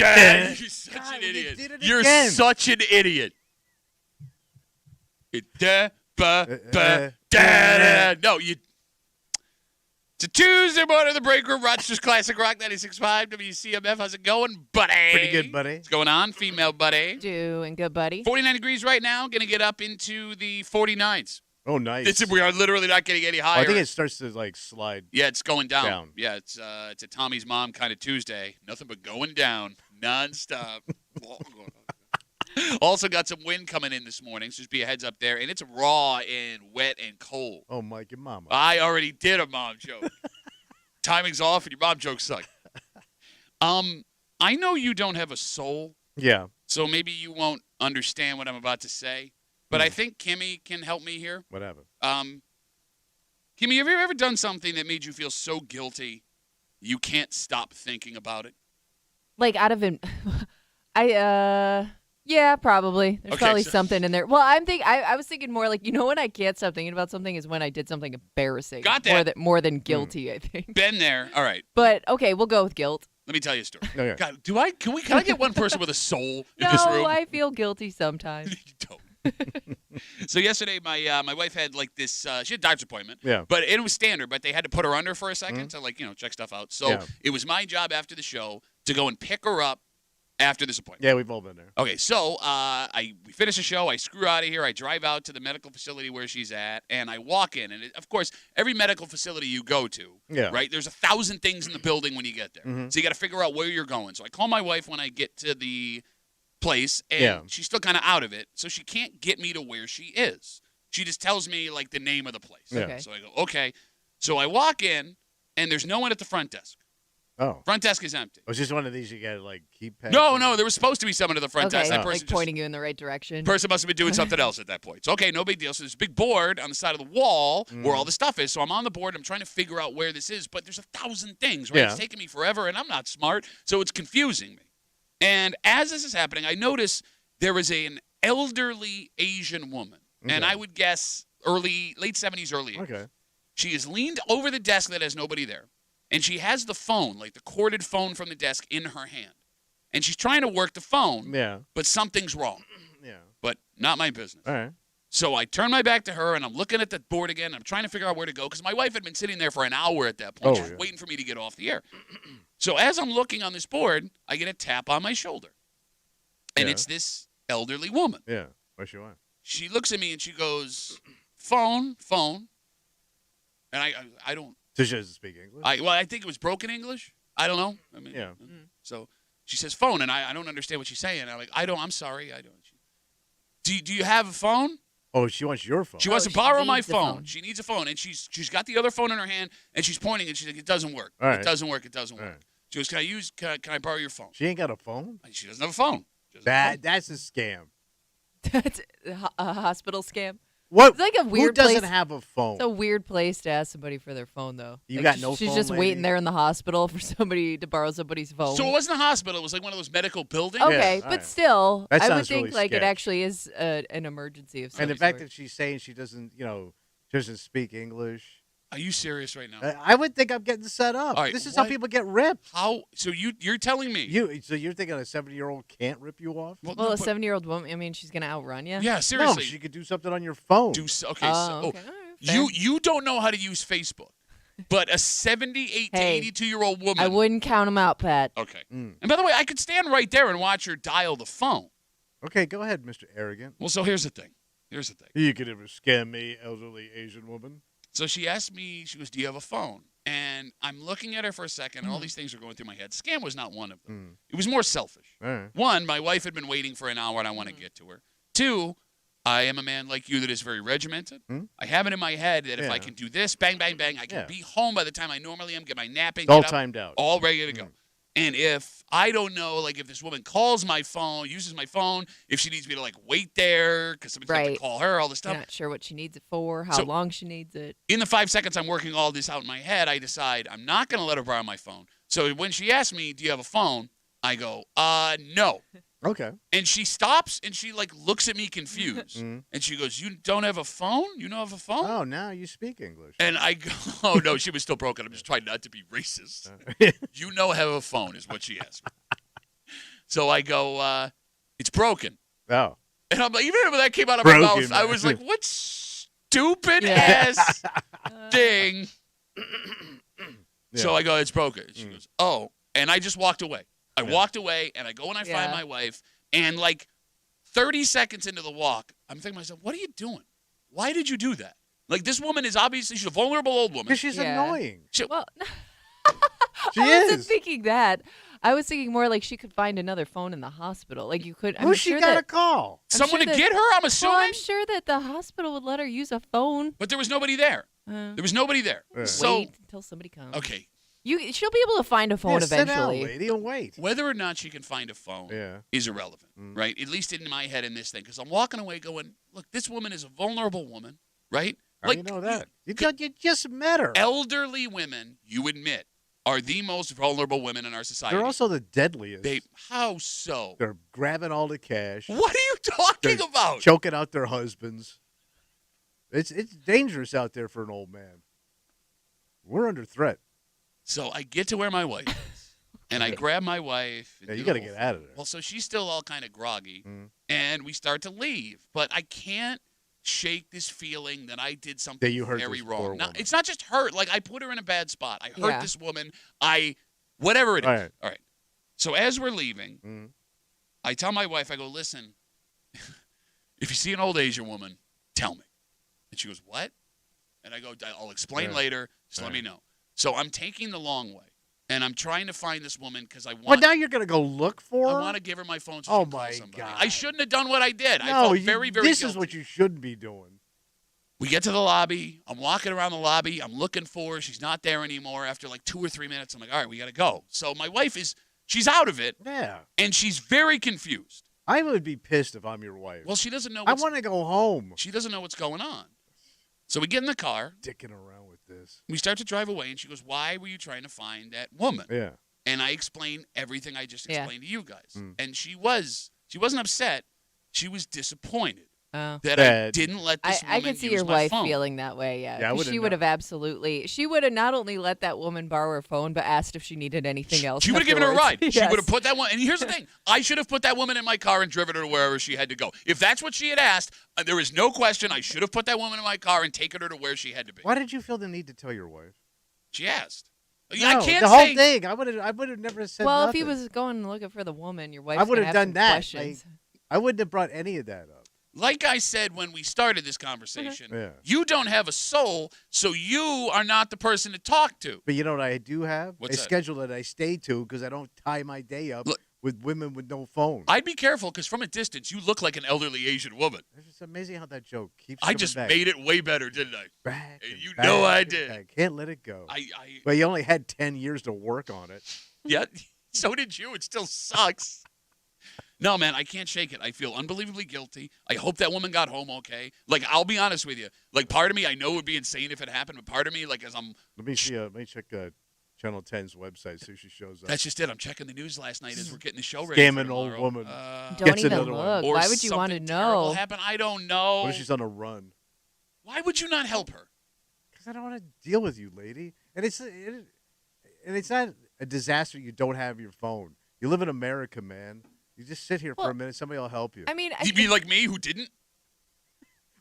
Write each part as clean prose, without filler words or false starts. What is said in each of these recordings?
Dad, you're such God, an you idiot. did it You're again. such an idiot. Da. No, you. It's a Tuesday morning, the break room, Rochester's Classic Rock 96.5, WCMF. How's it going, buddy? Pretty good, buddy. What's going on, female buddy? Doing good, buddy. 49 degrees right now. Going to get up into the 49s. Oh, nice. We are literally not getting any higher. I think it starts to like slide. Yeah, it's going down. Down. Yeah, it's a Tommy's mom kind of Tuesday. Nothing but going down nonstop. Also got some wind coming in this morning, so just be a heads up there. And it's raw and wet and cold. Oh, Mike and Mama. I already did a mom joke. Timing's off, and your mom jokes suck. I know you don't have a soul, Yeah. so maybe you won't understand what I'm about to say. But I think Kimmy can help me here. Whatever. Kimmy, have you ever done something that made you feel so guilty you can't stop thinking about it? Like out of it, yeah, probably. There's Okay, probably so- something in there. Well, I was thinking more like, when I can't stop thinking about something is when I did something embarrassing. Got that. More than guilty, I think. Been there. All right. But okay, we'll go with guilt. Let me tell you a story. Okay. God, can I get one person with a soul in this room? No, I feel guilty sometimes. You don't. So yesterday, my wife had like this. She had a doctor's appointment. Yeah. But it was standard. But they had to put her under for a second to check stuff out. So Yeah. it was my job after the show to go and pick her up after this appointment. Yeah, we've all been there. Okay, so we finish the show. I screw out of here. I drive out to the medical facility where she's at, and I walk in. And of course, every medical facility you go to, right? There's 1,000 things in the building when you get there, so you got to figure out where you're going. So I call my wife when I get to the place, and she's still kind of out of it, so she can't get me to where she is. She just tells me like the name of the place. Yeah. Okay. So I go, okay. So I walk in, and there's no one at the front desk. Oh. Front desk is empty. Was this one of these you got to like keep passing? No, there was supposed to be someone at the front Okay, desk. That like person just pointing you in the right direction. person must have been doing something else at that point. So, okay, no big deal. So there's a big board on the side of the wall where all the stuff is. So I'm on the board. I'm trying to figure out where this is. But there's 1,000 things, right? Yeah. It's taking me forever, and I'm not smart. So it's confusing me. And as this is happening, I notice there is an elderly Asian woman. And I would guess late 70s, early 80s. Okay. She is leaned over the desk that has nobody there. And she has the phone, like the corded phone from the desk, in her hand. And she's trying to work the phone, but something's wrong. Yeah. But not my business. All right. So I turn my back to her, and I'm looking at the board again. I'm trying to figure out where to go because my wife had been sitting there for an hour at that point. She was waiting for me to get off the air. So as I'm looking on this board, I get a tap on my shoulder. And it's this elderly woman. Yeah. What she want? She looks at me, and she goes, phone. And I don't. So she doesn't speak English? I think it was broken English. I don't know. I mean, Yeah. So she says phone, and I don't understand what she's saying. I'm like, I'm sorry. I don't. Do you have a phone? Oh, she wants your phone. She wants to she borrow my needs a phone. phone. She needs a phone, and she's got the other phone in her hand, and she's pointing, and she's like, it doesn't work. All right. It doesn't work. All right. She goes, can I borrow your phone? She ain't got a phone? She doesn't have a phone. She doesn't have a phone. That's a scam. That's a hospital scam. What? It's like a Who weird doesn't place. have a phone? It's a weird place to ask somebody for their phone, though. You Like, got no She's phone, just lady? waiting there in the hospital for somebody to borrow somebody's phone. So it wasn't a hospital. It was like one of those medical buildings. Okay, Yeah, all but right. still, That I would sounds think really like it sketch. actually is an emergency of some And the fact sort. that she's saying she doesn't, doesn't speak English. Are you serious right now? I would think I'm getting set up. All right, This is what- how people get ripped. How? So you're telling me? So you're thinking a 70-year-old can't rip you off? Well, Well, no, a but- 70-year-old woman, I mean, she's going to outrun you. Yeah, seriously. No, she could do something on your phone. Okay. Oh, So okay. All right, fair. you don't know how to use Facebook, but a 78 to Hey, 82-year-old woman. I wouldn't count them out, Pat. Okay. Mm. And by the way, I could stand right there and watch her dial the phone. Okay, go ahead, Mr. Arrogant. Well, so here's the thing. You could ever scam me, elderly Asian woman. So she asked me, she goes, do you have a phone? And I'm looking at her for a second, and all these things are going through my head. Scam was not one of them. It was more selfish. All right. One, my wife had been waiting for an hour, and I want to get to her. Two, I am a man like you that is very regimented. I have it in my head that if I Yeah. can do this, bang, bang, bang, I can Yeah. be home by the time I normally am, get my napping, It's all get up, timed out. all ready to go. And if I don't know, like if this woman calls my phone, uses my phone, if she needs me to like wait there because somebody's going to Right. call her, all this You're stuff. not sure what she needs it for, how So- long she needs it. In the 5 seconds I'm working all this out in my head, I decide I'm not going to let her borrow my phone. So when she asks me, do you have a phone? I go, no. Okay. And she stops and she like looks at me confused. And she goes, you don't have a phone? You don't have a phone? Oh, now you speak English. And I go, oh, no, she was still broken. I'm just trying not to be racist. You know I have a phone is what she asked me. So I go, it's broken. Oh. And I'm like, even when that came out of my Broken, mouth, I man. was like, what stupid ass thing. So I go, it's broken. She goes, oh. And I just walked away. I walked away, and I go and I find my wife. And like 30 seconds into the walk, I'm thinking to myself, what are you doing? Why did you do that? Like, this woman is obviously, she's a vulnerable old woman. Because she's annoying. Well, She I wasn't is. thinking that. I was thinking more like she could find another phone in the hospital. Like you could. Who's she got to call? Someone sure to that- get her, I'm assuming? Well, I'm sure that the hospital would let her use a phone. But there was nobody there. There was nobody there. So, Wait until somebody comes. okay. She'll be able to find a phone Sit down, eventually. lady, and wait. Whether or not she can find a phone is irrelevant, right? At least in my head in this thing. Because I'm walking away going, look, this woman is a vulnerable woman, right? How do you know that? You just met her. Elderly women, you admit, are the most vulnerable women in our society. They're also the deadliest. How so? They're grabbing all the cash. What are you talking They're about? choking out their husbands. It's dangerous out there for an old man. We're under threat. So I get to where my wife is, and I grab my wife. Yeah, you got to get out of there. Well, so she's still all kind of groggy, and we start to leave. But I can't shake this feeling that I did something That you hurt very this wrong. poor Now, woman. it's not just hurt. Like, I put her in a bad spot. I hurt this woman. Whatever it is. All right. So as we're leaving, I tell my wife, I go, listen, if you see an old Asian woman, tell me. And she goes, what? And I go, I'll explain later. Just let me know. So I'm taking the long way, and I'm trying to find this woman because I want. Well, now you're going to go look for her? I want to give her my phone so Oh, she can call my somebody. God. I shouldn't have done what I did. I No, felt very, very this guilty. is what you shouldn't be doing. We get to the lobby. I'm walking around the lobby. I'm looking for her. She's not there anymore. After like 2 or 3 minutes, I'm like, all right, we got to go. So my wife she's out of it. Yeah. And she's very confused. I would be pissed if I'm your wife. Well, she doesn't know I want to go home. She doesn't know what's going on. So we get in the car. Dicking around with this. We start to drive away, and she goes, why were you trying to find that woman? Yeah. And I explain everything I just explained to you guys. And she wasn't upset. She was disappointed that I didn't let this woman I can see use your my wife phone. feeling that way, Yeah, she would have absolutely. She would have not only let that woman borrow her phone, but asked if she needed anything else. She would have given her a ride. Yes. She would have put that one. And here's the thing. I should have put that woman in my car and driven her to wherever she had to go. If that's what she had asked, there is no question I should have put that woman in my car and taken her to where she had to be. Why did you feel the need to tell your wife? She asked. No, I can't the whole say. thing. I would have never said Well, nothing. if he was going looking for the woman, your wife I would have have done some that. questions. I wouldn't have brought any of that up. Like I said when we started this conversation, Yeah. you don't have a soul, so you are not the person to talk to. But you know what I do have? What's a that? schedule that I stay to because I don't tie my day up with women with no phone. I'd be careful because from a distance, you look like an elderly Asian woman. It's just amazing how that joke keeps I coming just back. made it way better, didn't I? Back And and you back know I and did. back. Can't let it go. I But you only had 10 years to work on it. yeah, so did you. It still sucks. No, man, I can't shake it. I feel unbelievably guilty. I hope that woman got home okay. Like, I'll be honest with you. Like, part of me, I know it would be insane if it happened, but part of me, like, as I'm... Let me see. Let me check Channel 10's website, see if she shows up. That's just it. I'm checking the news last night as we're getting the show ready. Scam for an old tomorrow. woman. Don't Gets even another look. one. Or Why would you want to something terrible know? happen. I don't know. What if she's on a run? Why would you not help her? Because I don't want to deal with you, lady. And it's not a disaster you don't have your phone. You live in America, man. You just sit here for a minute. Somebody will help you. I mean, You mean like me who didn't?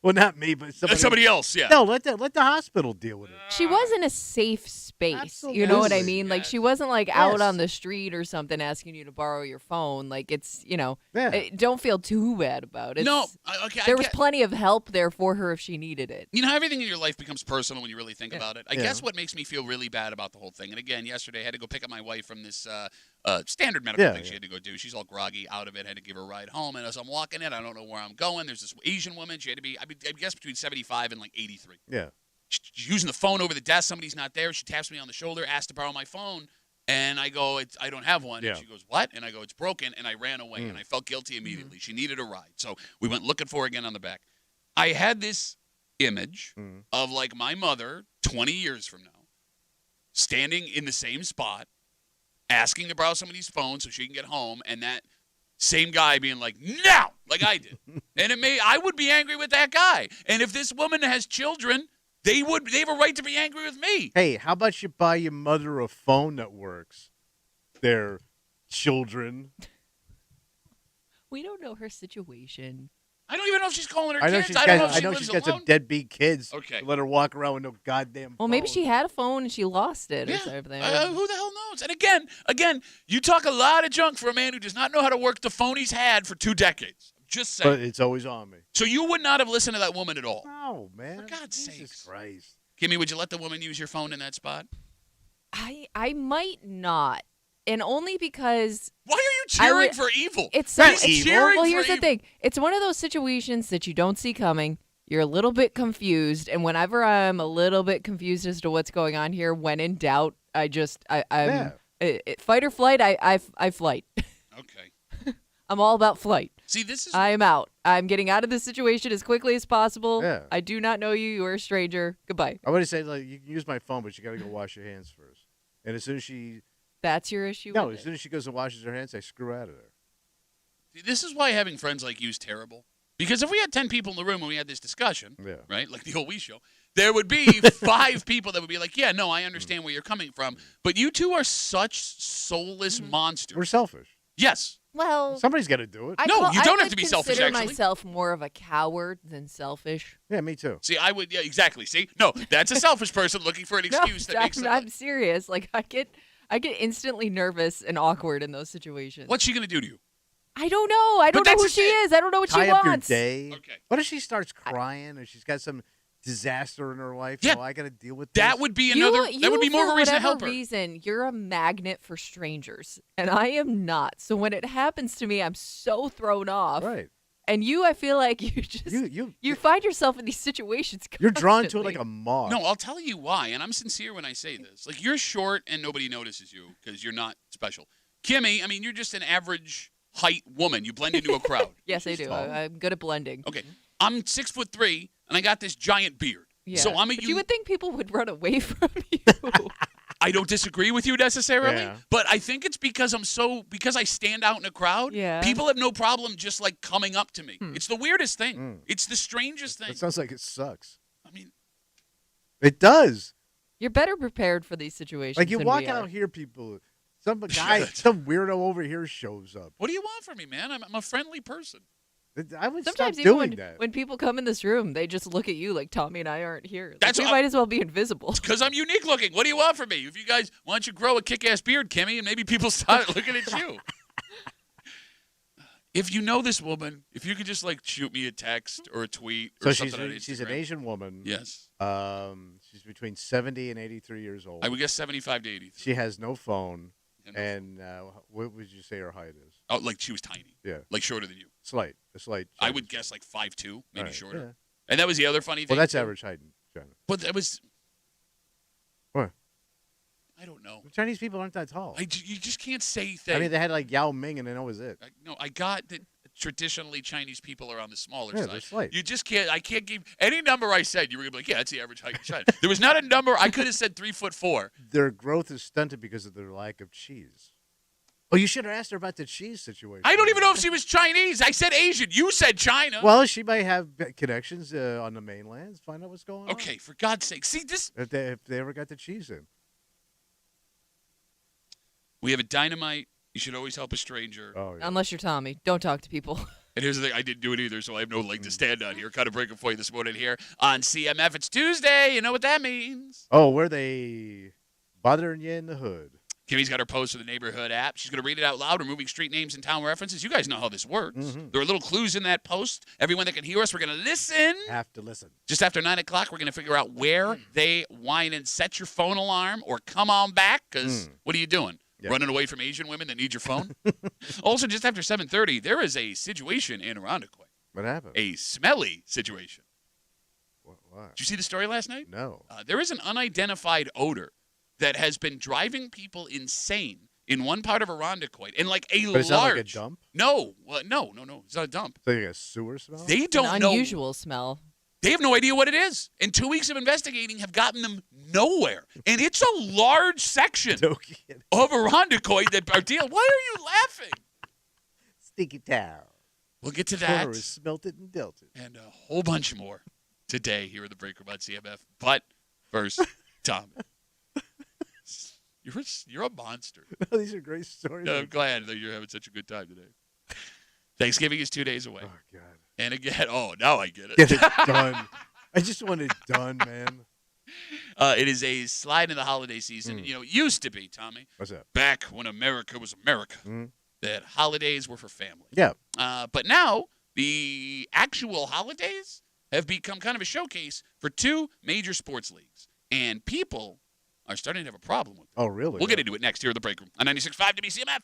Well, not me, but Somebody else, yeah. No, let the hospital deal with it. she was in a safe space. You know what I Absolutely. mean? Like Yes. she wasn't like out Yes. on the street or something asking you to borrow your phone. Like it's, Yeah. don't feel too bad about it. No, okay. There was plenty of help there for her if she needed it. You know, everything in your life becomes personal when you really think about it. I Yeah. guess what makes me feel really bad about the whole thing, and again, yesterday I had to go pick up my wife from this standard medical thing she had to go do. She's all groggy, out of it, had to give her a ride home. And as I'm walking in, I don't know where I'm going. There's this Asian woman. She had to be, I guess, between 75 and like 83. Yeah. She's using the phone over the desk. Somebody's not there. She taps me on the shoulder, asks to borrow my phone. And I go, I don't have one. Yeah. And she goes, what? And I go, it's broken. And I ran away. And I felt guilty immediately. She needed a ride. So we went looking for her again on the back. I had this image of like my mother 20 years from now standing in the same spot, asking to borrow somebody's phone so she can get home. And that same guy being like, no, like I did. And I would be angry with that guy. And if this woman has children, they have a right to be angry with me. Hey, how about you buy your mother a phone that works? Their children. We don't know her situation. I don't even know if she's calling her I know kids. she's I got, don't know if I she know lives she's got alone. some deadbeat kids. Okay. Let her walk around with no goddamn Well, phone. maybe she had a phone and she lost it or Yeah. something. Who the hell knows? And again, you talk a lot of junk for a man who does not know how to work the phone he's had for 2 decades. Just saying. But it's always on me. So you would not have listened to that woman at all. No, man. For God's Jesus sakes. Christ. Kimmy, would you let the woman use your phone in that spot? I might not. And only because Why are you cheering for evil? it's He's cheering well, for here's the evil. thing. It's one of those situations that you don't see coming. You're a little bit confused, and whenever I'm a little bit confused as to what's going on here, when in doubt, I'm fight or flight. I flight. Okay. I'm all about flight. See, this is I am out. I'm getting out of this situation as quickly as possible. Yeah. I do not know you. You're a stranger. Goodbye. I would say, like, you can use my phone, but you got to go wash your hands first. And as soon as she... That's your issue. No, with as soon as she goes and washes her hands, I screw out of there. See, this is why having friends like you is terrible. Because if we had 10 people in the room and we had this discussion, right, like the old We Show, there would be 5 people that would be like, yeah, no, I understand where you're coming from. But you two are such soulless monsters. We're selfish. Yes. Well, Somebody's got to do it. No, you don't have I to be would selfish, consider actually. myself more of a coward than selfish. Yeah, me too. See, I would, yeah, exactly. See? No, that's a selfish person looking for an excuse that makes them. I'm serious. Like I get instantly nervous and awkward in those situations. What's she going to do to you? I don't know. I don't know that's who just she it. is. I don't know what Tie she up wants. your day. Okay. What if she starts crying or she's got some disaster in her life? Yeah. Oh, I got to deal with this. That would be another. That would be more of a reason to help her. For whatever reason, you're a magnet for strangers, and I am not. So when it happens to me, I'm so thrown off. Right. And you, I feel like you just you find yourself in these situations. You're drawn to it constantly. like a moth. No, I'll tell you why, and I'm sincere when I say this. Like, you're short and nobody notices you because you're not special. Kimmy, I mean, you're just an average height woman. You blend into a crowd. Yes, I She's do. tall. I'm good at blending. Okay, I'm 6'3", and I got this giant beard. Yeah. So I'm a but you would think people would run away from you. I don't disagree with you necessarily, Yeah. but I think it's because because I stand out in a crowd. Yeah. People have no problem just like coming up to me. It's the weirdest thing. Mm. It's the strangest thing. That sounds like it sucks. I mean, It does. You're better prepared for these situations. Like you than walk we are. out here, people. Some guy, some weirdo over here shows up. what do you want from me, man? I'm a friendly person. I would Sometimes stop even doing when, that. when people come in this room, they just look at you like Tommy and I aren't here. Like, That's we what might as well be invisible. Because I'm unique looking. What do you want from me? If you guys, why don't you grow a kick-ass beard, Kimmy, and maybe people start looking at you. If you know this woman, if you could just like shoot me a text or a tweet or So something on Instagram. she's an Asian woman. Yes. She's between 70 and 83 years old. I would guess 75 to 80. She has no phone. Yeah, no And what would you say her height is? Oh, like she was tiny. Yeah. Like shorter than you. A slight. I would guess like 5'2", maybe Right, shorter. yeah. And that was the other funny thing. Well, that's too. average height in China. But that was. What? I don't know. Chinese people aren't that tall. You just can't say things. I mean, they had like Yao Ming, and then that was it. I got that traditionally Chinese people are on the smaller Yeah, side. they're slight. You just can't. I can't give any number I said. You were gonna be like, yeah, that's the average height in China. There was not a number. I could have said 3'4". Their growth is stunted because of their lack of cheese. Oh, you should have asked her about the cheese situation. I don't even know if she was Chinese. I said Asian. You said China. Well, she might have connections on the mainland. Find out what's going on. Okay, for God's sake. See this. If they ever got the cheese in. We have a dynamite. You should always help a stranger. Oh, yeah. Unless you're Tommy. Don't talk to people. And here's the thing. I didn't do it either, so I have no leg to stand on here. Kind of breaking for you this morning here on CMF. It's Tuesday. You know what that means. Oh, were they bothering you in the hood? Kimmy's got her post for the neighborhood app. She's going to read it out loud, removing street names and town references. You guys know how this works. Mm-hmm. There are little clues in that post. Everyone that can hear us, we're going to listen. Have to listen. Just after 9 o'clock, we're going to figure out where they whine and set your phone alarm or come on back, because what are you doing? Yeah. Running away from Asian women that need your phone? Also, just after 7:30, there is a situation in Irondequoit. What happened? A smelly situation. What? Did you see the story last night? No. There is an unidentified odor that has been driving people insane in one part of Irondequoit, and like a But it's large. not like a dump? No, no. It's not a dump. So you got a sewer smell? They don't An know. unusual smell. They have no idea what it is. And 2 weeks of investigating have gotten them nowhere. And it's a large section No kidding. of Irondequoit that are dealing. Why are you laughing? Stinky town. We'll get to that Corner is smelted and dealt it. and a whole bunch more today here at the Break Room on CMF. But first, Tom. You're a monster. No, these are great stories. I'm glad that you're having such a good time today. Thanksgiving is 2 days away. Oh, God. And again, now I get it. Get it done. I just want it done, man. It is a slide in the holiday season. You know, it used to be, Tommy. What's that? Back when America was America, that holidays were for family. Yeah. But now the actual holidays have become kind of a showcase for 2 major sports leagues. And people are starting to have a problem with it. Oh, really? We'll get into it next here at the Break Room on 96.5 WCMF.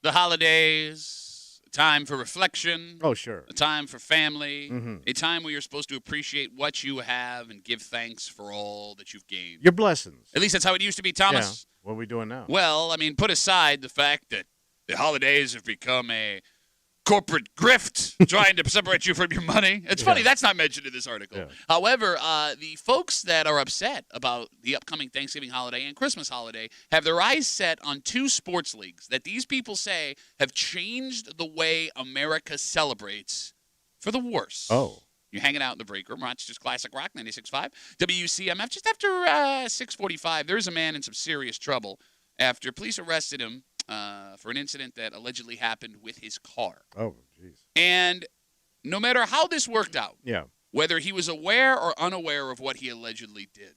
the holidays, a time for reflection. Oh, sure. A time for family. Mm-hmm. A time where you're supposed to appreciate what you have and give thanks for all that you've gained. Your blessings. At least that's how it used to be, Thomas. Yeah. What are we doing now? Well, I mean, put aside the fact that the holidays have become a corporate grift trying to separate you from your money. It's funny, that's not mentioned in this article. Yeah. However, the folks that are upset about the upcoming Thanksgiving holiday and Christmas holiday have their eyes set on two sports leagues that these people say have changed the way America celebrates for the worse. Oh. You're hanging out in the break room, Rochester's Classic Rock, 96.5. WCMF, just after 6:45, there's a man in some serious trouble after police arrested him for an incident that allegedly happened with his car. Oh, jeez. And no matter how this worked out, whether he was aware or unaware of what he allegedly did,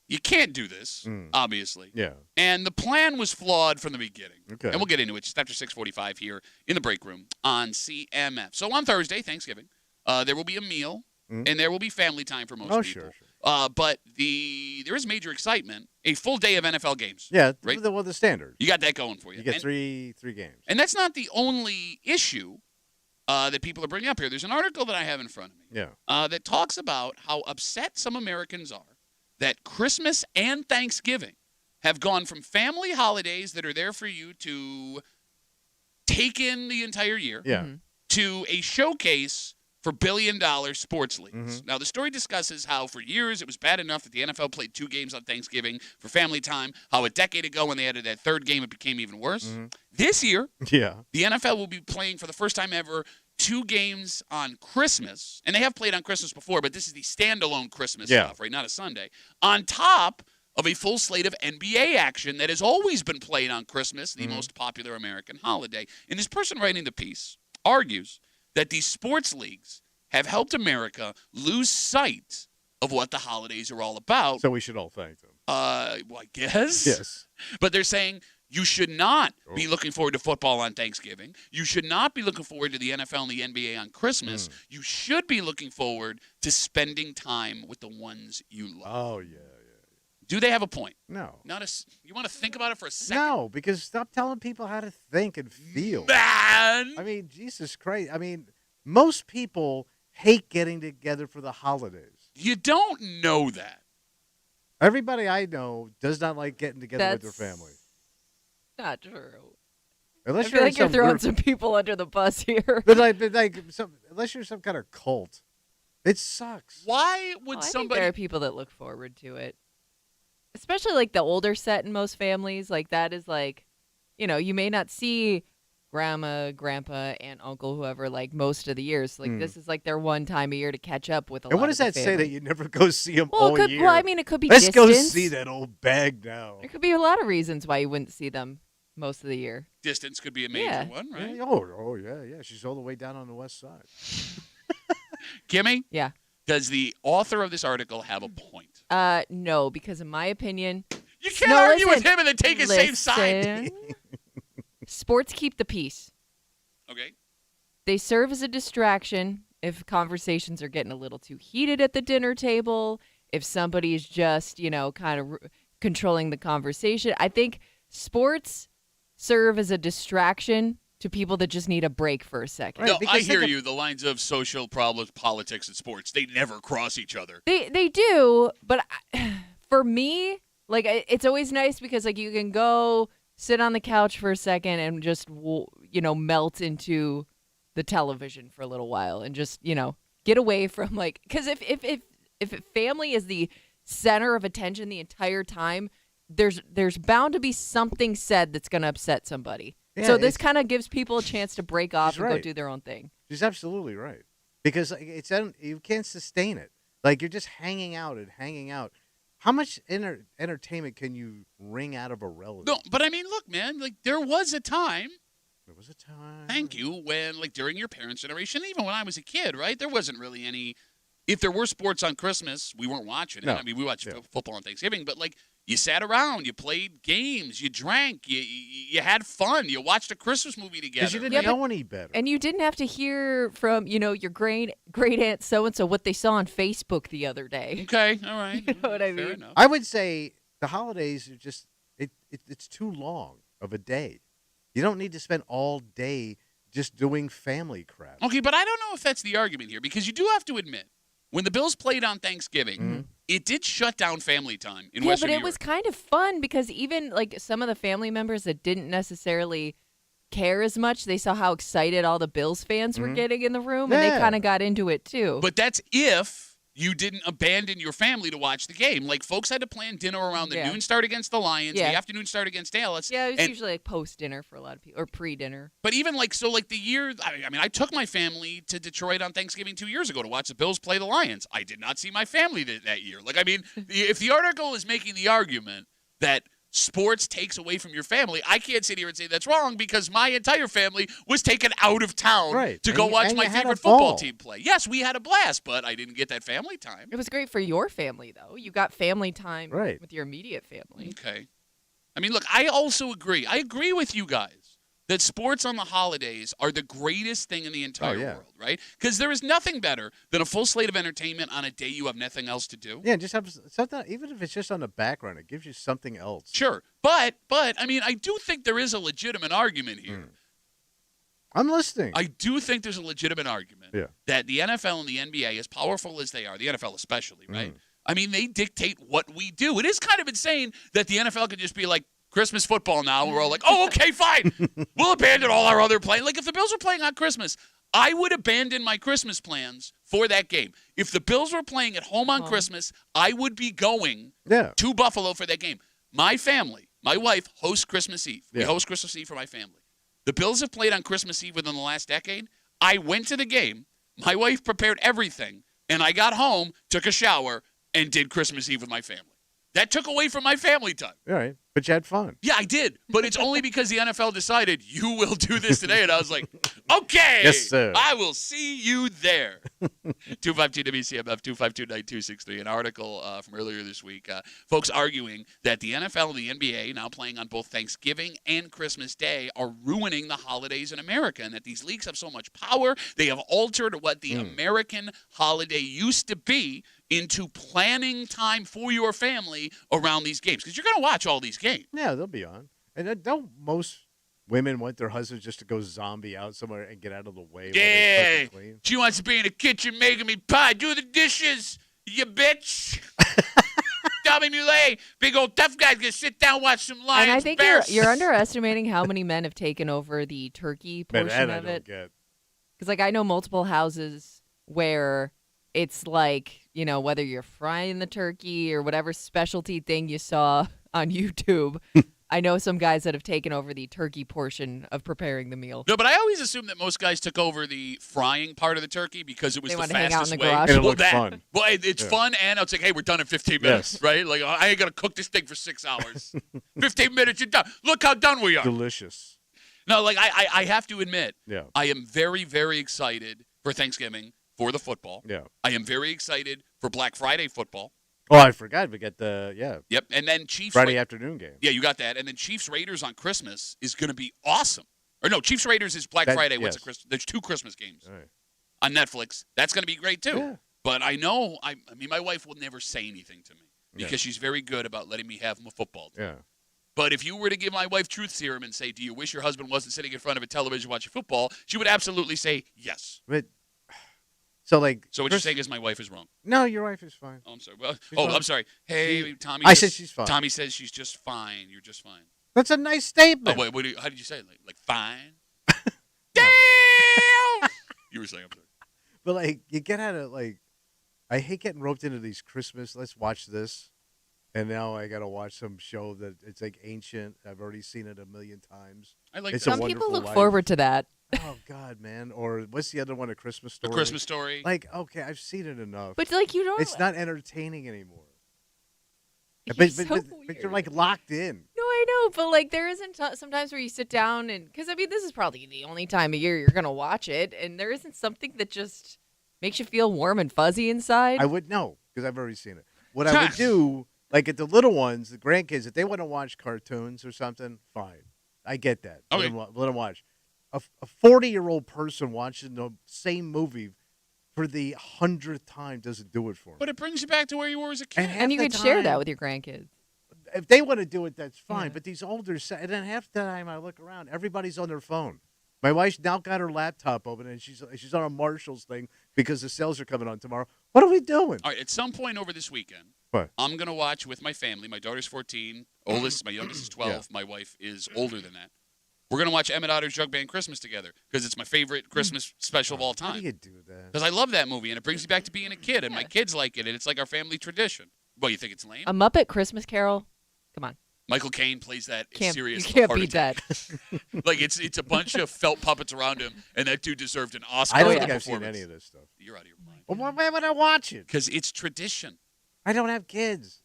you can't do this, obviously. Yeah. And the plan was flawed from the beginning. Okay. And we'll get into it just after 6:45 here in the break room on CMF. So on Thursday, Thanksgiving, there will be a meal, and there will be family time for most people. Sure. But there is major excitement. A full day of NFL games. Yeah, right? The standard. You got that going for you. You get three games. And that's not the only issue that people are bringing up here. There's an article that I have in front of me that talks about how upset some Americans are that Christmas and Thanksgiving have gone from family holidays that are there for you to take in the entire year to a showcase for billion-dollar sports leagues. Now, the story discusses how for years it was bad enough that the NFL played 2 games on Thanksgiving for family time, how a decade ago when they added that third game it became even worse. This year, the NFL will be playing for the first time ever 2 games on Christmas, and they have played on Christmas before, but this is the standalone Christmas stuff, right? Not a Sunday. On top of a full slate of NBA action that has always been played on Christmas, the most popular American holiday. And this person writing the piece argues that these sports leagues have helped America lose sight of what the holidays are all about. So we should all thank them. Well, I guess. Yes. But they're saying you should not be looking forward to football on Thanksgiving. You should not be looking forward to the NFL and the NBA on Christmas. You should be looking forward to spending time with the ones you love. Oh, yeah. Do they have a point? No. You want to think about it for a second? No, because stop telling people how to think and feel. Man! I mean, Jesus Christ. I mean, most people hate getting together for the holidays. You don't know that. Everybody I know does not like getting together with their family. Not true. Unless I feel like you're throwing some people under the bus here. But unless you're some kind of cult, it sucks. Why would I think somebody? there are people that look forward to it. Especially like the older set in most families, like that is like, you may not see grandma, grandpa, aunt, uncle, whoever, like most of the years. Like this is like their one time a year to catch up with a lot of the family. And what does that say that you never go see them all year? Well, I mean, it could be Let's distance. go see that old bag now. There could be a lot of reasons why you wouldn't see them most of the year. Distance could be a major one, right? Yeah, oh, yeah. She's all the way down on the west side. Kimmy? Yeah. Does the author of this article have a point? No, because in my opinion, you can't argue with him and then take his same side. Sports keep the peace. Okay. They serve as a distraction if conversations are getting a little too heated at the dinner table, if somebody's just, kind of controlling the conversation. I think sports serve as a distraction to people that just need a break for a second. No, I hear you. The lines of social problems, politics, and sports, they never cross each other. They do, but for me, like, it's always nice because, like, you can go sit on the couch for a second and just, melt into the television for a little while and just, get away from, like, because if family is the center of attention the entire time, there's bound to be something said that's going to upset somebody. Yeah, so this kind of gives people a chance to break off and go do their own thing. She's absolutely right. Because you can't sustain it. Like, you're just hanging out. How much entertainment can you wring out of a relative? No, but I mean, look, man, like, there was a time. Thank you. When, like, during your parents' generation, even when I was a kid, right, there wasn't really any. If there were sports on Christmas, we weren't watching it. No. I mean, we watched football on Thanksgiving, but, like, you sat around, you played games, you drank, you had fun, you watched a Christmas movie together. Because you didn't know any better. And you didn't have to hear from, your great aunt so-and-so what they saw on Facebook the other day. Okay, all right. You know what I Fair mean? enough. I would say the holidays are just, it's too long of a day. You don't need to spend all day just doing family crap. Okay, but I don't know if that's the argument here, because you do have to admit, when the Bills played on Thanksgiving, it did shut down family time in Western New York. But it was kind of fun because even like some of the family members that didn't necessarily care as much, they saw how excited all the Bills fans were getting in the room, and they kind of got into it too. But that's if you didn't abandon your family to watch the game. Like, folks had to plan dinner around the noon start against the Lions, the afternoon start against Dallas. Yeah, it was usually like post-dinner for a lot of people, or pre-dinner. But even like, so like the year, I mean, I took my family to Detroit on Thanksgiving 2 years ago to watch the Bills play the Lions. I did not see my family that year. Like, I mean, if the article is making the argument that sports takes away from your family, I can't sit here and say that's wrong, because my entire family was taken out of town to go watch my favorite football team play. Yes, we had a blast, but I didn't get that family time. It was great for your family, though. You got family time with your immediate family. Okay. I mean, look, I also agree. I agree with you guys that sports on the holidays are the greatest thing in the entire world, right? Because there is nothing better than a full slate of entertainment on a day you have nothing else to do. Yeah, just have something, even if it's just on the background, it gives you something else. Sure. But I mean, I do think there is a legitimate argument here. I'm listening. I do think there's a legitimate argument that the NFL and the NBA, as powerful as they are, the NFL especially, right? I mean, they dictate what we do. It is kind of insane that the NFL could just be like, Christmas football now. We're all like, oh, okay, fine. We'll abandon all our other plans. Like, if the Bills were playing on Christmas, I would abandon my Christmas plans for that game. If the Bills were playing at home on Christmas, I would be going to Buffalo for that game. My family, my wife, hosts Christmas Eve. We host Christmas Eve for my family. The Bills have played on Christmas Eve within the last decade. I went to the game. My wife prepared everything, and I got home, took a shower, and did Christmas Eve with my family. That took away from my family time. All right. But you had fun. Yeah, I did. But it's only because the NFL decided you will do this today. And I was like, okay. Yes, sir. I will see you there. 252-WCMF, 252-9263. An article from earlier this week. Folks arguing that the NFL and the NBA, now playing on both Thanksgiving and Christmas Day, are ruining the holidays in America. And that these leagues have so much power. They have altered what the American holiday used to be into planning time for your family around these games. Because you're going to watch all these games. Yeah, they'll be on. And don't most women want their husbands just to go zombie out somewhere and get out of the way? Yeah. She wants to be in the kitchen making me pie. Do the dishes, you bitch. Tommy Muley, big old tough guy's going to sit down, watch some Lions. And I think you're underestimating how many men have taken over the turkey portion of it. Because, like, I know multiple houses where it's like, you know, whether you're frying the turkey or whatever specialty thing you saw on YouTube, I know some guys that have taken over the turkey portion of preparing the meal. No, but I always assumed that most guys took over the frying part of the turkey because it was the fastest hang out in the way. garage. And it looks fun. Well, it's fun, and it's like, hey, we're done in 15 minutes, right? Like, I ain't going to cook this thing for 6 hours. 15 minutes, you're done. Look how done we are. Delicious. No, like, I have to admit, I am very, very excited for Thanksgiving, for the football. Yeah. I am very excited for Black Friday football. Oh, I forgot. We got the, Yep, and then Chiefs. Friday afternoon game. Yeah, you got that. And then Chiefs Raiders on Christmas is going to be awesome. Or no, Chiefs Raiders is Black Friday. Yes. There's 2 Christmas games on Netflix. That's going to be great too. Yeah. But I know, I mean, my wife will never say anything to me because she's very good about letting me have a football team. Yeah. But if you were to give my wife truth serum and say, do you wish your husband wasn't sitting in front of a television watching football, she would absolutely say yes. But so what you're saying is my wife is wrong? No, your wife is fine. Oh, I'm sorry. Well, I'm sorry. Hey, Tommy. I said she's fine. Tommy says she's just fine. You're just fine. That's a nice statement. Oh, wait. How did you say it? Like fine? Damn! You were saying, I'm sorry. But, like, you get out of, like, I hate getting roped into these Christmas, let's watch this. And now I got to watch some show that it's, like, ancient. I've already seen it a million times. I like it's that. Some people look forward to that. Oh, God, man. Or what's the other one, A Christmas Story? The Christmas Story. Like, okay, I've seen it enough. But, like, you don't. It's not entertaining anymore. But you're, like, locked in. No, I know. But, like, there isn't sometimes where you sit down and. Because, I mean, this is probably the only time of year you're going to watch it. And there isn't something that just makes you feel warm and fuzzy inside. I would know because I've already seen it. What I would do, like, at the little ones, the grandkids, if they want to watch cartoons or something, fine. I get that. Okay. Let them watch. A 40-year-old person watching the same movie for the 100th time doesn't do it for me. But it brings you back to where you were as a kid. And you could share that with your grandkids. if they want to do it, that's fine. Yeah. But these older, and then half the time I look around, everybody's on their phone. My wife's now got her laptop open, and she's on a Marshalls thing because the sales are coming on tomorrow. What are we doing? All right, at some point over this weekend, what? I'm going to watch with my family. My daughter's 14, my youngest is 12, my wife is older than that. We're going to watch Emmett Otter's Jug Band Christmas together because it's my favorite Christmas special of all time. How do you do that? Because I love that movie, and it brings me back to being a kid, and my kids like it, and it's like our family tradition. Well, you think it's lame? A Muppet Christmas Carol? Come on. Michael Caine plays that serious You can't heart beat attack. that. Like, it's a bunch of felt puppets around him, and that dude deserved an Oscar I don't for think the I've seen performance. any of this stuff. You're out of your mind. Well, why would I watch it? Because it's tradition. I don't have kids.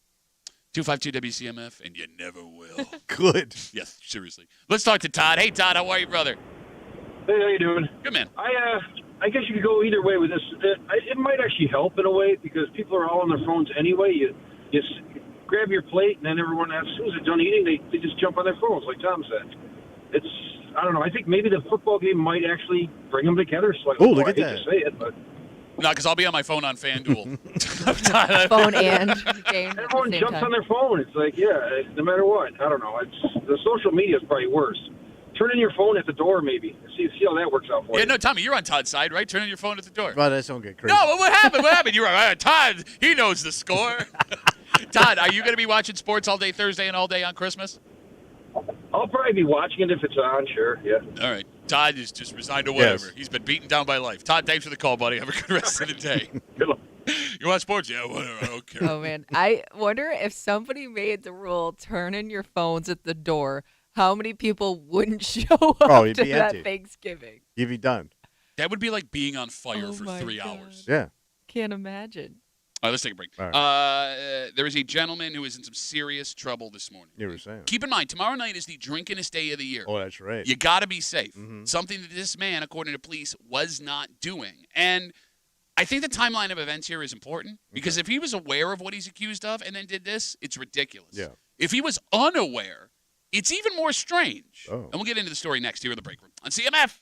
252 WCMF, and you never will. Good. Yes, seriously. Let's talk to Todd. Hey, Todd, how are you, brother? Hey, how you doing? Good, man. I guess you could go either way with this. It might actually help in a way because people are all on their phones anyway. You grab your plate, and then everyone, as soon as they're done eating, they just jump on their phones, like Tom said. I don't know. I think maybe the football game might actually bring them together slightly. Oh, look at I hate that. to say it, but No, because I'll be on my phone on FanDuel. Phone and game. at the everyone same jumps time. on their phone. It's like, no matter what. I don't know. The social media is probably worse. Turn in your phone at the door, maybe. See how that works out for Yeah, you. no, Tommy, you're on Todd's side, right? Turn on your phone at the door. Well, that's don't get crazy. No, what happened? What happened? You're right. Todd, he knows the score. Todd, are you going to be watching sports all day Thursday and all day on Christmas? I'll probably be watching it if it's on, sure, yeah. All right. Todd is just resigned to whatever. Yes. He's been beaten down by life. Todd, thanks for the call, buddy. Have a good rest of the day. Good luck. You want sports? Yeah, whatever. I don't care. Oh, man. I wonder if somebody made the rule, turn in your phones at the door, how many people wouldn't show up it'd to be that empty. Thanksgiving? You'd be done. That would be like being on fire Oh for my 3 God. hours. Yeah. Can't imagine. All right, let's take a break. All right. There is a gentleman who is in some serious trouble this morning. You were saying. Keep in mind, tomorrow night is the drinkinest day of the year. Oh, that's right. You got to be safe. Mhm. Something that this man, according to police, was not doing. And I think the timeline of events here is important because if he was aware of what he's accused of and then did this, it's ridiculous. Yeah. If he was unaware, it's even more strange. Oh. And we'll get into the story next here in the break room on CMF.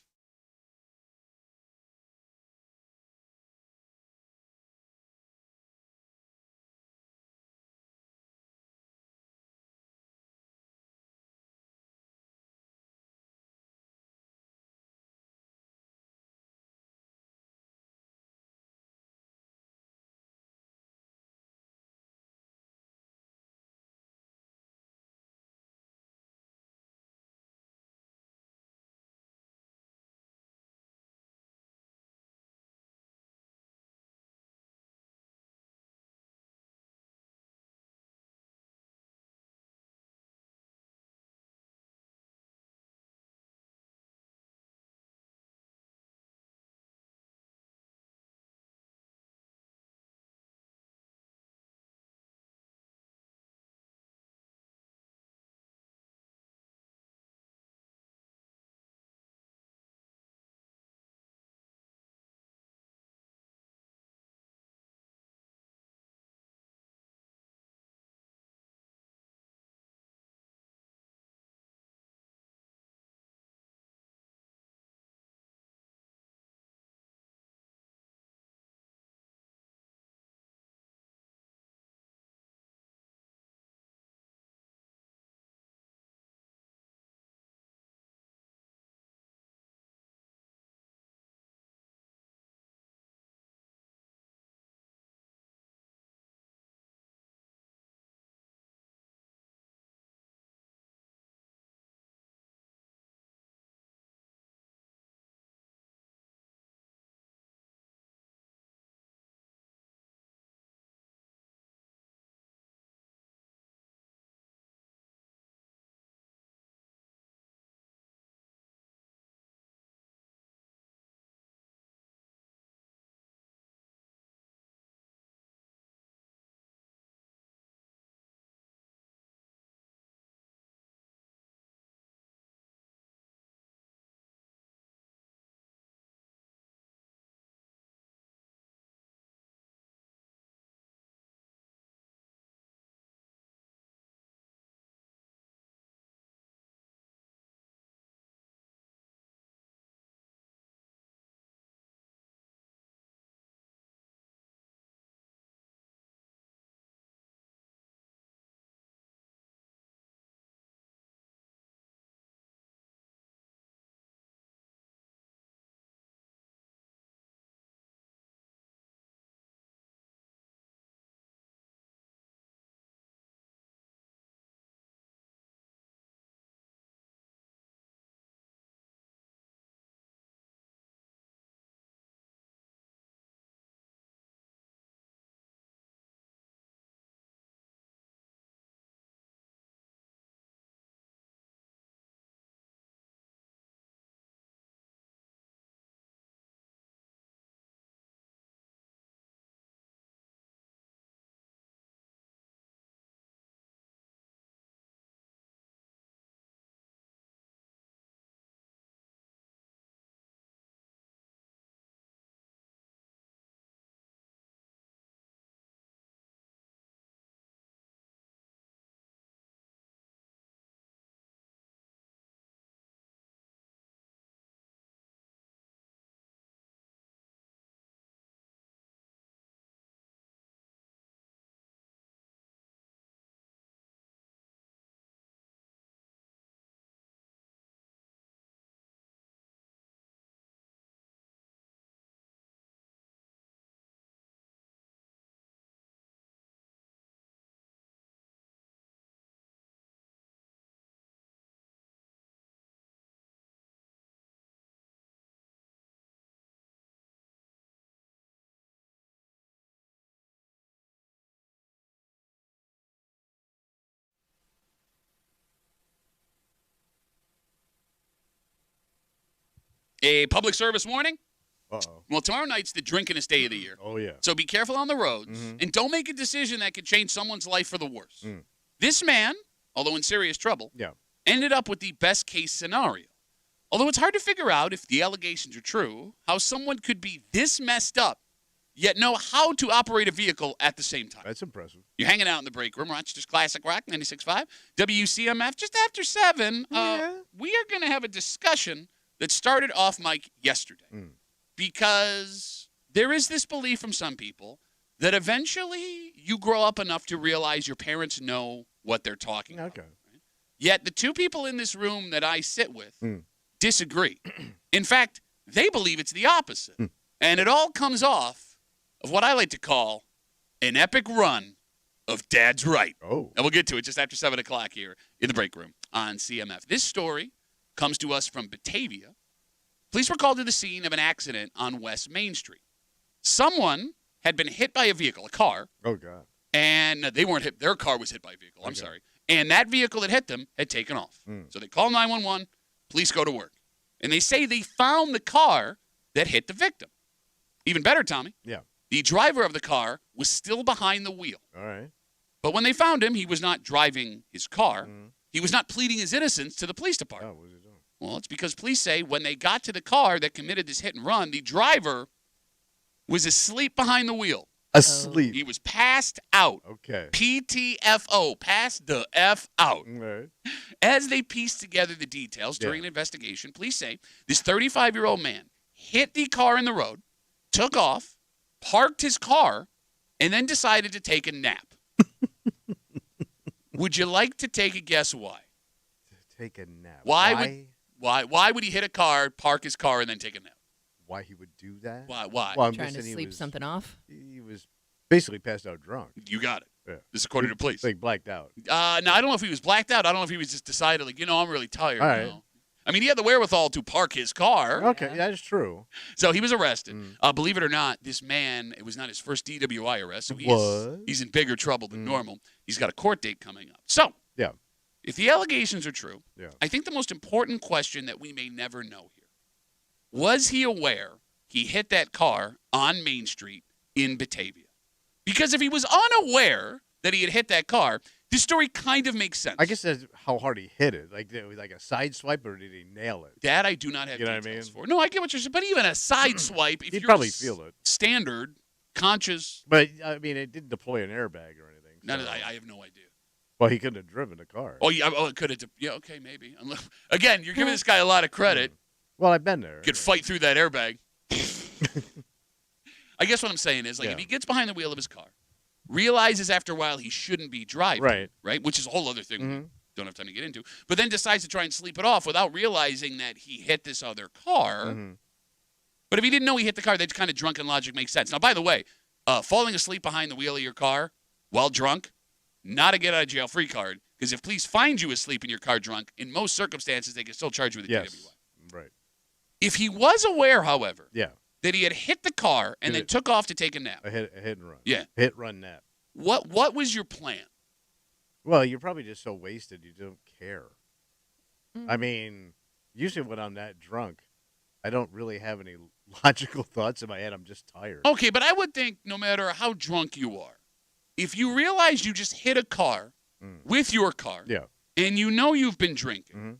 A public service warning. Uh-oh. Well, tomorrow night's the drinkinest day of the year. Oh, yeah. So be careful on the roads, and don't make a decision that could change someone's life for the worse. This man, although in serious trouble, ended up with the best-case scenario. Although it's hard to figure out if the allegations are true, how someone could be this messed up, yet know how to operate a vehicle at the same time. That's impressive. You're hanging out in the break room, Rochester's Classic Rock, 96.5, WCMF. Just after 7, we are going to have a discussion that started off mic yesterday. Because there is this belief from some people that eventually you grow up enough to realize your parents know what they're talking about. Right? Yet the two people in this room that I sit with disagree. In fact, they believe it's the opposite. And it all comes off of what I like to call an epic run of Dad's Right. Oh. And we'll get to it just after 7 o'clock here in the break room on CMF. This story comes to us from Batavia. Police were called to the scene of an accident on West Main Street. Someone had been hit by a vehicle, a car. Oh, God. And they weren't hit. Their car was hit by a vehicle. I'm sorry. And that vehicle that hit them had taken off. So they call 911. Police go to work. And they say they found the car that hit the victim. Even better, Tommy. Yeah. The driver of the car was still behind the wheel. All right. But when they found him, he was not driving his car. He was not pleading his innocence to the police department. Oh, what was he doing? Well, it's because police say when they got to the car that committed this hit and run, the driver was asleep behind the wheel. Asleep. He was passed out. Okay. PTFO, passed the F out. Right. As they pieced together the details during an investigation, police say this 35-year-old man hit the car in the road, took off, parked his car, and then decided to take a nap. Would you like to take a guess why? Take a nap. Why would he hit a car, park his car, and then take a nap? Why he would do that? Why? Well, I'm Trying to sleep something off? He was basically passed out drunk. You got it. Yeah. This is according to police. Like blacked out. No, I don't know if he was blacked out. I don't know if he was just decided, like, I'm really tired. All right. I mean, he had the wherewithal to park his car. Okay, that is true. So he was arrested. Believe it or not, this man, it was not his first DWI arrest, so he's in bigger trouble than normal. He's got a court date coming up. So, if the allegations are true, I think the most important question that we may never know here, was he aware he hit that car on Main Street in Batavia? Because if he was unaware that he had hit that car, this story kind of makes sense. I guess that's how hard he hit it. Like, it was like a side swipe, or did he nail it? That I do not have details for. No, I get what you're saying. But even a side swipe, if You'd you're probably feel it. Standard, conscious. But, I mean, it didn't deploy an airbag or anything. So. I have no idea. Well, he couldn't have driven the car. Oh, yeah. Oh, it could have. Yeah, okay, maybe. Again, you're giving this guy a lot of credit. Well, I've been there. Could fight through that airbag. I guess what I'm saying is, if he gets behind the wheel of his car, realizes after a while he shouldn't be driving, right? Which is a whole other thing we don't have time to get into, but then decides to try and sleep it off without realizing that he hit this other car. But if he didn't know he hit the car, that kind of drunken logic makes sense. Now, by the way, falling asleep behind the wheel of your car while drunk, not a get-out-of-jail-free card, because if police find you asleep in your car drunk, in most circumstances, they can still charge you with a DWI. Right. If he was aware, however, Yeah. that he had hit the car and then took off to take a nap. A hit and run. Yeah. Hit, run, nap. What was your plan? Well, you're probably just so wasted you don't care. I mean, usually when I'm that drunk, I don't really have any logical thoughts in my head. I'm just tired. Okay, but I would think no matter how drunk you are, if you realize you just hit a car with your car and you know you've been drinking,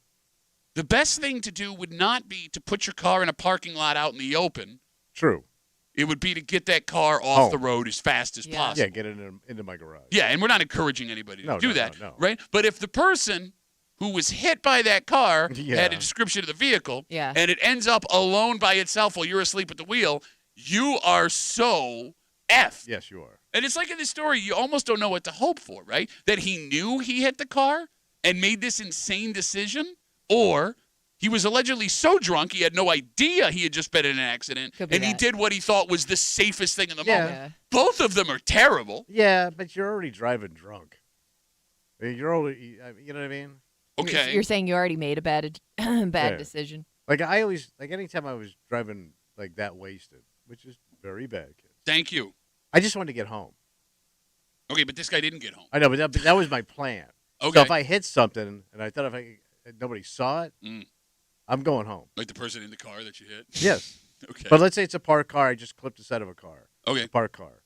the best thing to do would not be to put your car in a parking lot out in the open. True. It would be to get that car off the road as fast as possible. Yeah, get it into my garage. Yeah, and we're not encouraging anybody to do that, no. right? But if the person who was hit by that car had a description of the vehicle and it ends up alone by itself while you're asleep at the wheel, you are so effed. Yes, you are. And it's like in this story, you almost don't know what to hope for, right? That he knew he hit the car and made this insane decision, or he was allegedly so drunk he had no idea he had just been in an accident, and he did what he thought was the safest thing in the moment. Yeah. Both of them are terrible. Yeah, but you're already driving drunk. I mean, you're already, you know what I mean? Okay. You're saying you already made a bad decision. Like, I always, like, anytime I was driving, like, that wasted, which is very bad, kid. Thank you. I just wanted to get home. Okay, but this guy didn't get home. I know, but that was my plan. Okay. So if I hit something and I thought if nobody saw it, I'm going home. Like the person in the car that you hit? Yes. Okay. But let's say it's a parked car. I just clipped the side of a car. Okay. A parked car.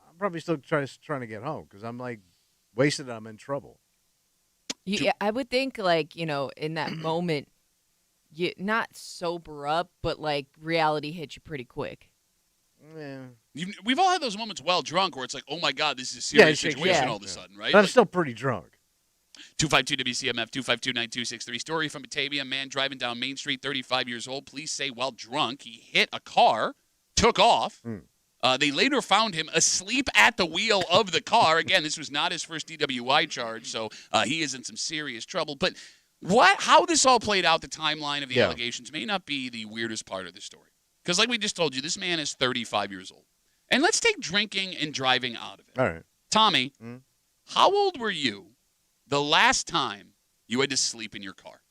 I'm probably still trying to get home because I'm like wasted. I'm in trouble. Yeah, I would think in that moment, you not sober up, but like reality hits you pretty quick. Yeah. We've all had those moments while drunk where it's like, oh my God, this is a serious situation all of a sudden, right? But I'm still pretty drunk. 252 WCMF 252-9263. Story from Batavia. Man driving down Main Street, 35 years old. Police say while drunk, he hit a car, took off. They later found him asleep at the wheel of the car. Again, this was not his first DWI charge, so he is in some serious trouble. But how this all played out, the timeline of the allegations, may not be the weirdest part of the story. Because like we just told you, this man is 35 years old. And let's take drinking and driving out of it. All right. Tommy, how old were you the last time you had to sleep in your car?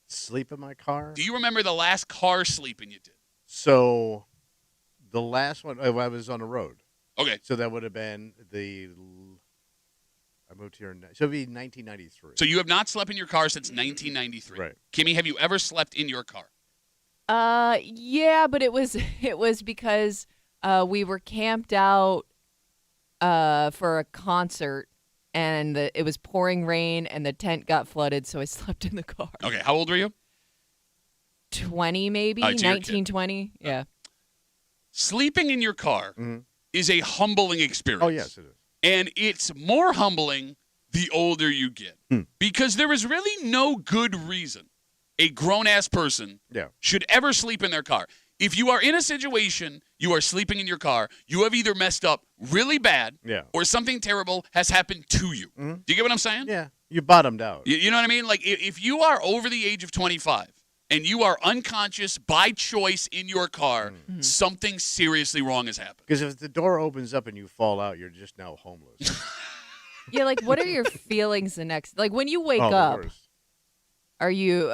Sleep in my car? Do you remember the last car sleeping you did? So the last one, I was on the road. Okay. So that would have been I moved here, so it would be 1993. So you have not slept in your car since 1993. Right. Kimmy, have you ever slept in your car? Yeah, but it was because we were camped out for a concert, and it was pouring rain, and the tent got flooded, so I slept in the car. Okay, how old were you? 20 maybe, 19, 20, yeah. Sleeping in your car is a humbling experience. Oh, yes, it is. And it's more humbling the older you get. Because there is really no good reason a grown-ass person should ever sleep in their car. If you are in a situation, you are sleeping in your car, you have either messed up really bad or something terrible has happened to you. Do you get what I'm saying? Yeah, you bottomed out. You know what I mean? Like, if you are over the age of 25 and you are unconscious by choice in your car, something seriously wrong has happened. Because if the door opens up and you fall out, you're just now homeless. Yeah, like, what are your feelings the next... Like, when you wake up... Are you,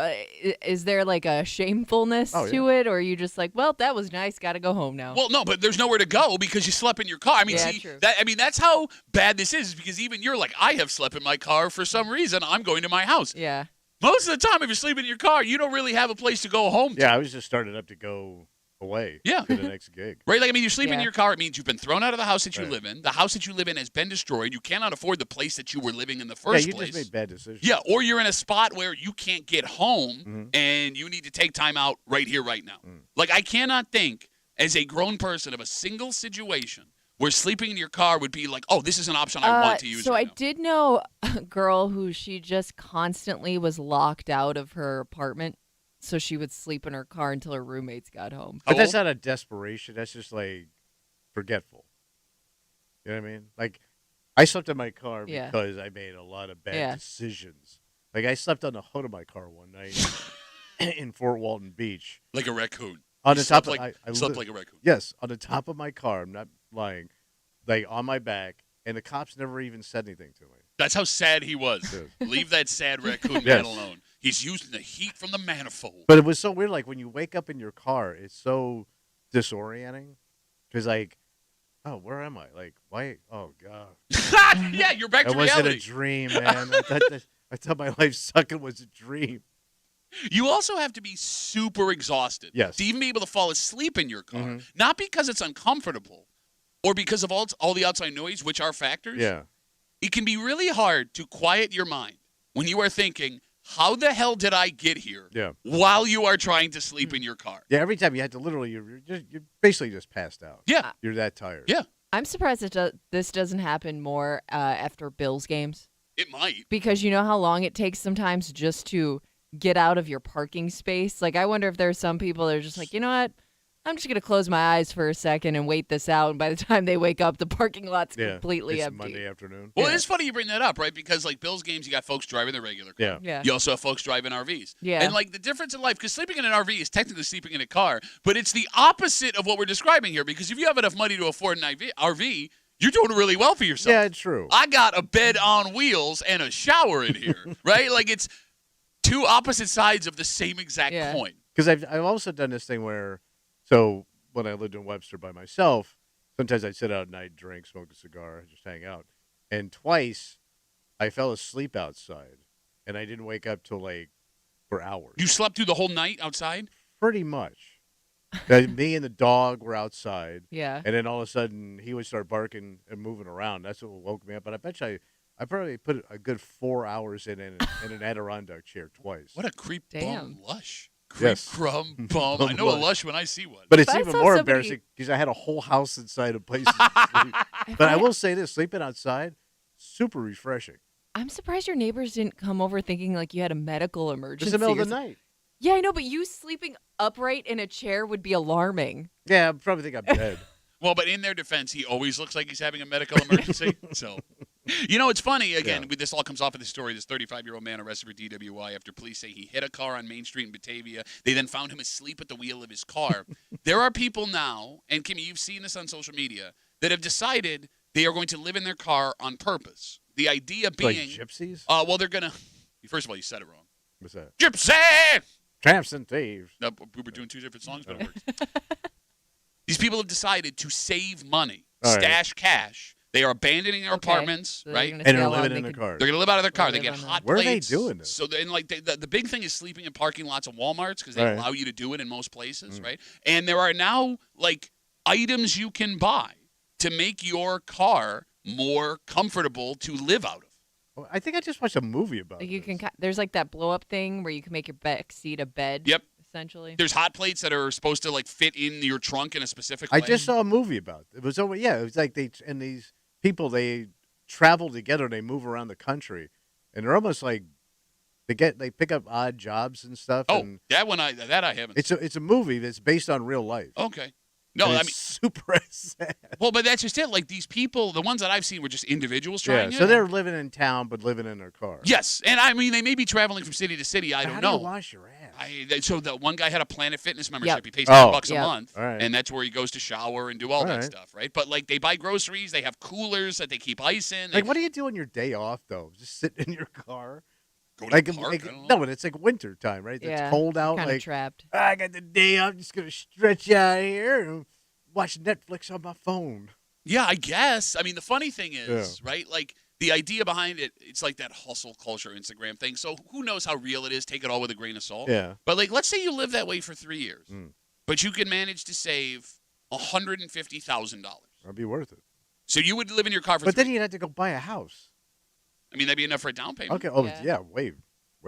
is there like a shamefulness to it? Or are you just like, well, that was nice, got to go home now? Well, no, but there's nowhere to go because you slept in your car. I mean, true. That's how bad this is because even you're like, I have slept in my car for some reason. I'm going to my house. Yeah. Most of the time, if you're sleeping in your car, you don't really have a place to go home to. Yeah, I was just starting up to go away to the next gig. Right? Like, I mean, you're sleeping in your car. It means you've been thrown out of the house that you live in. The house that you live in has been destroyed. You cannot afford the place that you were living in the first place. Yeah, you just made bad decisions. Yeah, or you're in a spot where you can't get home and you need to take time out right here, right now. Like, I cannot think as a grown person of a single situation where sleeping in your car would be like, oh, this is an option I want to use. So right I now. did know a girl who she just constantly was locked out of her apartment. So she would sleep in her car until her roommates got home. But that's not a desperation. That's just like forgetful. You know what I mean? Like, I slept in my car because I made a lot of bad decisions. Like, I slept on the hood of my car one night in Fort Walton Beach. Like a raccoon. On the top I slept like a raccoon. Yes, on the top of my car. I'm not lying. Like, on my back. And the cops never even said anything to me. That's how sad he was. Leave that sad raccoon man alone. He's using the heat from the manifold. But it was so weird. Like, when you wake up in your car, it's so disorienting. Because, like, oh, where am I? Like, why? Oh, God. Yeah, you're back to reality. It wasn't a dream, man. I thought my life sucking was a dream. You also have to be super exhausted to even be able to fall asleep in your car. Not because it's uncomfortable or because of all the outside noise, which are factors. Yeah. It can be really hard to quiet your mind when you are thinking, how the hell did I get here while you are trying to sleep in your car? Yeah, every time you had to literally, you're basically just passed out. Yeah. You're that tired. Yeah. I'm surprised that this doesn't happen more after Bills games. It might. Because you know how long it takes sometimes just to get out of your parking space? Like, I wonder if there's some people that are just like, you know what? I'm just going to close my eyes for a second and wait this out. And by the time they wake up, the parking lot's completely empty. Monday afternoon. Well, it's funny you bring that up, right? Because, like, Bills games, you got folks driving their regular car. Yeah. You also have folks driving RVs. Yeah. And, like, the difference in life, because sleeping in an RV is technically sleeping in a car, but it's the opposite of what we're describing here. Because if you have enough money to afford an RV, you're doing really well for yourself. Yeah, it's true. I got a bed on wheels and a shower in here, right? Like, it's two opposite sides of the same exact coin. Because I've also done this thing where, so when I lived in Webster by myself, sometimes I'd sit out at night, drink, smoke a cigar, just hang out. And twice I fell asleep outside, and I didn't wake up till like for hours. You slept through the whole night outside? Pretty much. Me and the dog were outside. Yeah. And then all of a sudden, he would start barking and moving around. That's what woke me up. But I bet you I probably put a good 4 hours in an Adirondack chair twice. What a creep Damn. bum lush. Creep Yes. crumb bum. I know a lush when I see one. But it's If I even saw more somebody- embarrassing because I had a whole house inside of places to sleep. But I will say this, sleeping outside, super refreshing. I'm surprised your neighbors didn't come over thinking like you had a medical emergency. It's the middle of or the something. night. Yeah, I know, but you sleeping upright in a chair would be alarming. Yeah, I probably think I'm dead. Well, but in their defense, he always looks like he's having a medical emergency. So, it's funny. Again, this all comes off of the story. This 35-year-old man arrested for DWI after police say he hit a car on Main Street in Batavia. They then found him asleep at the wheel of his car. There are people now, and Kimmy, you've seen this on social media, that have decided they are going to live in their car on purpose. The idea being, like gypsies? Well, they're gonna. First of all, you said it wrong. What's that? Gypsy. Tramps and thieves. No, we were doing two different songs, but it works. These people have decided to save money, stash cash. They are abandoning their apartments, so right? gonna And see they're how long living in they the could- car. They're going to live out of their car. They live get on hot Where are they plates. doing this? So then, the big thing is sleeping in parking lots of Walmarts because they Right. allow you to do it in most places, right? And there are now items you can buy to make your car more comfortable to live out of. Well, I think I just watched a movie about Like you this. can. There's like that blow up thing where you can make your back seat a bed. Yep. Essentially. There's hot plates that are supposed to fit in your trunk in a specific I way. just saw a movie about it. It was over. Yeah, it was like these people they travel together. And they move around the country, and they're almost like they pick up odd jobs and stuff. Oh, and that I haven't. it's a movie that's based on real life. Okay. No, And I it's mean, super sad. well, but that's just it. Like these people, the ones that I've seen were just individuals trying it. So they're living in town but living in their car. Yes, and I mean they may be traveling from city to city. I don't How know. do you wash your ass? So the one guy had a Planet Fitness membership. Yep. He pays Oh. $10 a Yep. month, All right. and that's where he goes to shower and do all that right. stuff, right? But they buy groceries. They have coolers that they keep ice in. Like, what do you do on your day off though? Just sit in your car. Go to the park, I don't know. No, but it's like winter time, right? Yeah. It's cold out. Kind of Like trapped. I got the day off. I'm just gonna stretch out here and watch Netflix on my phone. Yeah, I guess. I mean, the funny thing is, right? The idea behind it, it's like that hustle culture Instagram thing. So who knows how real it is? Take it all with a grain of salt. Yeah. But let's say you live that way for 3 years, but you can manage to save $150,000. That'd be worth it. So you would live in your car for. But then you'd have to go buy a house. I mean, that'd be enough for a down payment. Okay. Oh, Yeah. yeah. Way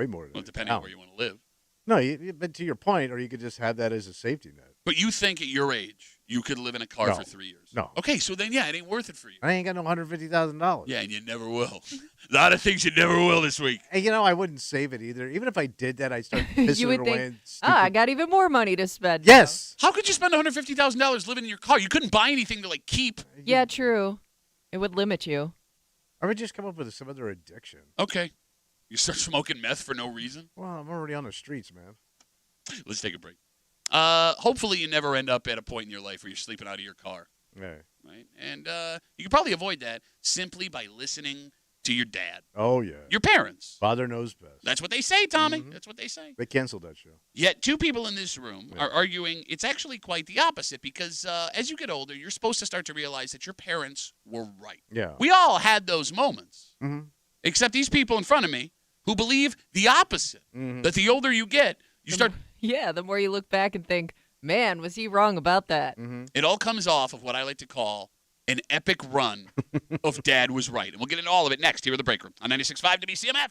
more than Well, that. depending on where you want to live. No, but to your point, or you could just have that as a safety net. But you think at your age you could live in a car No. for 3 years? No. Okay, so then it ain't worth it for you. I ain't got no $150,000. Yeah, and you never will. A lot of things you never will this week. And I wouldn't save it either. Even if I did that, I'd start pissing You would it away. think, in stupid... I got even more money to spend. Yes. How could you spend $150,000 living in your car? You couldn't buy anything to keep. Yeah, true. It would limit you. I would just come up with some other addiction. Okay. You start smoking meth for no reason? Well, I'm already on the streets, man. Let's take a break. Hopefully you never end up at a point in your life where you're sleeping out of your car, Yeah. right? And you can probably avoid that simply by listening to your dad, Oh, yeah. your parents. Father knows best. That's what they say, Tommy. That's what they say. They canceled that show. Yet two people in this room are arguing it's actually quite the opposite because as you get older, you're supposed to start to realize that your parents were right. Yeah. We all had those moments, Mm-hmm. except these people in front of me who believe the opposite, that the older you get, you start – Yeah, the more you look back and think, man, was he wrong about that? it all comes off of what I like to call an epic run of Dad was right. And we'll get into all of it next here at the Break Room on 96.5 WCMF.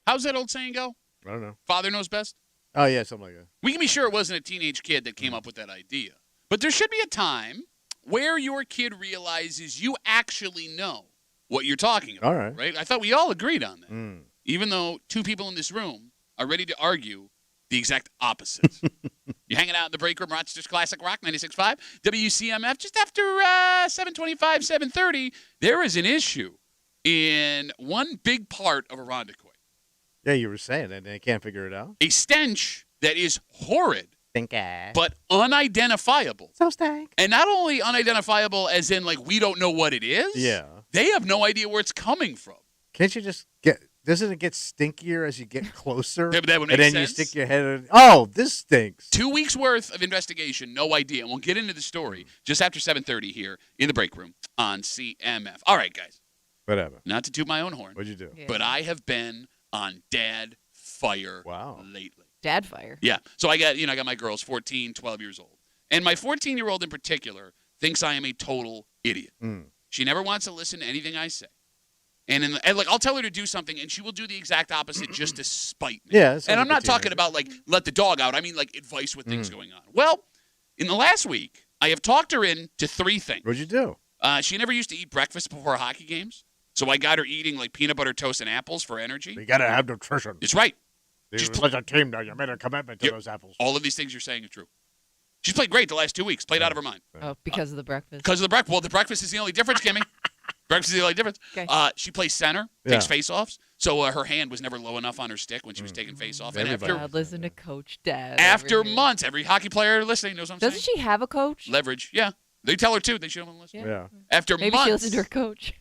How's that old saying go? I don't know. Father knows best? Oh, yeah, something like that. We can be sure it wasn't a teenage kid that came up with that idea. But there should be a time where your kid realizes you actually know what you're talking about. All right. Right? I thought we all agreed on that. Even though two people in this room are ready to argue the exact opposite. You're hanging out in the break room, Rochester's Classic Rock, 96.5. WCMF, just after 7:25, 7:30, there is an issue in one big part of Irondequoit. Yeah, you were saying that, and they can't figure it out. A stench that is horrid, Stinky. but unidentifiable. So stank. And not only unidentifiable as in, like, we don't know what it is. Yeah. They have no idea where it's coming from. Can't you just doesn't it get stinkier as you get closer? That would make and then sense. you stick your head in. Oh, this stinks. 2 weeks worth of investigation, no idea. And we'll get into the story just after 7:30 here in the break room on CMF. All right, guys. Whatever. Not to toot my own horn. What'd you do? Yeah. But I have been on dad fire lately. Dad fire. Yeah. So I got my girls 14, 12 years old. And my 14-year-old in particular thinks I am a total idiot. She never wants to listen to anything I say. And I'll tell her to do something, and she will do the exact opposite just to spite me. Yeah. And I'm not talking about, like, let the dog out. I mean, like, advice with things going on. Well, in the last week, I have talked her into 3 things. What'd you do? She never used to eat breakfast before hockey games, so I got her eating, like, peanut butter toast and apples for energy. You got to have nutrition. It's right. You're such a team now. You made a commitment to those apples. All of these things you're saying are true. She's played great the last 2 weeks. Played out of her mind. Oh, because of the breakfast. Because of the breakfast. Well, the breakfast is the only difference, Kimmy. Breakfast is the only difference. Okay. She plays center, takes face-offs, so her hand was never low enough on her stick when she was taking face-off. And God, listen to Coach Dad. after months, every hockey player listening knows what I'm Doesn't saying. she have a coach? Leverage, yeah. They tell her, too. They should have listen. Yeah. After Maybe months, she listened to her coach.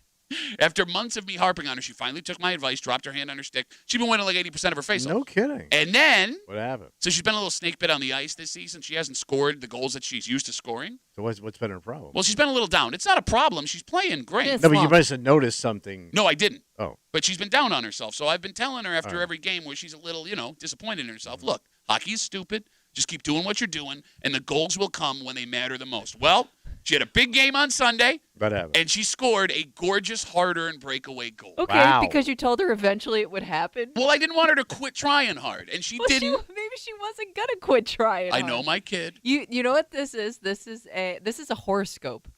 After months of me harping on her, she finally took my advice, dropped her hand on her stick. She's been winning like 80% of her face-offs. No kidding. And then, What happened? so she's been a little snake bit on the ice this season. She hasn't scored the goals that she's used to scoring. So what's been her problem? Well, she's been a little down. It's not a problem. She's playing great. Yes. No, but you Slump. must have noticed something. No, I didn't. Oh. But she's been down on herself. So I've been telling her after Oh. every game where she's a little, disappointed in herself. Look, hockey is stupid. Just keep doing what you're doing, and the goals will come when they matter the most. Well, she had a big game on Sunday, Whatever. and she scored a gorgeous hard-earned breakaway goal. Okay, Wow. because you told her eventually it would happen. Well, I didn't want her to quit trying hard, and she Well, didn't. maybe she wasn't gonna quit trying. I hard. know my kid. You know what this is? This is a horoscope.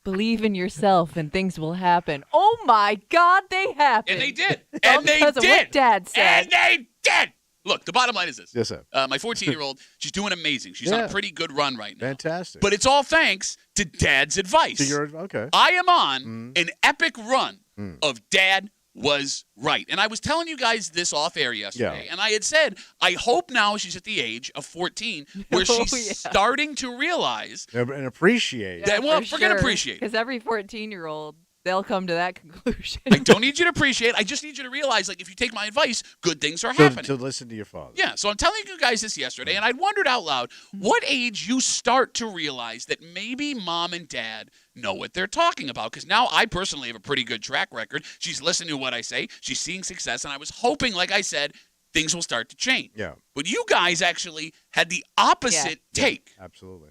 Believe in yourself and things will happen. Oh my God, they happened. And they did. All And they because of did. what Dad said. And they did. Look, the bottom line is this. Yes, sir. My 14-year-old, she's doing amazing. She's on Yeah. a pretty good run right now. Fantastic. But it's all thanks to Dad's advice. So you're okay. I am on an epic run of Dad was right. And I was telling you guys this off air yesterday. Yeah. And I had said, I hope now she's at the age of 14 where she's starting to realize And appreciate. that, well, forget appreciate. Because every 14-year-old, they'll come to that conclusion. I don't need you to appreciate. I just need you to realize, like, if you take my advice, good things are happening. To listen to your father. Yeah, so I'm telling you guys this yesterday, and I wondered out loud what age you start to realize that maybe mom and dad know what they're talking about. Because now I personally have a pretty good track record. She's listening to what I say. She's seeing success, and I was hoping, like I said, things will start to change. Yeah. But you guys actually had the opposite take. Absolutely.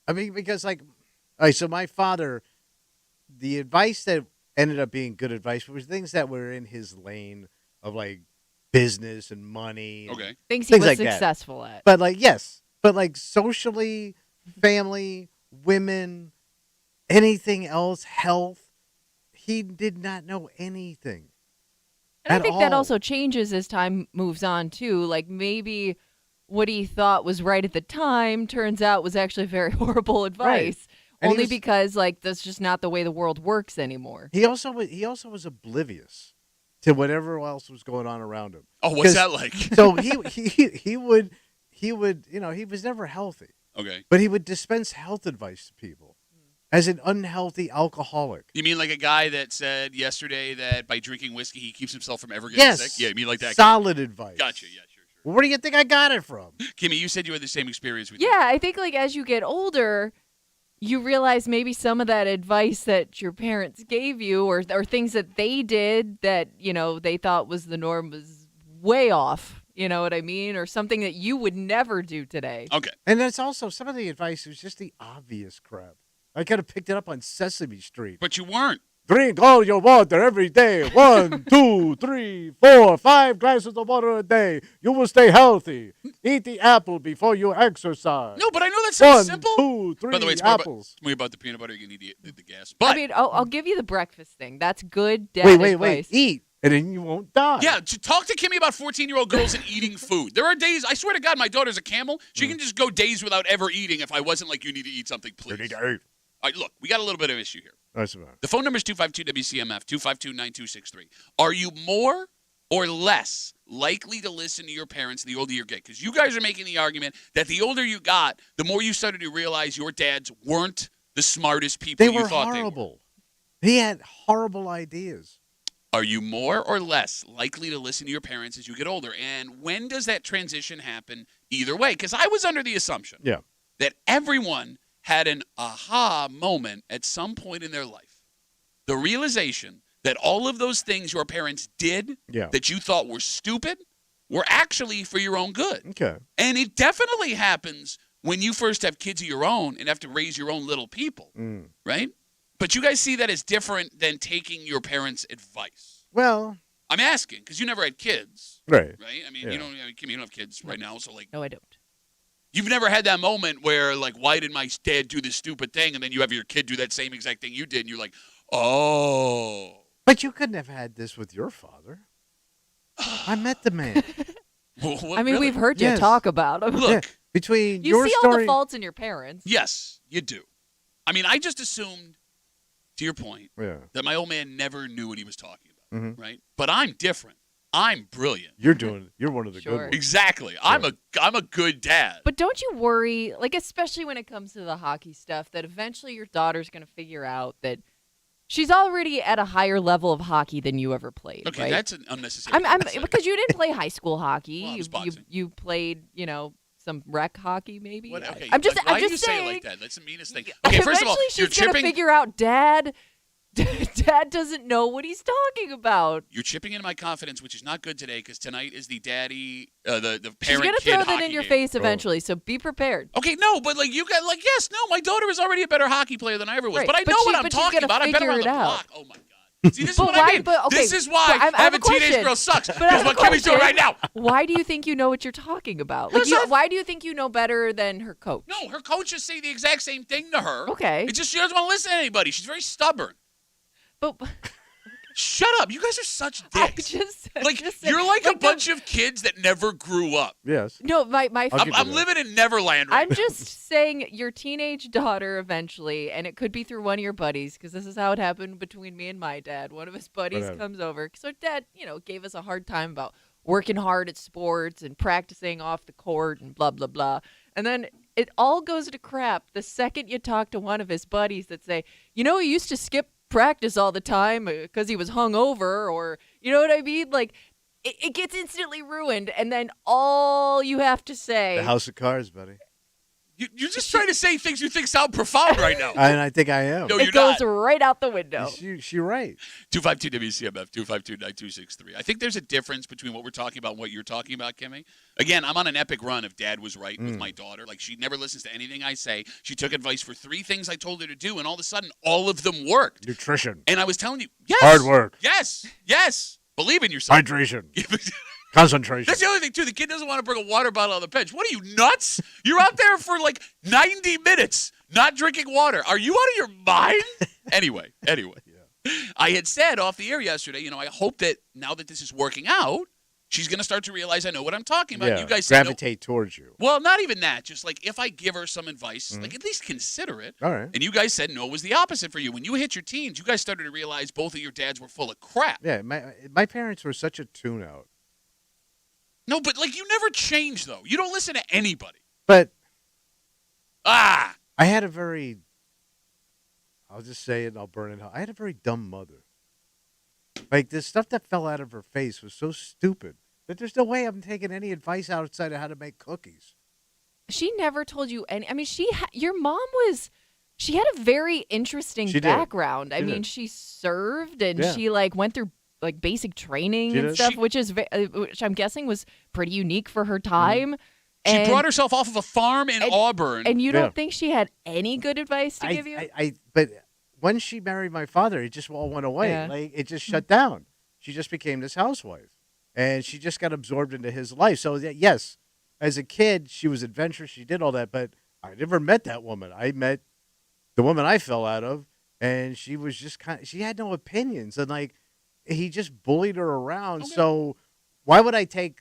I mean, because, like, all right, so my father, the advice that ended up being good advice was things that were in his lane of, like, business and money. Okay. Things he Things was like that. successful at. But, like, yes. But, like, socially, family, women, anything else, health, he did not know anything. And I at think that all. also changes as time moves on, too. Like, maybe what he thought was right at the time turns out was actually very horrible advice. And he Only was- because, like, that's just not the way the world works anymore. He also was oblivious to whatever else was going on around him. Oh, what's 'Cause- that like? So he would he was never healthy, Okay. but he would dispense health advice to people as an unhealthy alcoholic. You mean like a guy that said yesterday that by drinking whiskey he keeps himself from ever getting Yes. sick? Yeah, you mean like that? Solid advice. Gotcha. Yeah, sure. Well, where do you think I got it from? Kimmy, you said you had the same experience with Yeah, I think, like, as you get older, you realize maybe some of that advice that your parents gave you or things that they did that, they thought was the norm was way off. You know what I mean? Or something that you would never do today. Okay. And that's also some of the advice was just the obvious crap. I could have picked it up on Sesame Street. But you weren't. Drink all your water every day. 1, 2, 3, 4, 5 glasses of water a day. You will stay healthy. Eat the apple before you exercise. No, but I know that sounds 1, simple. 2, 3 By the way, it's apples. more about the peanut butter. You can eat the gas. But I mean, I'll give you the breakfast thing. That's good dad advice. Wait. Eat, and then you won't die. Yeah, to talk to Kimmy about 14-year-old girls and eating food. There are days, I swear to God, my daughter's a camel. She can just go days without ever eating if I wasn't like, you need to eat something, please. You need to eat. All right, look, we got a little bit of issue here. That's about it. The phone number is 252-WCMF, 252-9263. Are you more or less likely to listen to your parents the older you get? Because you guys are making the argument that the older you got, the more you started to realize your dads weren't the smartest people you thought they were. They were horrible. He had horrible ideas. Are you more or less likely to listen to your parents as you get older? And when does that transition happen either way? Because I was under the assumption that everyone had an aha moment at some point in their life. The realization that all of those things your parents did that you thought were stupid were actually for your own good. Okay. And it definitely happens when you first have kids of your own and have to raise your own little people, right? But you guys see that as different than taking your parents' advice. Well, I'm asking because you never had kids, right? I mean, you don't have kids right now, so like, no, I don't. You've never had that moment where like, why did my dad do this stupid thing, and then you have your kid do that same exact thing you did, and you're like, oh. But you couldn't have had this with your father. I met the man. I mean, we've heard you talk about him. Look, between you your see story, all the faults in your parents. Yes, you do. I mean, I just assumed, to your point, that my old man never knew what he was talking about, right? But I'm different. I'm brilliant. You're one of the good ones. Exactly. I'm a good dad. But don't you worry, like especially when it comes to the hockey stuff, that eventually your daughter's going to figure out that she's already at a higher level of hockey than you ever played. Okay, right? that's an unnecessary. Because you didn't play high school hockey. Well, you played, some rec hockey maybe. What? Okay, I'm just why do you saying, say it like that? That's the meanest thing. Okay, first of all, eventually she's going to figure out Dad doesn't know what he's talking about. You're chipping into my confidence, which is not good today because tonight is the daddy, the parent-kid She's going to throw that in your face eventually, so be prepared. Okay, no, but like you got yes, no, my daughter is already a better hockey player than I ever was, right. but I know what I'm talking about. I've been around the block. Oh my God. See, this is what I mean. This is why having teenage girls sucks. Because what Kimmy's doing right now. Why do you think you know what you're talking about? Why do you think you know better than her coach? No, her coaches say the exact same thing to her. Okay. It's just she doesn't want to listen to anybody. She's very stubborn. But shut up. You guys are such dicks. You're like a bunch of kids that never grew up. Yes. No, I'm living in Neverland right now. I'm just saying your teenage daughter eventually, and it could be through one of your buddies, because this is how it happened between me and my dad. One of his buddies comes over. So dad, gave us a hard time about working hard at sports and practicing off the court and blah, blah, blah. And then it all goes to crap the second you talk to one of his buddies that say, he used to skip practice all the time because he was hungover, or you know what I mean? Like it gets instantly ruined, and then all you have to say, the house of cards, buddy. You're just trying to say things you think sound profound right now. And I think I am. No, it goes right out the window. She's right. 252-WCMF, 252-9263. I think there's a difference between what we're talking about and what you're talking about, Kimmy. Again, I'm on an epic run if Dad was right with my daughter. Like, she never listens to anything I say. She took advice for 3 things I told her to do, and all of a sudden, all of them worked. Nutrition. And I was telling you, yes. Hard work. Yes. Believe in yourself. Hydration. Concentration. That's the other thing, too. The kid doesn't want to bring a water bottle on the bench. What are you, nuts? You're out there for like 90 minutes not drinking water. Are you out of your mind? Anyway. Yeah. I had said off the air yesterday, I hope that now that this is working out, she's going to start to realize I know what I'm talking about. Yeah, you guys said gravitate towards you. Well, not even that. Just like if I give her some advice, like at least consider it. All right. And you guys said no was the opposite for you. When you hit your teens, you guys started to realize both of your dads were full of crap. Yeah, my parents were such a tune-out. No, but like you never change though. You don't listen to anybody. But I had a very, I'll just say it and I'll burn it out. I had a very dumb mother. Like the stuff that fell out of her face was so stupid that there's no way I'm taking any advice outside of how to make cookies. She never told you any. I mean, your mom she had a very interesting background. I mean, she served and she went through like basic training and stuff, which I'm guessing was pretty unique for her time. She brought herself off of a farm in Auburn. And you don't think she had any good advice to give you? But when she married my father, it just all went away. Yeah. Like it just shut down. She just became this housewife, and she just got absorbed into his life. So yes, as a kid, she was adventurous. She did all that, but I never met that woman. I met the woman I fell out of, and she was just she had no opinions, and like he just bullied her around. Okay. So why would I take?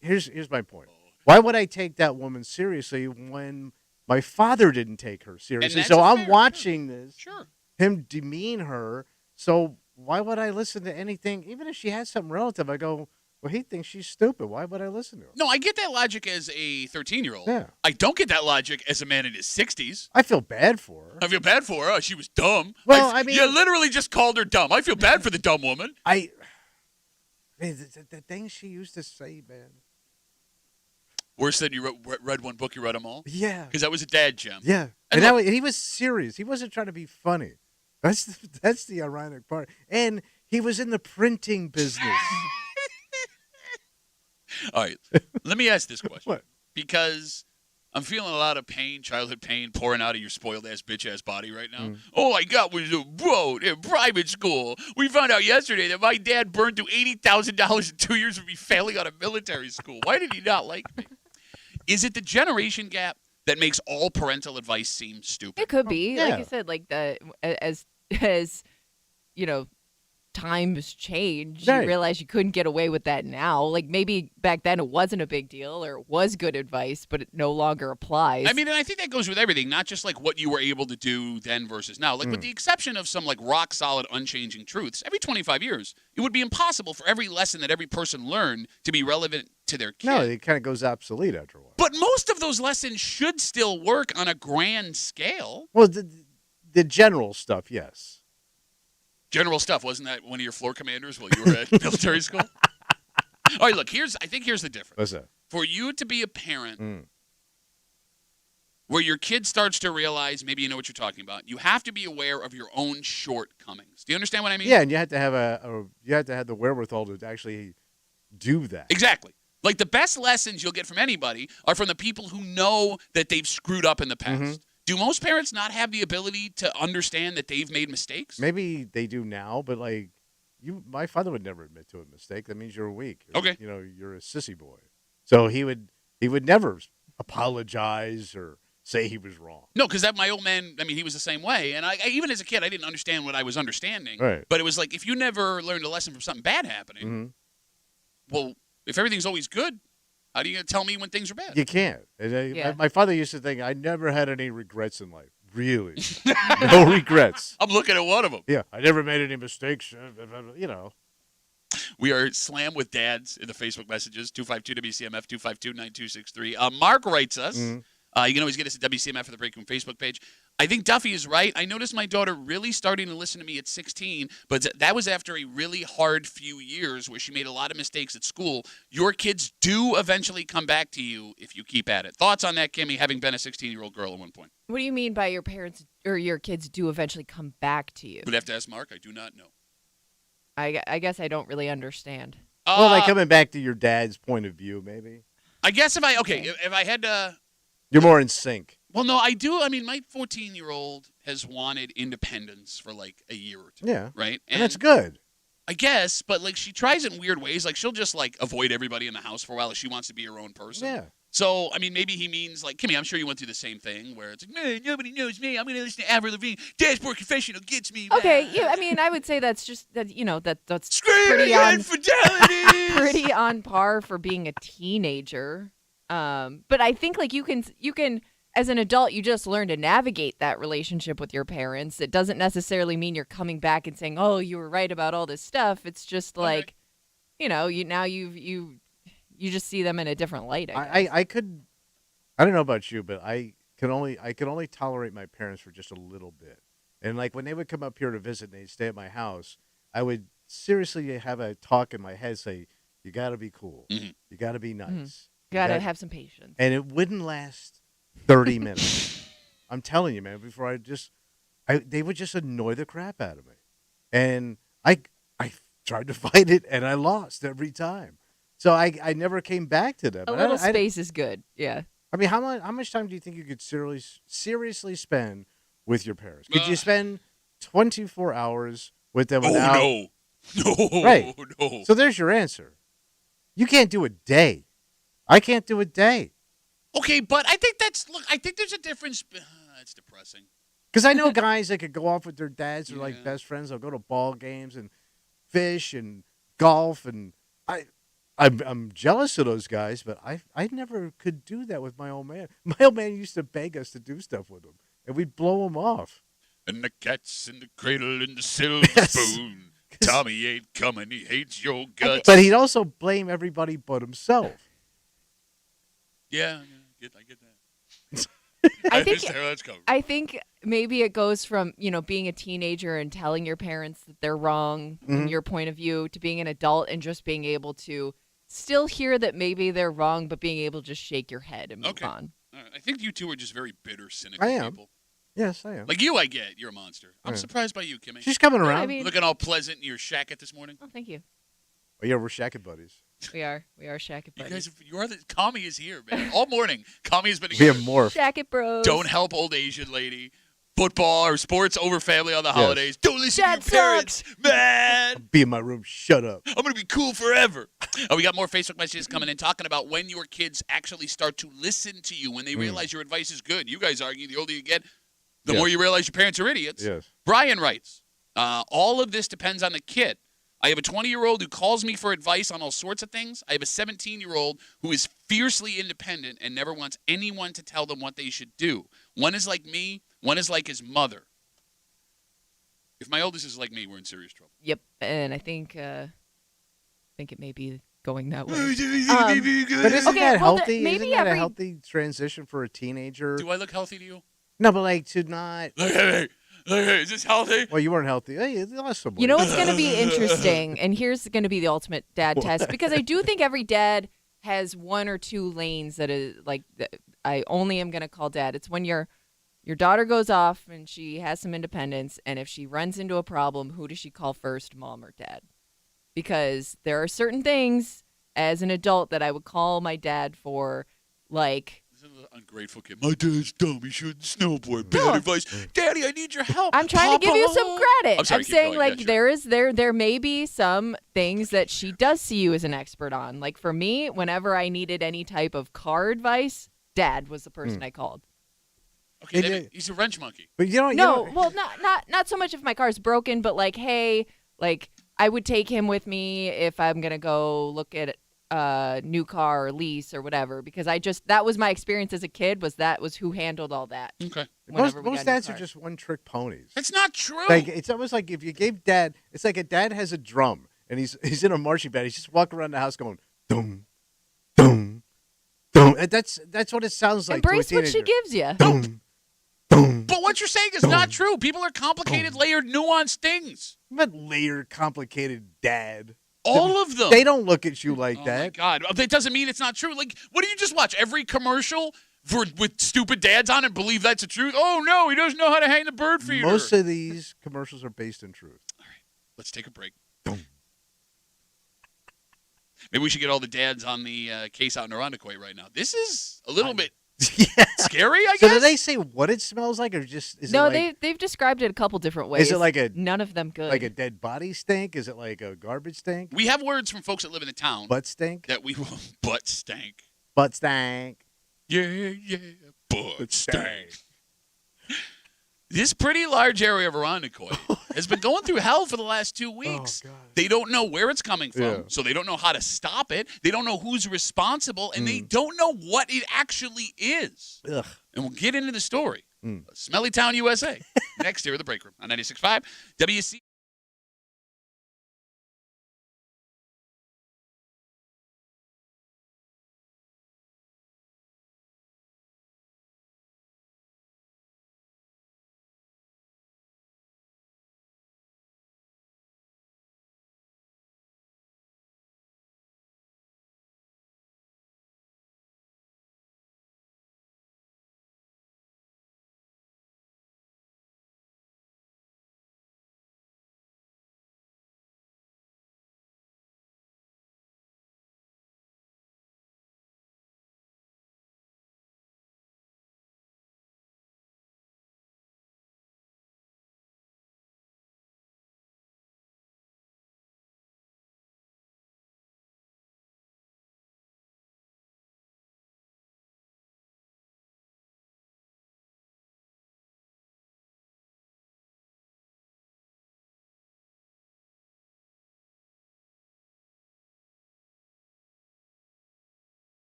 Here's my point. Why would I take that woman seriously when my father didn't take her seriously? So I'm watching this, him demean her. So why would I listen to anything? Even if she has something relative, I go, well, he thinks she's stupid. Why would I listen to her? No, I get that logic as a 13-year-old. Yeah. I don't get that logic as a man in his 60s. I feel bad for her. I feel bad for her. Oh, she was dumb. Well, I mean, you literally just called her dumb. I feel bad for the dumb woman. Man, the things she used to say, man. Worse than you read one book, you read them all? Yeah. Because that was a dad gem. Yeah. And he was serious. He wasn't trying to be funny. That's the ironic part. And he was in the printing business. All right. Let me ask this question. What? Because I'm feeling a lot of pain, childhood pain, pouring out of your spoiled-ass, bitch-ass body right now. All I got was a boat in private school. We found out yesterday that my dad burned through $80,000 in 2 years of me failing out of military school. Why did he not like me? Is it the generation gap that makes all parental advice seem stupid? It could be. Yeah. Like you said, like as you know, times change, right. You realize you couldn't get away with that now. Like maybe back then it wasn't a big deal or it was good advice, but it no longer applies. I mean, and I think that goes with everything, not just like what you were able to do then versus now. Like with the exception of some like rock solid, unchanging truths, every 25 years, it would be impossible for every lesson that every person learned to be relevant to their kid. No, it kind of goes obsolete after a while. But most of those lessons should still work on a grand scale. Well, the general stuff, yes. General stuff, wasn't that one of your floor commanders while you were at military school? All right, look, I think here's the difference. What's that? For you to be a parent where your kid starts to realize, maybe you know what you're talking about, you have to be aware of your own shortcomings. Do you understand what I mean? Yeah, and you have to have the wherewithal to actually do that. Exactly. Like the best lessons you'll get from anybody are from the people who know that they've screwed up in the past. Mm-hmm. Do most parents not have the ability to understand that they've made mistakes? Maybe they do now, but like my father would never admit to a mistake. That means you're weak. Okay. You know, you're a sissy boy. So he would never apologize or say he was wrong. No, because my old man, I mean, he was the same way. And I even as a kid, I didn't understand what I was understanding. Right. But it was like, if you never learned a lesson from something bad happening, well, if everything's always good, how are you going to tell me when things are bad? You can't. My father used to think I never had any regrets in life. Really. No regrets. I'm looking at one of them. Yeah. I never made any mistakes. You know. We are slammed with dads in the Facebook messages, 252-WCMF, 252-9263. Mark writes us. You can always get us at WCMF for the Break Room Facebook page. I think Duffy is right. I noticed my daughter really starting to listen to me at 16, but that was after a really hard few years where she made a lot of mistakes at school. Your kids do eventually come back to you if you keep at it. Thoughts on that, Kimmy, having been a 16-year-old girl at one point? What do you mean by your parents or your kids do eventually come back to you? Would have to ask Mark. I do not know. I guess I don't really understand. Well, like coming back to your dad's point of view, maybe. I guess if I had to... You're more in sync. Well, no, I do. I mean, my 14-year-old has wanted independence for like a year or two. Yeah. Right? And that's good. I guess, but like she tries it in weird ways. Like she'll just like avoid everybody in the house for a while if she wants to be her own person. Yeah. So, I mean, maybe he means like, Kimmy, I'm sure you went through the same thing where it's like, man, nobody knows me. I'm going to listen to Avril Lavigne. Dashboard Confessional gets me. Okay, yeah, I mean, I would say that's just, that's Screaming infidelity. Pretty on par for being a teenager. But I think like you can, as an adult, you just learn to navigate that relationship with your parents. It doesn't necessarily mean you're coming back and saying, oh, you were right about all this stuff. It's just like, you just see them in a different light. I don't know about you, but I could only tolerate my parents for just a little bit. And like when they would come up here to visit and they'd stay at my house, I would seriously have a talk in my head say, you got to be cool. Mm-hmm. You got to be nice. Mm-hmm. You got to have some patience. And it wouldn't last 30 minutes. I'm telling you, man, before they would just annoy the crap out of me. And I tried to fight it and I lost every time. So I never came back to them. A little space is good, yeah. I mean, how much time do you think you could seriously spend with your parents? Could you spend 24 hours with them. Oh, without... no. Right. No. So there's your answer. You can't do a day. I can't do a day. Okay, but I think I think there's a difference. It's depressing. Because I know guys that could go off with their dads or like best friends. They'll go to ball games and fish and golf, and I'm jealous of those guys, but I never could do that with my old man. My old man used to beg us to do stuff with him, and we'd blow him off. And the cat's in the cradle and the silver spoon. Tommy ain't coming. He hates your guts. But he'd also blame everybody but himself. Yeah, I get that. I think maybe it goes from, being a teenager and telling your parents that they're wrong in your point of view to being an adult and just being able to still hear that maybe they're wrong, but being able to just shake your head and move on. I think you two are just very bitter, cynical people. Yes, I am. Like you, I get. You're a monster. I'm surprised by you, Kimmy. She's coming around. Looking all pleasant in your shacket this morning. Oh, thank you. Oh, yeah, we're shacket buddies. We are shacket buddies. You guys, Kami is here, man. All morning, Kami has been We have morphed. Shacket bros. Don't help old Asian lady. Football or sports over family on the holidays. Don't listen Dad to your parents, man. Be in my room. Shut up. I'm going to be cool forever. We got more Facebook messages coming in talking about when your kids actually start to listen to you, when they realize your advice is good. You guys argue the older you get, the more you realize your parents are idiots. Yes. Brian writes, all of this depends on the kid. I have a 20-year-old who calls me for advice on all sorts of things. I have a 17-year-old who is fiercely independent and never wants anyone to tell them what they should do. One is like me. One is like his mother. If my oldest is like me, we're in serious trouble. Yep, and I think it may be going that way. But isn't that healthy? Maybe isn't that a healthy transition for a teenager? Do I look healthy to you? No, but like to not. Hey, is this healthy? Well, you weren't healthy. Hey, you lost some weight. You know what's going to be interesting, and here's going to be the ultimate dad test, because I do think every dad has one or two lanes that is like I only am going to call dad. It's when your daughter goes off and she has some independence, and if she runs into a problem, who does she call first, mom or dad? Because there are certain things as an adult that I would call my dad for, like. Ungrateful kid. My dad's dumb. He shouldn't snowboard. Bad advice. Daddy, I need your help. I'm trying to give you some credit. I'm saying there may be some things that she does see you as an expert on. Like for me, whenever I needed any type of car advice, Dad was the person I called. Okay, he's a wrench monkey. But not so much if my car's broken, but like, hey, like I would take him with me if I'm gonna go look at new car or lease or whatever, because that was my experience as a kid, was who handled all that. Okay. Most dads are just one-trick ponies. That's not true. Like it's almost like if you gave dad, it's like a dad has a drum and he's in a marching band. He's just walking around the house going dum, dum, dum. And that's what it sounds like. Embrace what she gives you. Dum, dum. But what you're saying is not true. People are complicated, layered, nuanced things. What layered, complicated dad? All of them. They don't look at you like that. Oh, my God. That doesn't mean it's not true. Like, what do you just watch? Every commercial with stupid dads on it and believe that's the truth? Oh, no, he doesn't know how to hang the bird feeder. Most of these commercials are based in truth. All right. Let's take a break. Maybe we should get all the dads on the case out in Irondequoit right now. This is a little bit scary, I guess. So do they say what it smells like, or just is no? it like, they've described it a couple different ways. Is it like none of them good? Like a dead body stink? Is it like a garbage stink? We have words from folks that live in the town. Butt stink. That we will butt stank. Butt stank. Yeah, butt stank. This pretty large area of Irondequoit has been going through hell for the last 2 weeks. Oh, they don't know where it's coming from, so they don't know how to stop it. They don't know who's responsible, and they don't know what it actually is. Ugh. And we'll get into the story. Smelly Town, USA. Next here at the Break Room on 96.5 WC.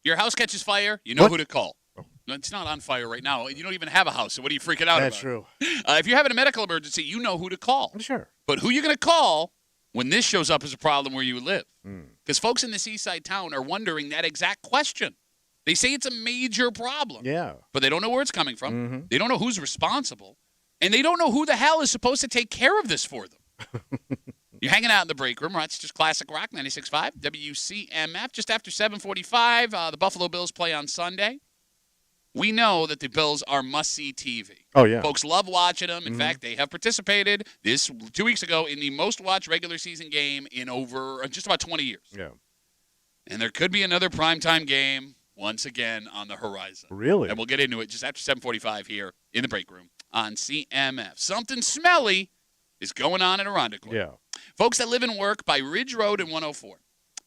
Your house catches fire, you know who to call. No, it's not on fire right now. You don't even have a house, so what are you freaking out about? That's true. If you're having a medical emergency, you know who to call. Sure. But who you're going to call when this shows up as a problem where you live? Because folks in the seaside town are wondering that exact question. They say it's a major problem. Yeah. But they don't know where it's coming from. They don't know who's responsible. And they don't know who the hell is supposed to take care of this for them. You're hanging out in the break room. It's just Classic Rock 96.5, WCMF. Just after 7:45, the Buffalo Bills play on Sunday. We know that the Bills are must-see TV. Oh, yeah. Folks love watching them. In fact, they have participated 2 weeks ago in the most-watched regular season game in over just about 20 years. Yeah. And there could be another primetime game once again on the horizon. Really? And we'll get into it just after 7:45 here in the break room on CMF. Something smelly is going on in Irondequoit. Yeah. Folks that live and work by Ridge Road and 104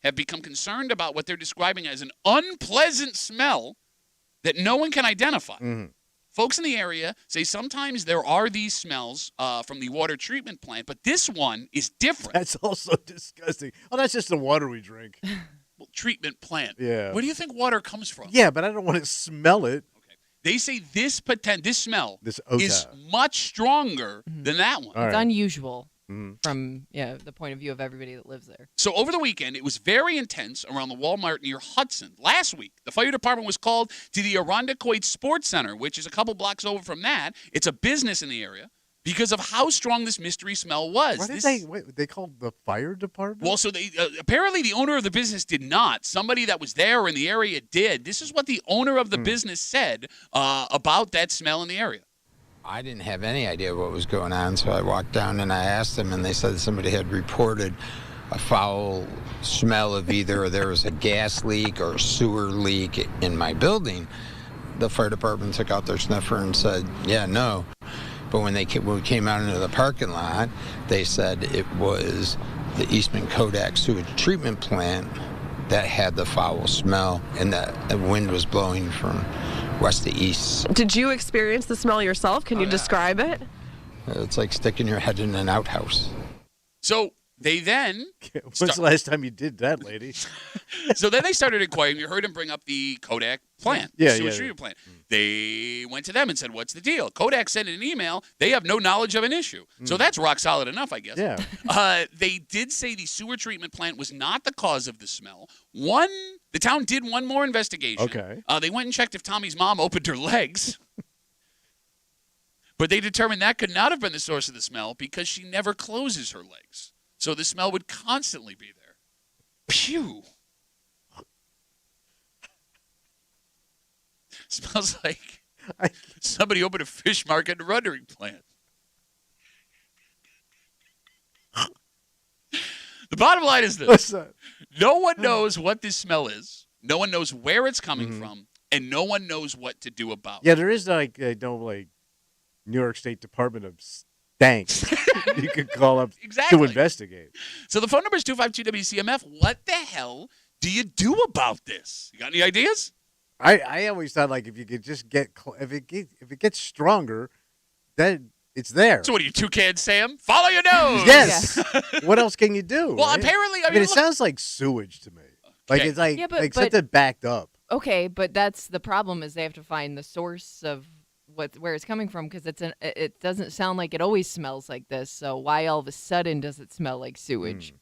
have become concerned about what they're describing as an unpleasant smell that no one can identify. Folks in the area say sometimes there are these smells from the water treatment plant, but this one is different. That's also disgusting. Oh, that's just the water we drink. Well, treatment plant. Yeah. Where do you think water comes from? Yeah, but I don't want to smell it. Okay. They say this smell This odor is much stronger than that one. It's unusual from the point of view of everybody that lives there. So over the weekend, it was very intense around the Walmart near Hudson. Last week, the fire department was called to the Irondequoit Sports Center, which is a couple blocks over from that. It's a business in the area because of how strong this mystery smell was. Why did they called the fire department? Well, so they apparently the owner of the business did not. Somebody that was there in the area did. This is what the owner of the business said about that smell in the area. I didn't have any idea what was going on, so I walked down and I asked them, and they said somebody had reported a foul smell of either there was a gas leak or a sewer leak in my building. The fire department took out their sniffer and said, yeah, no. But when we came out into the parking lot, they said it was the Eastman Kodak sewage treatment plant that had the foul smell, and that the wind was blowing from west to east. Did you experience the smell yourself? Can you describe it? It's like sticking your head in an outhouse. So they then... When's the last time you did that, lady? So then they started inquiring. You heard him bring up the Kodak plant, the sewage treatment plant. They went to them and said, what's the deal? Kodak sent an email. They have no knowledge of an issue. So that's rock solid enough, I guess. Yeah. They did say the sewer treatment plant was not the cause of the smell. The town did one more investigation. Okay. They went and checked if Tommy's mom opened her legs. But they determined that could not have been the source of the smell because she never closes her legs. So the smell would constantly be there. Phew. Smells like somebody opened a fish market and rendering plant. The bottom line is this. What's that? No one knows what this smell is. No one knows where it's coming from. And no one knows what to do about it. Yeah, there is like New York State Department of Stank. You could call up to investigate. So the phone number is 252-WCMF. What the hell do you do about this? You got any ideas? I always thought like if you could just if it gets stronger, then it's there. So what are you, Toucan Sam? Follow your nose. Yes. What else can you do? Well, right? apparently, I mean, it sounds like sewage to me. Like it's like something backed up. Okay, but that's the problem is they have to find the source of where it's coming from because it doesn't sound like it always smells like this. So why all of a sudden does it smell like sewage?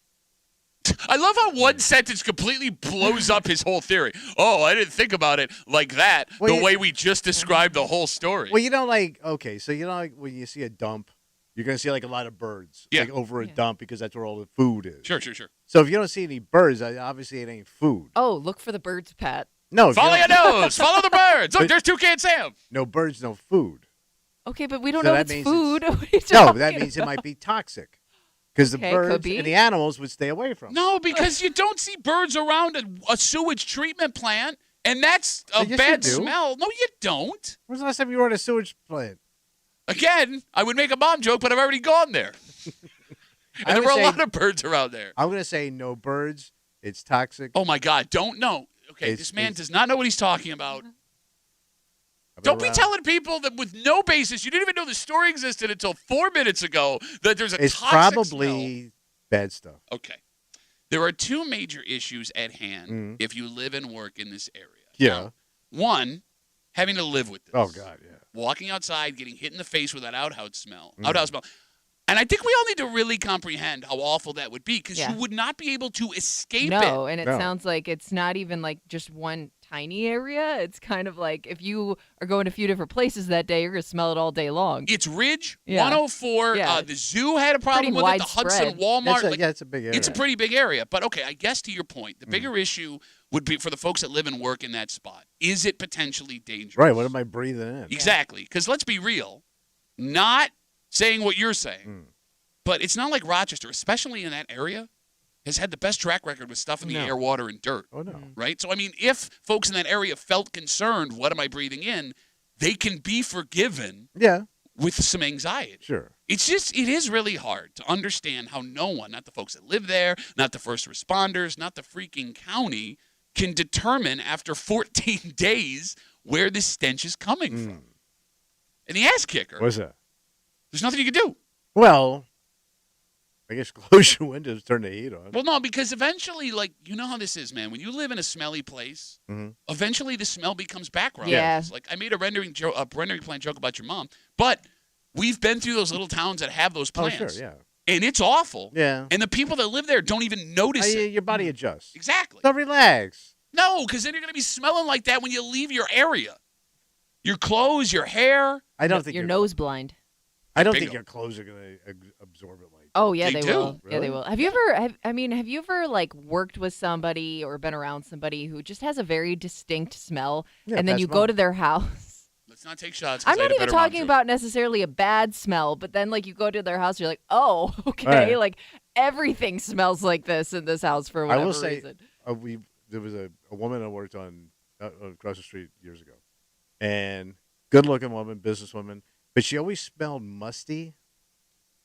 I love how one sentence completely blows up his whole theory. Oh, I didn't think about it like that, the way we just described the whole story. Well, like when you see a dump, you're going to see like a lot of birds over a dump because that's where all the food is. Sure. So if you don't see any birds, obviously it ain't food. Oh, look for the birds, Pat. No. Follow your nose. Follow the birds. Look, there's Toucan Sam. No birds, no food. Okay, but we don't know if it's food. No, that means it might be toxic. Because the birds and the animals would stay away from it. No, because you don't see birds around a sewage treatment plant, and that's a bad smell. No, you don't. When's the last time you were at a sewage plant? Again, I would make a mom joke, but I've already gone there. And there were a lot of birds around there. I'm going to say no birds. It's toxic. Oh, my God. Don't know. Okay, this man does not know what he's talking about. Don't be telling people that with no basis, you didn't even know the story existed until 4 minutes ago, that there's a toxic smell. It's probably bad stuff. Okay. There are two major issues at hand if you live and work in this area. Yeah. Now, one, having to live with this. Oh, God, yeah. Walking outside, getting hit in the face with that outhouse smell. Outhouse smell. And I think we all need to really comprehend how awful that would be because you would not be able to escape it. No, and it sounds like it's not even like just one tiny area. It's kind of like if you are going to a few different places that day, you're going to smell it all day long. It's Ridge, 104. The zoo had a problem with it. The Hudson, Walmart. It's a big area. It's a pretty big area. But, okay, I guess to your point, the bigger issue would be for the folks that live and work in that spot. Is it potentially dangerous? Right. What am I breathing in? Exactly. Because let's be real. Not saying what you're saying, but it's not like Rochester, especially in that area, has had the best track record with stuff in the air, water, and dirt. Oh, no. Right? So, I mean, if folks in that area felt concerned, what am I breathing in, they can be forgiven with some anxiety. Sure. It is really hard to understand how no one, not the folks that live there, not the first responders, not the freaking county, can determine after 14 days where this stench is coming from. And the ass kicker. What's that? There's nothing you can do. Well, I guess close your windows, turn the heat on. Well, no, because eventually, like, you know how this is, man. When you live in a smelly place, eventually the smell becomes background. Yeah. Like, I made a rendering plant joke about your mom, but we've been through those little towns that have those plants. Oh, sure, yeah. And it's awful. Yeah. And the people that live there don't even notice it. Your body adjusts. Exactly. So relax. No, because then you're going to be smelling like that when you leave your area. Your clothes, your hair. I don't think you're nose blind. I don't think your clothes are going to absorb it like that. Oh, yeah, they will. Really? Yeah, they will. Have you ever like worked with somebody or been around somebody who just has a very distinct smell and then you go to their house? Let's not take shots. I'm not even talking about necessarily a bad smell, but then like you go to their house, you're like, oh, okay, right. Like everything smells like this in this house for whatever reason. There was a woman I worked on across the street years ago, and good-looking woman, businesswoman, but she always smelled musty,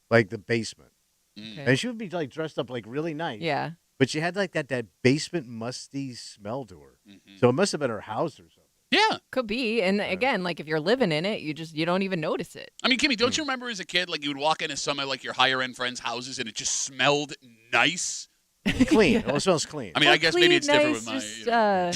like the basement. Okay. And she would be like dressed up like really nice. Yeah. But she had like that basement musty smell to her. So it must have been her house or something. Yeah. Could be. And again, like if you're living in it, you don't even notice it. I mean, Kimmy, don't you remember as a kid, like you would walk into some of like your higher end friends' houses and it just smelled nice? Clean. It all smells clean. I mean, I guess maybe it's different with my.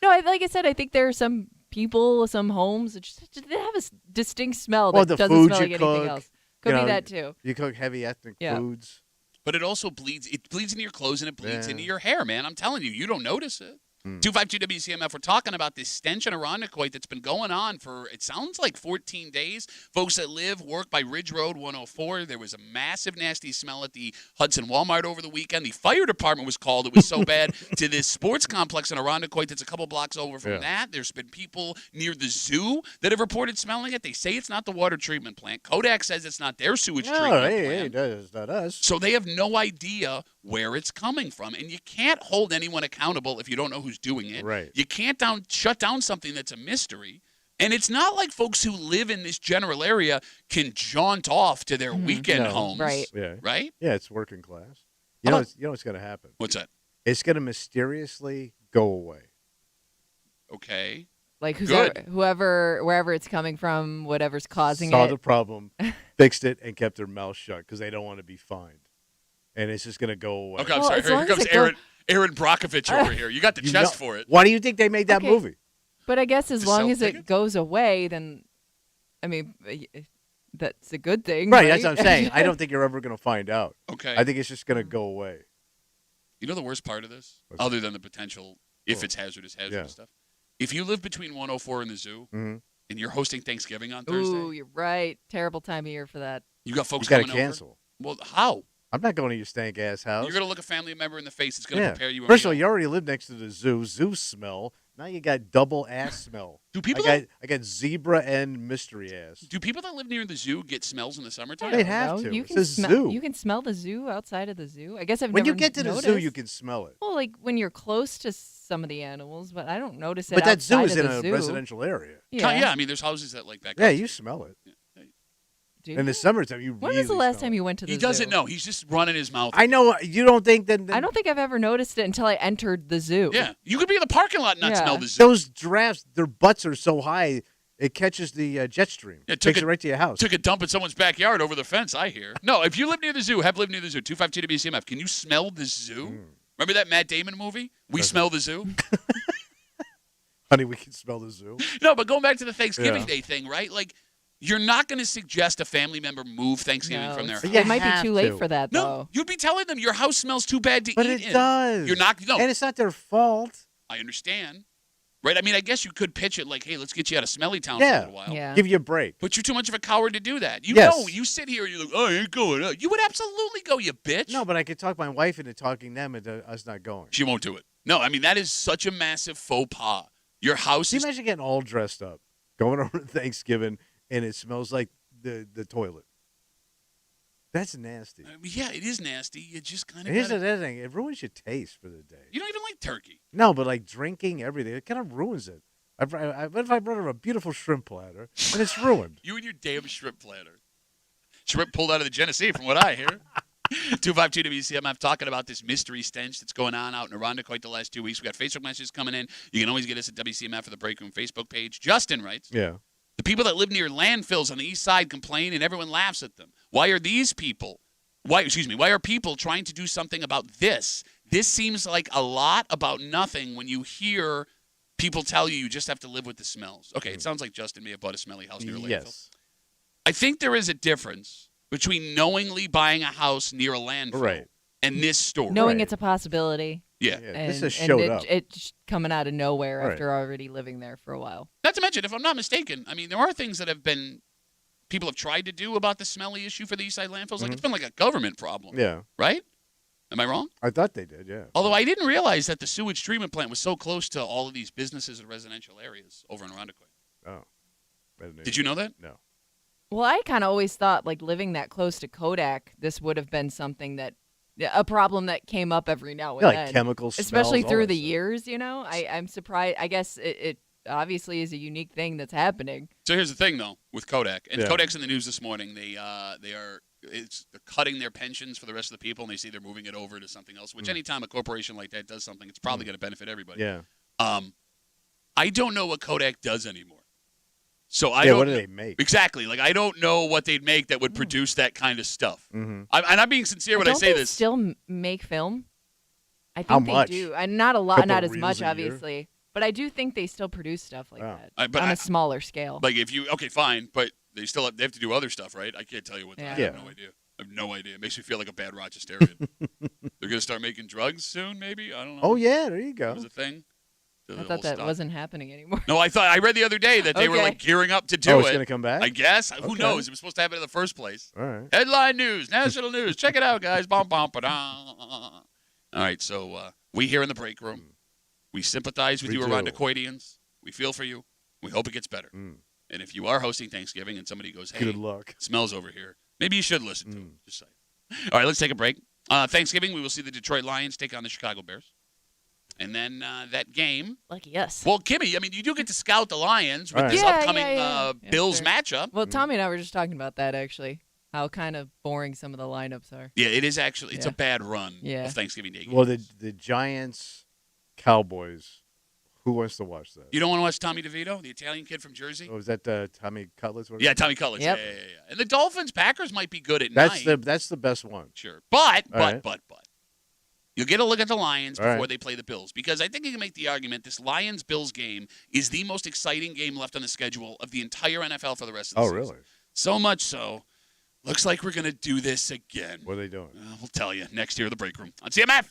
No, like I said, I think there are some people, some homes that just they have a distinct smell that the doesn't food smell like you anything cook, else. Could be that too. You cook heavy ethnic foods. But it also bleeds. It bleeds into your clothes and it bleeds into your hair, man. I'm telling you, you don't notice it. 252 WCMF. We're talking about this stench in Irondequoit that's been going on for, it sounds like 14 days. Folks that work by Ridge Road 104. There was a massive, nasty smell at the Hudson Walmart over the weekend. The fire department was called. It was so bad to this sports complex in Irondequoit that's a couple blocks over from that. There's been people near the zoo that have reported smelling it. They say it's not the water treatment plant. Kodak says it's not their sewage treatment plant. It's not us. So they have no idea where it's coming from. And you can't hold anyone accountable if you don't know who's doing it. Right. You can't shut down something that's a mystery. And it's not like folks who live in this general area can jaunt off to their weekend homes. Right. Yeah. Right? Yeah, it's working class. You know what's going to happen? What's that? It's going to mysteriously go away. Okay. Like wherever it's coming from, whatever's causing Saw it. the problem, fixed it, and kept their mouth shut because they don't want to be fined. And it's just going to go away. Okay, I'm sorry. Here comes Aaron Brockovich over here. You got the chest for it. Why do you think they made that movie? But I guess as long as it goes away, then, I mean, that's a good thing. Right, that's what I'm saying. I don't think you're ever going to find out. Okay. I think it's just going to go away. You know the worst part of this? Other than the potential, if it's hazardous stuff? If you live between 104 and the zoo, and you're hosting Thanksgiving on Thursday. Ooh, you're right. Terrible time of year for that. You got folks coming over. You got to cancel. Well, how? I'm not going to your stank ass house. You're going to look a family member in the face. It's going to prepare you. First of all, you already live next to the zoo. Zoo smell. Now you got double ass smell. Do people? I got zebra and mystery ass. Do people that live near the zoo get smells in the summertime? They have to. You it's a zoo. You can smell the zoo outside of the zoo. I guess when you get to the zoo, you can smell it. Well, like when you're close to some of the animals, but I don't notice it. But that zoo is in a residential area. Yeah, I mean, there's houses that like back. Yeah, you smell it. In the summertime, When was the last time you went to the zoo? He doesn't know. He's just running his mouth. I know. You don't think that... I don't think I've ever noticed it until I entered the zoo. Yeah. You could be in the parking lot and not smell the zoo. Those giraffes, their butts are so high, it catches the jet stream. It takes it right to your house. Took a dump in someone's backyard over the fence, I hear. No, if you live near the zoo, have lived near the zoo, 252 WCMF, can you smell the zoo? Remember that Matt Damon movie? We Smell the Zoo? Honey, we can smell the zoo. No, but going back to the Thanksgiving Day thing, right? Like, you're not going to suggest a family member move Thanksgiving from their house. It might be too late for that, though. No, you'd be telling them your house smells too bad to eat in. But it does. You're not. No. And it's not their fault. I understand. Right? I mean, I guess you could pitch it like, hey, let's get you out of Smelly Town for a little while. Yeah. Give you a break. But you're too much of a coward to do that. You know, you sit here and you're like, oh, I ain't going. You would absolutely go, you bitch. No, but I could talk my wife into talking them into us not going. She won't do it. No, I mean, that is such a massive faux pas. Your house Can you imagine getting all dressed up, going over to Thanksgiving, and it smells like the toilet? That's nasty. Yeah, it is nasty. You just kind of. Here's the other thing: it ruins your taste for the day. You don't even like turkey. No, but like drinking everything, it kind of ruins it. What if I brought her a beautiful shrimp platter and it's ruined? You and your damn shrimp platter. Shrimp pulled out of the Genesee, from what I hear. 252 WCMF talking about this mystery stench that's going on out in Irondequoit the last 2 weeks. We got Facebook messages coming in. You can always get us at WCMF or the Break Room Facebook page. Justin writes, "Yeah, the people that live near landfills on the east side complain, and everyone laughs at them. Why are people trying to do something about this? This seems like a lot about nothing when you hear people tell you just have to live with the smells." Okay, it sounds like Justin may have bought a smelly house near a landfill. Yes. I think there is a difference between knowingly buying a house near a landfill and this story. Knowing it's a possibility. Yeah. This is showed up. It's coming out of nowhere after already living there for a while. Not to mention, if I'm not mistaken, I mean, there are things that people have tried to do about the smelly issue for the East Side landfills. Like, it's been like a government problem. Yeah. Right? Am I wrong? I thought they did, yeah. Although I didn't realize that the sewage treatment plant was so close to all of these businesses and residential areas over in Irondequoit. Oh. Did you know that? No. Well, I kind of always thought, like, living that close to Kodak, this would have been something a problem that came up every now and then. Like chemical smells, especially through the stuff. years, you know? I'm surprised. I guess it obviously is a unique thing that's happening. So here's the thing, though, with Kodak. And Kodak's in the news this morning. They're cutting their pensions for the rest of the people, and they say they're moving it over to something else, which anytime a corporation like that does something, it's probably going to benefit everybody. Yeah. I don't know what Kodak does anymore. So what do they make? Exactly. Like, I don't know what they'd make that would produce that kind of stuff. And I'm being sincere when I say this. Still make film? I think How they much? do. And not a lot, not as reels much, a year? obviously. But I do think they still produce stuff like that But on a smaller scale. Like, okay, fine, but they have to do other stuff, right? I can't tell you what. Yeah. I have no idea. I have no idea. It makes me feel like a bad Rochesterian. They're going to start making drugs soon, maybe? I don't know. Oh, yeah, there you go. That was a thing. I thought that wasn't happening anymore. No, I read the other day that they were like gearing up to do it's going to come back? I guess. Who knows? It was supposed to happen in the first place. All right. Headline news, national news. Check it out, guys. Bum, bum, ba-da. All right, so we here in the break room, we sympathize with you Irondequoitians. We feel for you. We hope it gets better. And if you are hosting Thanksgiving and somebody goes, hey, good luck. It smells over here, maybe you should listen to it. Just saying. All right, let's take a break. Thanksgiving, we will see the Detroit Lions take on the Chicago Bears. And then that game. Lucky us. Well, Kimmy, I mean, you do get to scout the Lions with this upcoming Bills matchup. Well, Tommy and I were just talking about that, actually. How kind of boring some of the lineups are. Yeah, it is actually. It's a bad run of Thanksgiving Day games. Well, the Giants, Cowboys, who wants to watch that? You don't want to watch Tommy DeVito, the Italian kid from Jersey? Oh, is that Tommy Cutlets? Yeah, Tommy Cutlets. Yep. Yeah. And the Dolphins, Packers might be good at night. That's the best one. Sure. But. You'll get a look at the Lions before they play the Bills, because I think you can make the argument this Lions-Bills game is the most exciting game left on the schedule of the entire NFL for the rest of the season. Oh, really? So much so, looks like we're going to do this again. What are they doing? We'll tell you next year in the break room on CMF.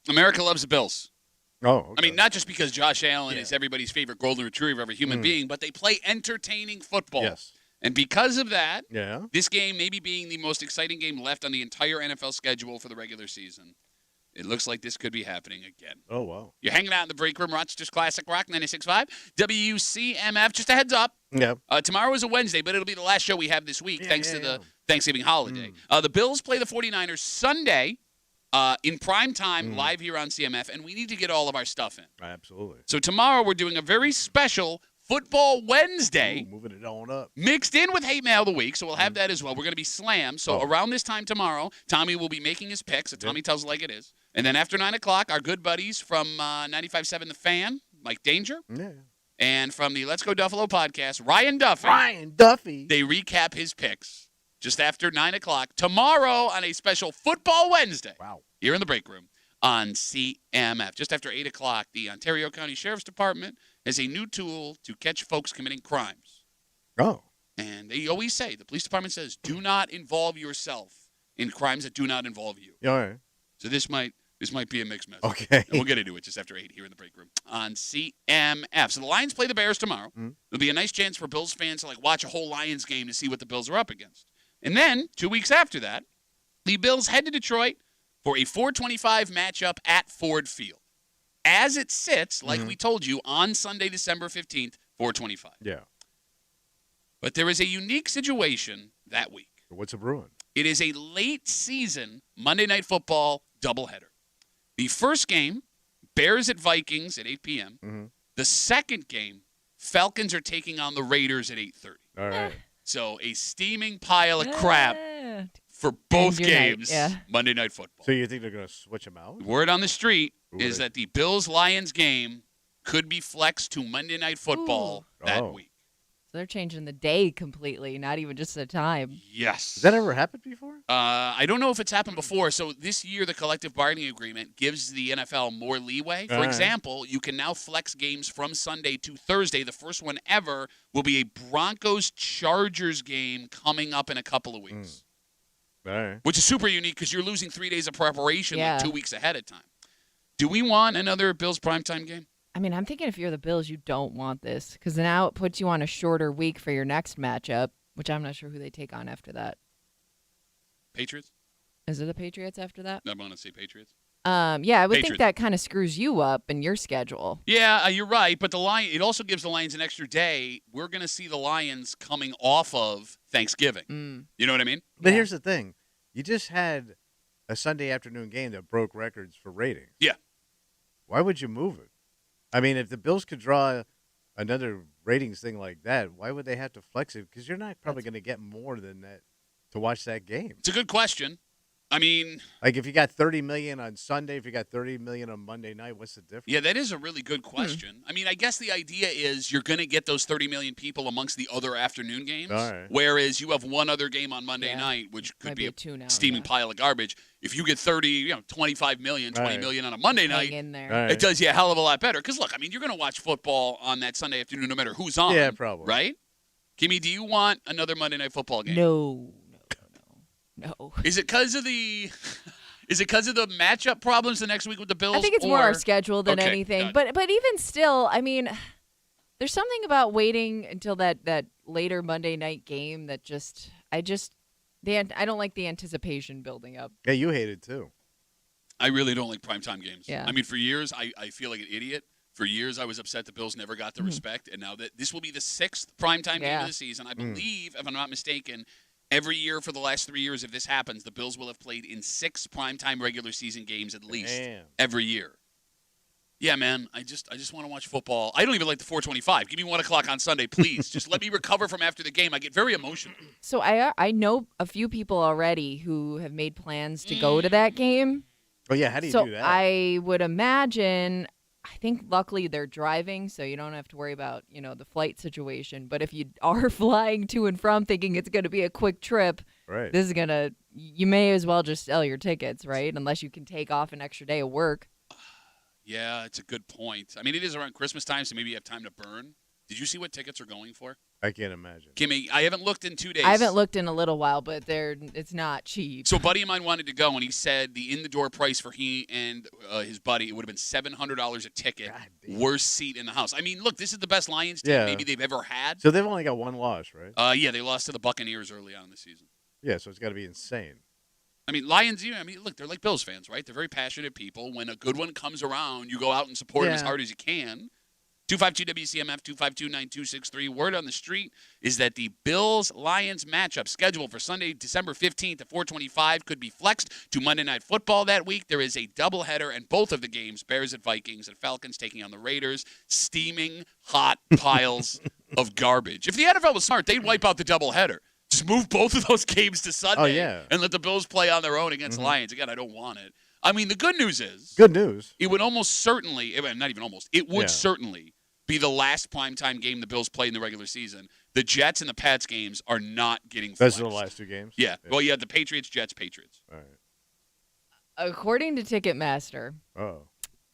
America loves the Bills. Oh, okay. I mean, not just because Josh Allen is everybody's favorite golden retriever of a human being, but they play entertaining football. Yes. And because of that, yeah, this game maybe being the most exciting game left on the entire NFL schedule for the regular season, it looks like this could be happening again. Oh, wow. You're hanging out in the break room, Rochester's Classic Rock 96.5, WCMF. Just a heads up. Yeah. Tomorrow is a Wednesday, but it'll be the last show we have this week thanks to the Thanksgiving holiday. The Bills play the 49ers Sunday in prime time live here on CMF, and we need to get all of our stuff in. Absolutely. So tomorrow we're doing a very special Football Wednesday. Ooh, moving it on up. Mixed in with Hate Mail of the Week, so we'll have that as well. We're going to be slammed. So around this time tomorrow, Tommy will be making his picks. So Tommy tells it like it is. And then after 9 o'clock, our good buddies from 95.7 The Fan, Mike Danger, and from the Let's Go Duffalo podcast, Ryan Duffy. They recap his picks just after 9 o'clock tomorrow on a special Football Wednesday. Wow. Here in the break room on CMF. Just after 8 o'clock, the Ontario County Sheriff's Department has a new tool to catch folks committing crimes. Oh. And they always say, the police department says, do not involve yourself in crimes that do not involve you. All right. So this might be a mixed message. Okay. And we'll get into it just after 8 here in the break room on CMF. So the Lions play the Bears tomorrow. There'll be a nice chance for Bills fans to watch a whole Lions game to see what the Bills are up against. And then 2 weeks after that, the Bills head to Detroit for a 4:25 matchup at Ford Field. As it sits, like we told you, on Sunday, December 15th, 4:25. Yeah. But there is a unique situation that week. What's a brewing? It is a late season Monday Night Football doubleheader. The first game, Bears at Vikings at 8 p.m. The second game, Falcons are taking on the Raiders at 8:30. All right. So a steaming pile of crap for both games, Monday Night Football. So you think they're going to switch them out? Word on the street is that the Bills-Lions game could be flexed to Monday Night Football that week. So they're changing the day completely, not even just the time. Yes. Has that ever happened before? I don't know if it's happened before. So this year, the collective bargaining agreement gives the NFL more leeway. For example, you can now flex games from Sunday to Thursday. The first one ever will be a Broncos-Chargers game coming up in a couple of weeks. All right. Which is super unique because you're losing 3 days of preparation 2 weeks ahead of time. Do we want another Bills primetime game? I mean, I'm thinking if you're the Bills, you don't want this because now it puts you on a shorter week for your next matchup, which I'm not sure who they take on after that. Patriots? Is it the Patriots after that? I want to say Patriots. Yeah, I would think that kind of screws you up in your schedule. Yeah, you're right. But it also gives the Lions an extra day. We're going to see the Lions coming off of Thanksgiving. You know what I mean? But here's the thing. You just had a Sunday afternoon game that broke records for ratings. Yeah. Why would you move it? I mean, if the Bills could draw another ratings thing like that, why would they have to flex it? Because you're not probably going to get more than that to watch that game. It's a good question. I mean, like if you got 30 million on Sunday, if you got 30 million on Monday night, what's the difference? Yeah, that is a really good question. I mean, I guess the idea is you're going to get those 30 million people amongst the other afternoon games, whereas you have one other game on Monday night, which could be a steaming pile of garbage. If you get 25 million, 20 million on a Monday night, it does you a hell of a lot better. Because, look, I mean, you're going to watch football on that Sunday afternoon no matter who's on. Yeah, probably. Right? Kimmy, do you want another Monday Night Football game? No. Is it because of the matchup problems the next week with the Bills? I think it's more our schedule than anything. But even still, I mean, there's something about waiting until that later Monday night game that I don't like the anticipation building up. Yeah, you hate it too. I really don't like primetime games. Yeah. I mean, for years, I feel like an idiot. For years, I was upset the Bills never got the respect, and now that this will be the 6th primetime game of the season, I believe, if I'm not mistaken, every year for the last 3 years, if this happens, the Bills will have played in 6 primetime regular season games at least every year. Yeah, man, I just want to watch football. I don't even like the 4:25. Give me 1 o'clock on Sunday, please. Just let me recover from after the game. I get very emotional. So I know a few people already who have made plans to go to that game. Oh yeah, how do you do that? I would imagine. I think luckily they're driving, so you don't have to worry about, the flight situation. But if you are flying to and from thinking it's going to be a quick trip, this is you may as well just sell your tickets, right? Unless you can take off an extra day of work. Yeah, it's a good point. I mean, it is around Christmas time, so maybe you have time to burn. Did you see what tickets are going for? I can't imagine. Kimmy, I haven't looked in 2 days. I haven't looked in a little while, but it's not cheap. So a buddy of mine wanted to go, and he said the in-the-door price for he and his buddy, it would have been $700 a ticket. Worst seat in the house. I mean, look, this is the best Lions team maybe they've ever had. So they've only got one loss, right? Yeah, they lost to the Buccaneers early on in the season. Yeah, so it's got to be insane. I mean, Lions, look, they're like Bills fans, right? They're very passionate people. When a good one comes around, you go out and support them as hard as you can. 252-WCMF, 252-9263. Word on the street is that the Bills-Lions matchup scheduled for Sunday, December 15th at 4:25 could be flexed to Monday Night Football that week. There is a doubleheader, and both of the games, Bears at Vikings and Falcons taking on the Raiders, steaming hot piles of garbage. If the NFL was smart, they'd wipe out the doubleheader. Just move both of those games to Sunday and let the Bills play on their own against the Lions. Again, I don't want it. I mean, the good news is... Good news. It would almost certainly, not even almost, it would certainly be the last primetime game the Bills play in the regular season. The Jets and the Pats games are not getting flexed. Those are the last two games? Yeah. Well, the Patriots, Jets, Patriots. All right. According to Ticketmaster,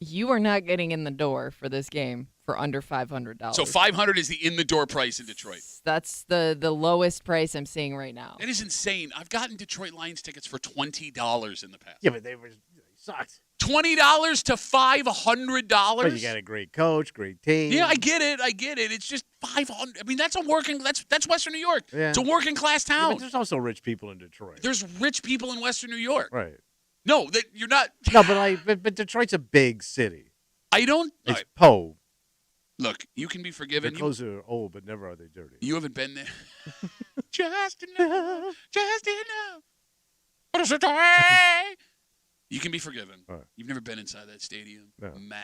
you are not getting in the door for this game for under $500. So $500 is the in-the-door price in Detroit. That's the lowest price I'm seeing right now. It is insane. I've gotten Detroit Lions tickets for $20 in the past. Yeah, but they sucked. $20 to $500. But you got a great coach, great team. Yeah, I get it. It's just $500. I mean, that's Western New York. Yeah. It's a working class town. Yeah, but there's also rich people in Detroit. There's rich people in Western New York. Right. No, that you're not. No, but Detroit's a big city. I don't. It's Poe. Look, you can be forgiven. Their clothes are old, but never are they dirty. You haven't been there. Just enough. What is it? You can be forgiven. Right. You've never been inside that stadium. No. Man.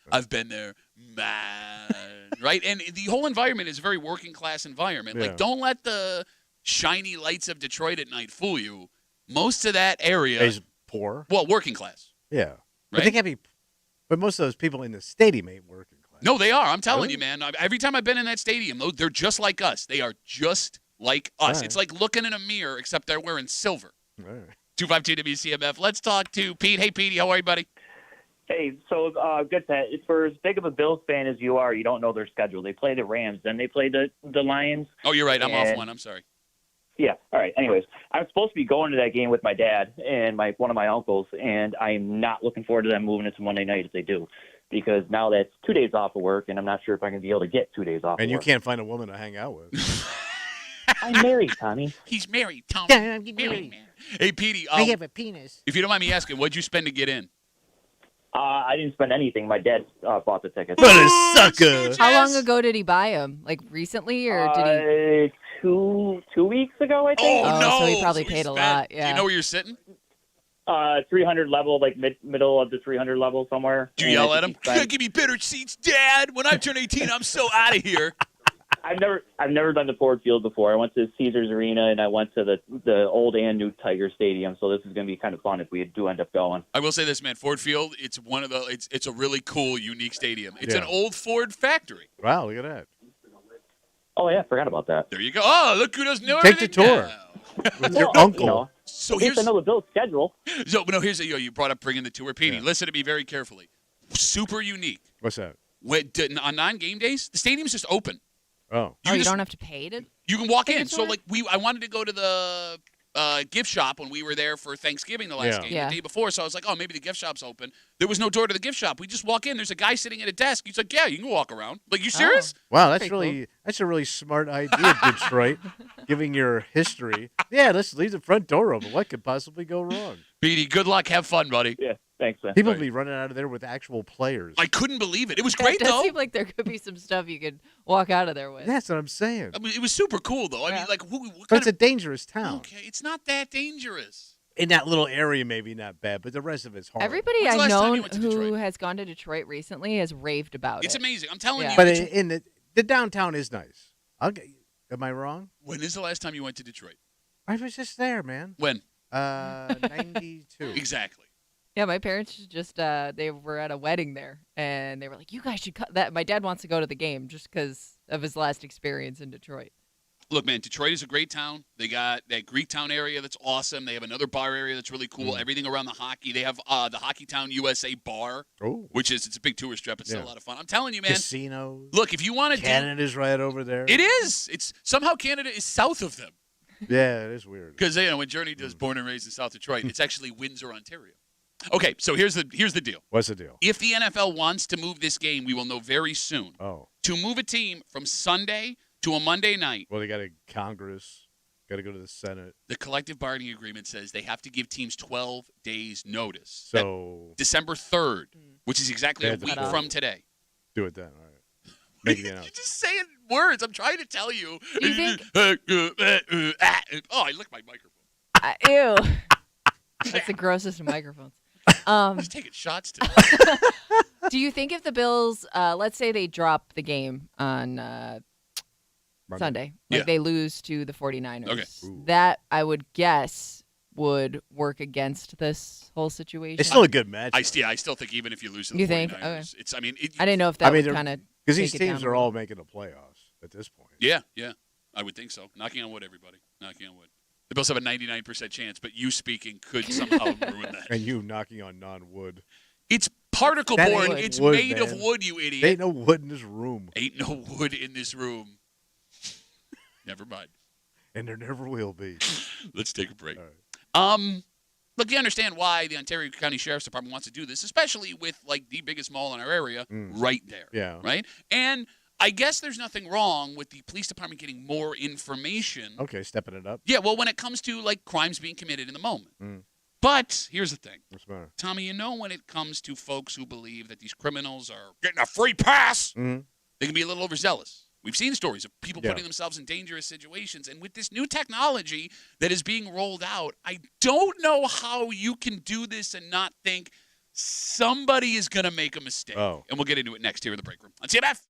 Right. I've been there. Man. Right? And the whole environment is a very working class environment. Yeah. Like, don't let the shiny lights of Detroit at night fool you. Most of that area is poor. Well, working class. Yeah. Right? But they can't be. But most of those people in the stadium ain't working class. No, they are. I'm telling you, man. Every time I've been in that stadium, they're just like us. They are just like us. Right. It's like looking in a mirror, except they're wearing silver. Right. 252-WCMF. Let's talk to Pete. Hey, Petey, how are you, buddy? Hey, so good, Pat. For as big of a Bills fan as you are, you don't know their schedule. They play the Rams, then they play the Lions. Oh, you're right. I'm off one. I'm sorry. Yeah. All right. Anyways, I was supposed to be going to that game with my dad and one of my uncles, and I'm not looking forward to them moving it to Monday night if they do, because now that's 2 days off of work, and I'm not sure if I'm going to be able to get 2 days off. And of you work. Can't find a woman to hang out with. I'm married, Tommy. He's married, Tommy. Yeah, I'm married, man. Hey, Petey. I have a penis. If you don't mind me asking, what'd you spend to get in? I didn't spend anything. My dad bought the tickets. What a sucker! How long ago did he buy them? Like recently, or did he? 2 weeks ago, I think. Oh, no! So he probably paid a lot. Yeah. Do you know where you're sitting? 300 level, like middle of the 300 level somewhere. Do you yell at him? Give me better seats, Dad. When I turn 18, I'm so out of here. I've never done the Ford Field before. I went to Caesars Arena and I went to the old and new Tiger Stadium. So this is going to be kind of fun if we do end up going. I will say this, man. Ford Field, it's a really cool, unique stadium. It's an old Ford factory. Wow, look at that. Oh yeah, forgot about that. There you go. Oh, look who doesn't know Take the tour with your uncle. You know, so here's another Bill's schedule. So no, here's you brought up bringing the tour, Petey. Listen to me very carefully. Super unique. What's that? On non-game days, the stadium's just open. Oh, you don't have to pay to. You can walk in. So I wanted to go to the gift shop when we were there for Thanksgiving the last game the day before. So I was like, oh, maybe the gift shop's open. There was no door to the gift shop. We just walk in. There's a guy sitting at a desk. He's like, yeah, you can walk around. Like, you serious? Wow, that's a really smart idea, Detroit. Giving your history. Yeah, let's leave the front door open. What could possibly go wrong? Petey, good luck. Have fun, buddy. Yeah. Thanks, man. People be running out of there with actual players. I couldn't believe it. It was great, though. It does though. seem like there could be some stuff you could walk out of there with. That's what I'm saying. I mean, it was super cool, though. I mean, like, but it's a dangerous town. Okay, it's not that dangerous. In that little area, maybe not bad, but the rest of it's hard. Everybody I've known who has gone to Detroit recently has raved about it. It's amazing. I'm telling you. But in the downtown is nice. Am I wrong? When is the last time you went to Detroit? I was just there, man. When? 92. Exactly. Yeah, my parents just they were at a wedding there, and they were like, "You guys should cut that." My dad wants to go to the game just because of his last experience in Detroit. Look, man, Detroit is a great town. They got that Greektown area that's awesome. They have another bar area that's really cool. Everything around the hockey. They have the Hockey Town USA bar, which it's a big tourist trap. It's still a lot of fun. I'm telling you, man. Casinos. Look, if you want to Canada's right over there. It is. It's somehow Canada is south of them. Yeah, it is weird. Because when Journey does Born and Raised in South Detroit, it's actually Windsor, Ontario. Okay, so here's the deal. What's the deal? If the NFL wants to move this game, we will know very soon. Oh. To move a team from Sunday to a Monday night. Well, they got a Congress, got to go to the Senate. The collective bargaining agreement says they have to give teams 12 days notice. So December 3rd, which is exactly a week from today. Do it then, all right. Make it You're just saying words. I'm trying to tell you. Do you think? Oh, I licked my microphone. Ew. That's the grossest of microphones. Just taking shots today. Do you think if the Bills, let's say they drop the game on Sunday, they lose to the 49ers, that I would guess would work against this whole situation? It's still a good match. I still think even if you lose to the 49ers, okay. it's. I didn't know if that would kind of because these teams are all making the playoffs at this point. Yeah, I would think so. Knocking on wood, everybody. Knocking on wood. The Bills have a 99% chance, but you speaking could somehow ruin that. And you knocking on non-wood. It's particle board. It's wood, made of wood, you idiot. Ain't no wood in this room. Ain't no wood in this room. Never mind. And there never will be. Let's take a break. All right. Look, you understand why the Ontario County Sheriff's Department wants to do this, especially with like the biggest mall in our area right there. Yeah. Right? And I guess there's nothing wrong with the police department getting more information. Okay, stepping it up. Yeah, well, when it comes to like crimes being committed in the moment. But here's the thing. What's the matter? Tommy, when it comes to folks who believe that these criminals are getting a free pass, they can be a little overzealous. We've seen stories of people putting themselves in dangerous situations. And with this new technology that is being rolled out, I don't know how you can do this and not think somebody is going to make a mistake. Oh. And we'll get into it next here in the break room on CMF.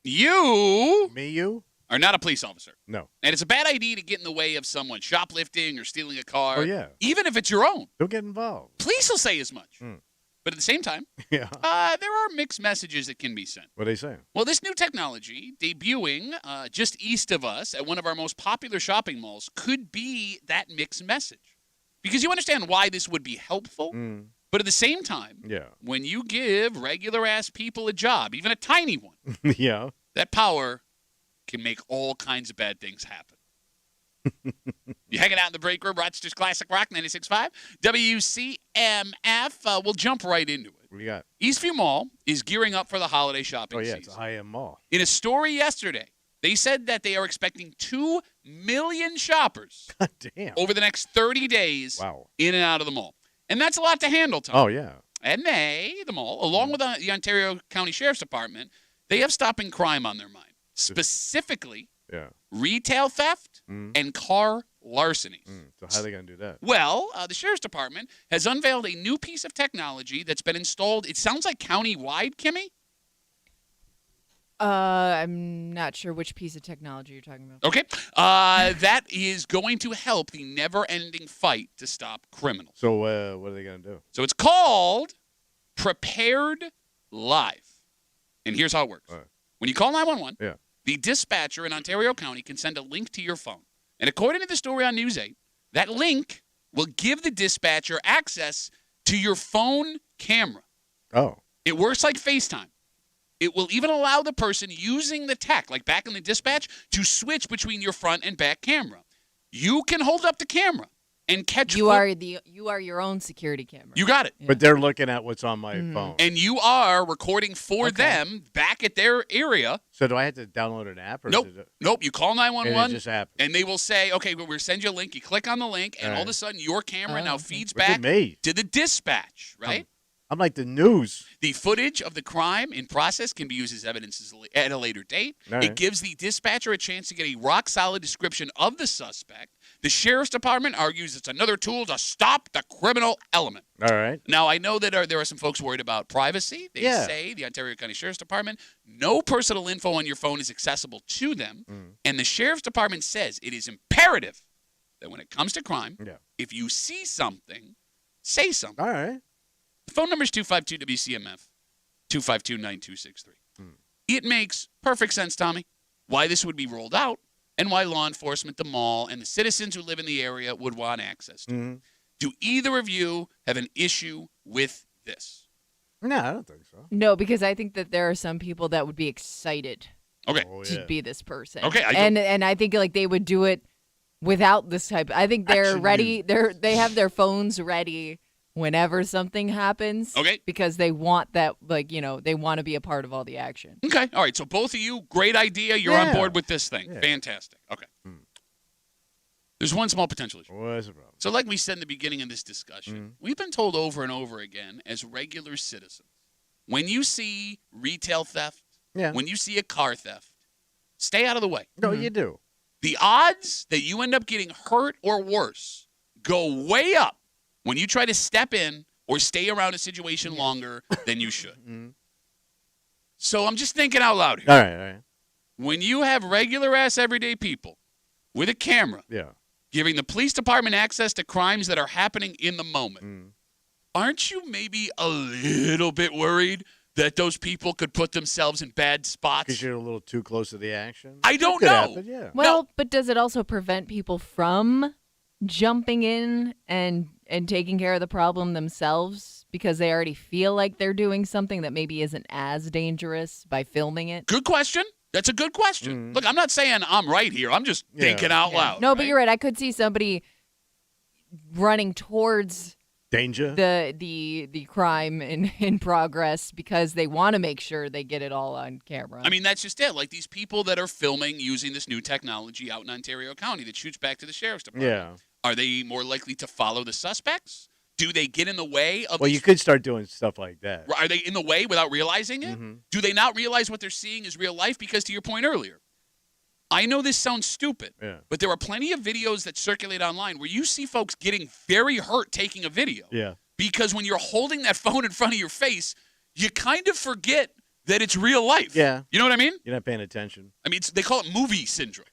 You are not a police officer. No. And it's a bad idea to get in the way of someone shoplifting or stealing a car. Oh, yeah. Even if it's your own. Don't get involved. Police will say as much. But at the same time, there are mixed messages that can be sent. What are they saying? Well, this new technology debuting just east of us at one of our most popular shopping malls could be that mixed message. Because you understand why this would be helpful. But at the same time, when you give regular-ass people a job, even a tiny one, that power can make all kinds of bad things happen. You hanging out in the break room, Rochester's Classic Rock 96.5, WCMF. We'll jump right into it. What do you got? Eastview Mall is gearing up for the holiday shopping season. It's a high-end mall. In a story yesterday, they said that they are expecting 2 million shoppers over the next 30 days in and out of the mall. And that's a lot to handle, Tom. Oh, yeah. And the mall, along with the Ontario County Sheriff's Department, they have stopping crime on their mind. Specifically, retail theft and car larcenies. So how are they going to do that? Well, the Sheriff's Department has unveiled a new piece of technology that's been installed. It sounds like county-wide, Kimmy? I'm not sure which piece of technology you're talking about. Okay. That is going to help the never-ending fight to stop criminals. So what are they going to do? So it's called Prepared Live. And here's how it works. When you call 911, the dispatcher in Ontario County can send a link to your phone. And according to the story on News 8, that link will give the dispatcher access to your phone camera. Oh. It works like FaceTime. It will even allow the person using the tech, like back in the dispatch, to switch between your front and back camera. You can hold up the camera and catch. You are your own security camera. You got it. Yeah. But they're looking at what's on my phone. And you are recording for them back at their area. So do I have to download an app? Or Nope. You call 911. And it just happens. And they will say, okay, we'll send you a link. You click on the link, and all of a sudden your camera now feeds back to the dispatch, right? I'm like the news. The footage of the crime in process can be used as evidence at a later date. It gives the dispatcher a chance to get a rock-solid description of the suspect. The Sheriff's Department argues it's another tool to stop the criminal element. All right. Now, I know that there are some folks worried about privacy. They say, the Ontario County Sheriff's Department, no personal info on your phone is accessible to them. And the Sheriff's Department says it is imperative that when it comes to crime, if you see something, say something. All right. The phone number is 252-WCMF, 252-9263. It makes perfect sense, Tommy, why this would be rolled out and why law enforcement, the mall, and the citizens who live in the area would want access to. Do either of you have an issue with this? No, I don't think so. No, because I think that there are some people that would be excited to be this person. Okay. And I think like they would do it without this type. I think they're ready. They have their phones ready whenever something happens. Okay. Because they want that, they want to be a part of all the action. Okay. All right. So both of you, great idea. You're on board with this thing. Yeah. Fantastic. Okay. There's one small potential issue. What is the problem? So like we said in the beginning of this discussion, we've been told over and over again as regular citizens, when you see retail theft, when you see a car theft, stay out of the way. No, you do. The odds that you end up getting hurt or worse go way up when you try to step in or stay around a situation longer than you should. So I'm just thinking out loud here. All right. When you have regular-ass everyday people with a camera giving the police department access to crimes that are happening in the moment, aren't you maybe a little bit worried that those people could put themselves in bad spots? Because you're a little too close to the action? I don't know. Happen, Well, but does it also prevent people from jumping in and taking care of the problem themselves because they already feel like they're doing something that maybe isn't as dangerous by filming it? Good question. That's a good question. Look, I'm not saying I'm right here. I'm just thinking out loud. No, but you're right. I could see somebody running towards danger, the crime in progress because they want to make sure they get it all on camera. I mean, that's just it. Like these people that are filming using this new technology out in Ontario County that shoots back to the Sheriff's Department. Yeah. Are they more likely to follow the suspects? Do they get in the way of? Well, you could start doing stuff like that. Are they in the way without realizing it? Do they not realize what they're seeing is real life? Because to your point earlier, I know this sounds stupid, but there are plenty of videos that circulate online where you see folks getting very hurt taking a video. Yeah. Because when you're holding that phone in front of your face, you kind of forget that it's real life. Yeah. You know what I mean? You're not paying attention. I mean, they call it movie syndrome.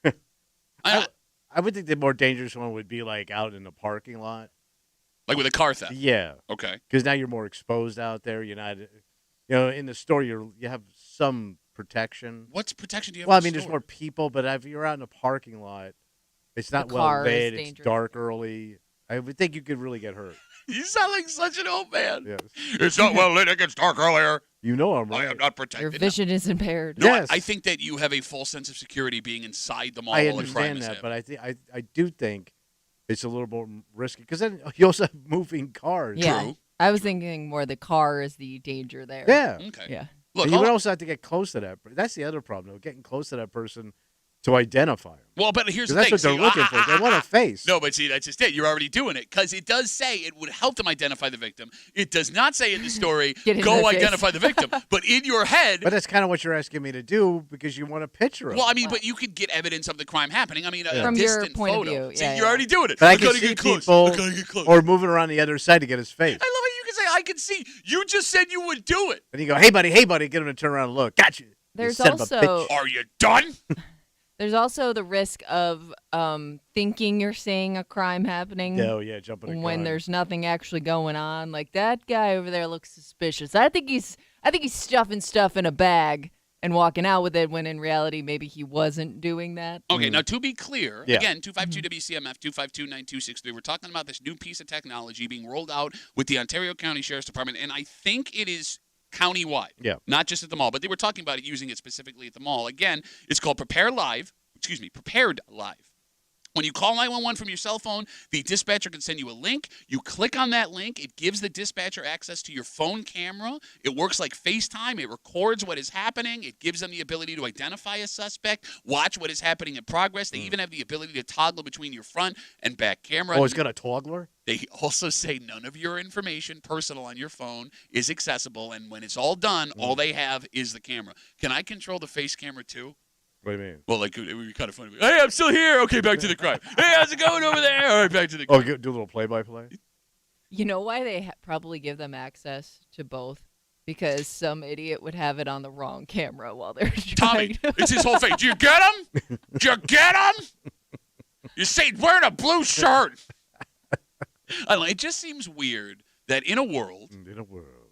I would think the more dangerous one would be like out in the parking lot. Like with a car theft? Yeah. Okay. Because now you're more exposed out there. You're not, in the store you have some protection. What's protection do you have? Well, in the there's store? more people, but if you're out in a parking lot, it's not The well car is lit. It's dangerous. dark early. I would think you could really get hurt. You sound like such an old man. Yes. It's not well lit. It gets dark earlier. You know I'm right. I am not protected. Your vision is impaired. No, Yes. I think that you have a full sense of security being inside the mall. I while a crime understand is that, happening. but I do think it's a little more risky because then you also have moving cars. Yeah. True. I was thinking more the car is the danger there. Yeah. Okay. Yeah. Look, And you would also have to get close to that. That's the other problem, though, getting close to that person to identify them. well, but here's the That's thing. what they're looking for. They want a face. No, but see, that's just it. You're already doing it because it does say it would help them identify the victim. It does not say in the story, Get in go their face. identify the victim. But in your head, But that's kind of what you're asking me to do because you want a picture of well, I it. mean, but you could get evidence of the crime happening. I mean, a From your distant point of photo. view. See, Yeah, you're yeah. already doing it. But I I can gotta see get close. people I gotta get close. or moving around the other side to get his face. I love how you can say, I can see. You just said you would do it. And you go, hey, buddy, get him to turn around and look. Got you. There's you son of a also- bitch. Are you done? There's also the risk of thinking you're seeing a crime happening Oh, yeah, jumping a when car. there's nothing actually going on. Like that guy over there looks suspicious. I think he's stuffing stuff in a bag and walking out with it when in reality maybe he wasn't doing that. Okay, now to be clear, Yeah. again, 252-WCMF, 252-9263, we're talking about this new piece of technology being rolled out with the Ontario County Sheriff's Department, and I think it is countywide, Yeah. not just at the mall, but they were talking about it using it specifically at the mall. Again, it's called Prepared Live. When you call 911 from your cell phone, the dispatcher can send you a link. You click on that link. It gives the dispatcher access to your phone camera. It works like FaceTime. It records what is happening. It gives them the ability to identify a suspect, watch what is happening in progress. They even have the ability to toggle between your front and back camera. Oh, it's got a toggler? They also say none of your information personal on your phone is accessible, and when it's all done, all they have is the camera. Can I control the face camera too? What do you mean? Well, like, it would be kind of funny. Hey, I'm still here. Okay, back to the crime. Hey, how's it going over there? All right, back to the crime. Oh, do a little play-by-play? You know why they probably give them access to both? Because some idiot would have it on the wrong camera while they're Tommy, trying. it's his whole face. Do you get him? Do you get him? You say he's wearing a blue shirt. I don't know. It just seems weird that in a world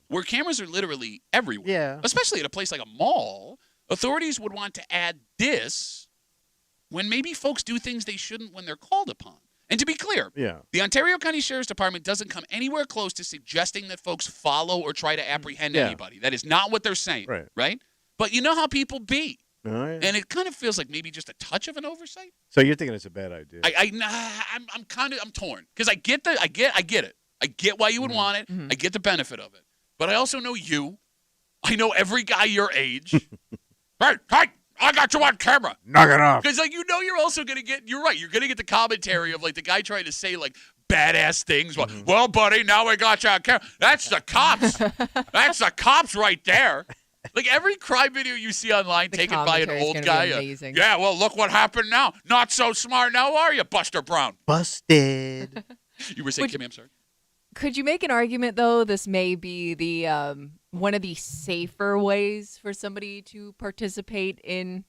where cameras are literally everywhere, Yeah. especially at a place like a mall, authorities would want to add this when maybe folks do things they shouldn't when they're called upon. And to be clear, the Ontario County Sheriff's Department doesn't come anywhere close to suggesting that folks follow or try to apprehend anybody. That is not what they're saying, right? But you know how people be. Oh, yeah. And it kind of feels like maybe just a touch of an oversight. So you're thinking it's a bad idea? I'm torn because I get it. I get why you would want it. I get the benefit of it. But I also know you. I know every guy your age. Hey, I got you on camera. Knock it off. Because you're also gonna get. You're right. You're gonna get the commentary of like the guy trying to say like badass things. Well, buddy, now we got you on camera. That's the cops. That's the cops right there. Like every crime video you see online taken by an old guy. Yeah, well, look what happened now. Not so smart now, are you, Buster Brown? Busted. You were saying, Kimmy, I'm sorry. Could you make an argument, though, this may be the one of the safer ways for somebody to participate in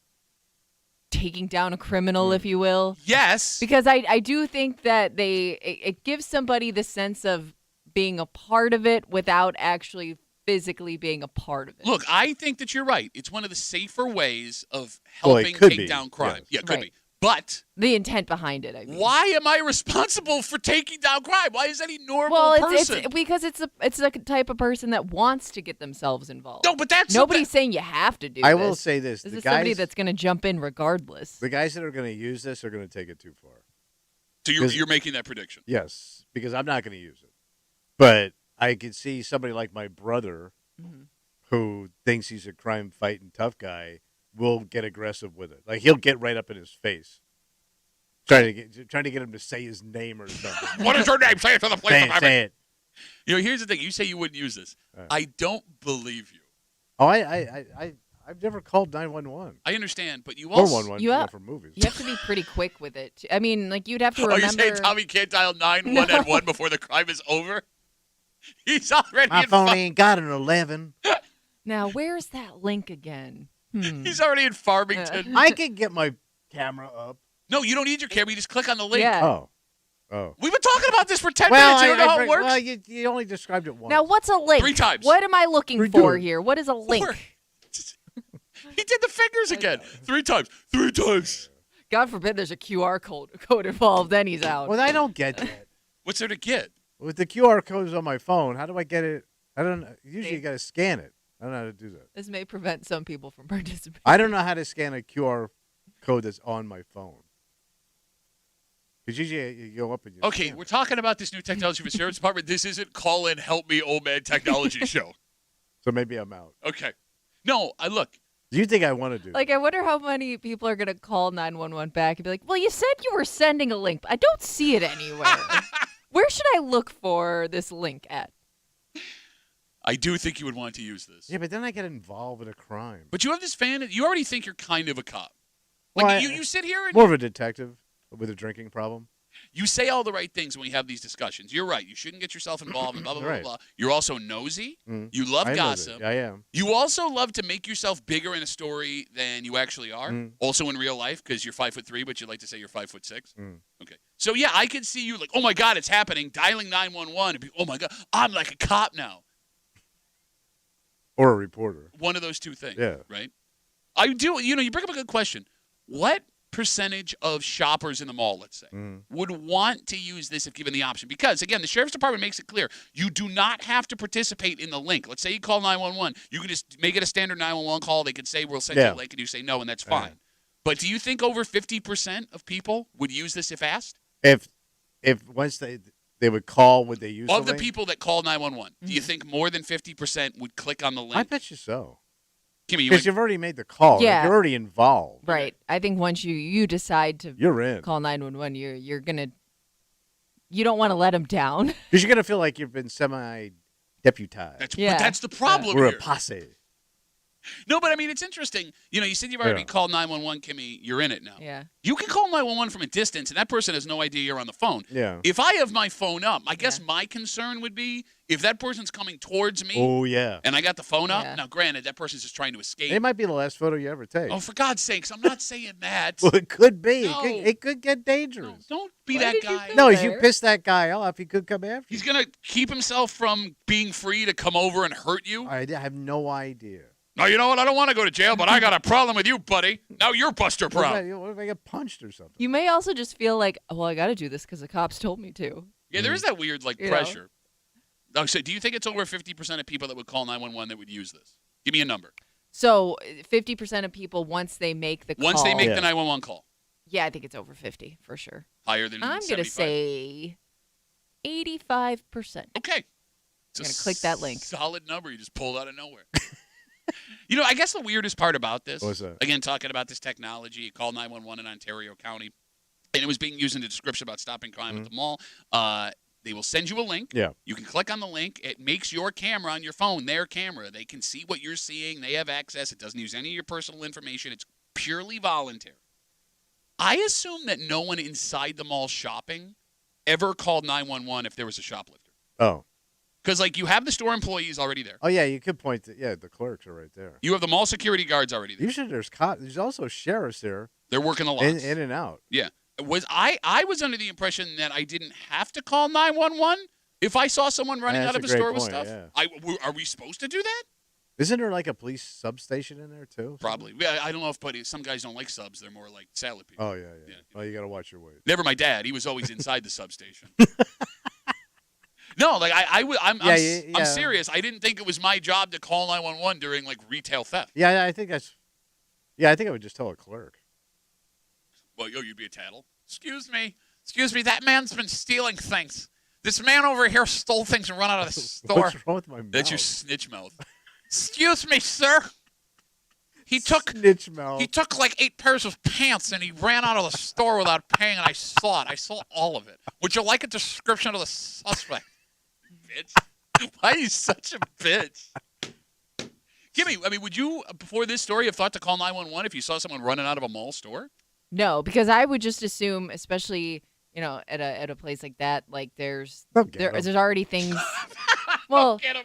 taking down a criminal, if you will? Yes. Because I do think that it gives somebody the sense of being a part of it without actually physically being a part of it. Look, I think that you're right. It's one of the safer ways of helping take down crime. Yeah, it could be. But the intent behind it, I mean. Why am I responsible for taking down crime? Why is any normal person? It's because it's the type of person that wants to get themselves involved. No, but that's nobody's saying you have to do. I will say this: This is somebody that's going to jump in regardless. The guys that are going to use this are going to take it too far. So you're making that prediction? Yes, because I'm not going to use it. But I could see somebody like my brother, who thinks he's a crime-fighting tough guy, will get aggressive with it. Like he'll get right up in his face, trying to get him to say his name or something. What is your name? Say it to the police department. Say it. You know, here's the thing. You say you wouldn't use this. I don't believe you. Oh, I've never called 911. I understand, but you also 411 for movies. You have to be pretty quick with it. I mean, like you'd have to remember. Oh, you saying Tommy can't dial 911 before the crime is over? He's already. My phone ain't got an 11. Now, where's that link again? He's already in Farmington. I can get my camera up. No, you don't need your camera. You just click on the link. Yeah. Oh. We've been talking about this for 10 minutes. You don't know how it works? Well, you only described it once. Now, what's a link? 3 times. What am I looking for here? What is a link? 4. He did the fingers again. 3 times. 3 times. God forbid there's a QR code involved. Then he's out. Well, I don't get that. What's there to get? With the QR codes on my phone, how do I get it? I don't know. Usually you got to scan it. I don't know how to do that. This may prevent some people from participating. I don't know how to scan a QR code that's on my phone. Because usually you go up and you Okay, we're talking about this new technology for the Sheriff's Department. This isn't Call In, Help Me, Old Man Technology show. So maybe I'm out. Okay. No, look. Do you think I want to do Like, I wonder how many people are going to call 911 back and be like, well, you said you were sending a link, but I don't see it anywhere. Where should I look for this link at? I do think you would want to use this. Yeah, but then I get involved in a crime. But you have this fan. You already think you're kind of a cop. Well, Like, you sit here and more of a detective with a drinking problem. you say all the right things when we have these discussions. You're right. You shouldn't get yourself involved in blah, blah, blah, Right. blah. You're also nosy. Mm. You love I am gossip. nosy. I am. You also love to make yourself bigger in a story than you actually are. Mm. Also in real life, because you're 5'3", but you like to say you're 5'6". Mm. Okay. So yeah, I can see you like, oh my God, it's happening. Dialing 911. And be, oh my God, I'm like a cop now. Or a reporter. One of those two things. Yeah. Right. I do. You bring up a good question. What percentage of shoppers in the mall, let's say, would want to use this if given the option? Because, again, the Sheriff's Department makes it clear you do not have to participate in the link. Let's say you call 911. You can just make it a standard 911 call. They can say, we'll send you a link, and you say no, and that's fine. But do you think over 50% of people would use this if asked? If once they would call, would they use Of the the link? people that call 911, do you think more than 50% would click on the link? I bet you so. Kimmy, Because you've already made the call. Yeah. Like, you're already involved. Right. I think once you decide to You're in. call 911, you're going to – you don't want to let them down. Because you're going to feel like you've been semi-deputized. But that's the problem We're here. a posse. No, but I mean, it's interesting. You said you've already called 911, Kimmy. You're in it now. Yeah. You can call 911 from a distance, and that person has no idea you're on the phone. Yeah. If I have my phone up, I guess my concern would be if that person's coming towards me. Oh, yeah. And I got the phone up. Yeah. Now, granted, that person's just trying to escape. It might be the last photo you ever take. Oh, for God's sakes, I'm not saying that. Well, it could be. No. It could get dangerous. No, don't be Why that did you guy. go No, if there? you piss that guy off, he could come after you. He's going to keep himself from being free to come over and hurt you. I have no idea. No, you know what? I don't want to go to jail, but I got a problem with you, buddy. Now you're Buster Brown. What if I get punched or something? You may also just feel like, well, I got to do this because the cops told me to. Yeah, there is that weird You know? pressure. Oh, so do you think it's over 50% of people that would call 911 that would use this? Give me a number. So 50% of people, once they make the call. Once they make the 911 call. Yeah, I think it's over 50 for sure. Higher than I'm going to 75? say 85%. Okay. I'm going to click that link. Solid number you just pulled out of nowhere. I guess the weirdest part about this, What's that? again, talking about this technology, you call 911 in Ontario County, and it was being used in the description about stopping crime at the mall. They will send you a link. Yeah. You can click on the link. It makes your camera on your phone their camera. They can see what you're seeing. They have access. It doesn't use any of your personal information. It's purely voluntary. I assume that no one inside the mall shopping ever called 911 if there was a shoplifter. Oh. Because, you have the store employees already there. Oh, yeah, you could point to, the clerks are right there. You have the mall security guards already there. Usually there's also sheriffs there. They're working the lots. In and out. Yeah. I was under the impression that I didn't have to call 911 if I saw someone running out of a store with stuff. Yeah. Are we supposed to do that? Isn't there like a police substation in there too? Probably. Yeah, I don't know if, but some guys don't like subs. They're more like salad people. Oh, yeah. Oh, you got to watch your weight. Never my dad. He was always inside the substation. No, I'm serious. I didn't think it was my job to call 911 during retail theft. Yeah, I think I would just tell a clerk. Well, you'd be a tattle. Excuse me, that man's been stealing things. This man over here stole things and run out of the store. What's wrong with my mouth? That's your snitch mouth. Excuse me, sir. He took snitch mouth. He took 8 pairs of pants and he ran out of the store without paying, and I saw it. I saw all of it. Would you like a description of the suspect? Bitch. Why are you such a bitch? Kimmy, would you, before this story, have thought to call 911 if you saw someone running out of a mall store? No, because I would just assume, especially, at a place like that, there's already things. Well, Get him.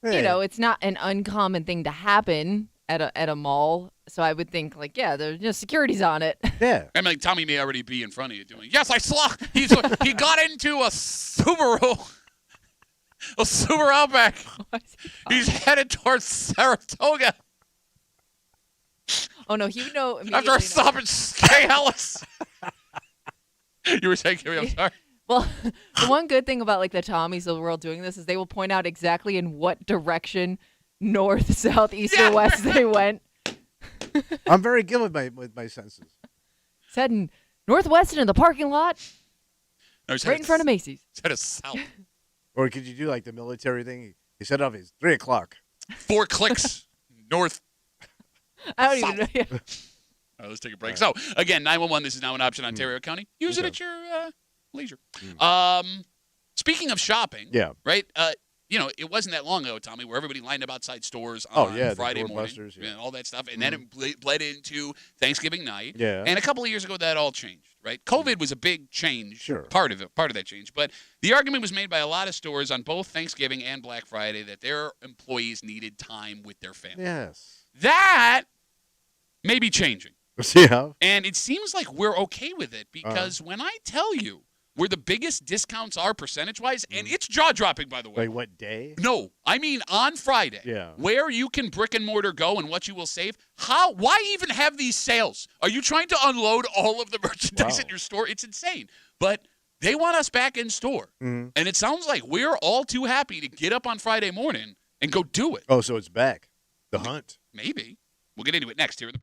it's not an uncommon thing to happen at a mall. So I would think there's security's on it. Yeah. I mean, Tommy may already be in front of you doing. Yes, I saw. He got into a Subaru Outback. He's headed towards Saratoga. Oh no, he would know after a stop at Kay Ellis. You were saying, Kimmy, I'm sorry. Well, the one good thing about the Tommies of the world doing this is they will point out exactly in what direction, north, south, east, or west they went. I'm very good with my senses. He's heading northwest into the parking lot, right in front of Macy's. He's headed south. Or could you do the military thing? He said off his 3 o'clock. 4 clicks north. I don't even know. Yeah. All right, let's take a break. So, again, 911, this is now an option in Ontario County. Use it at your leisure. Speaking of shopping, right? It wasn't that long ago, Tommy, where everybody lined up outside stores on Friday morning, and all that stuff, and then it bled into Thanksgiving night. Yeah. And a couple of years ago, that all changed, right? COVID was a big change, part of that change. But the argument was made by a lot of stores on both Thanksgiving and Black Friday that their employees needed time with their family. Yes. That may be changing. Yeah. And it seems like we're okay with it because when I tell you where the biggest discounts are percentage-wise, and it's jaw-dropping, by the way. Like what day? No, I mean on Friday. Yeah. Where you can brick and mortar go and what you will save. Why even have these sales? Are you trying to unload all of the merchandise in your store? It's insane. But they want us back in store. Mm-hmm. And it sounds like we're all too happy to get up on Friday morning and go do it. Oh, so it's back. The hunt. Maybe. We'll get into it next here in the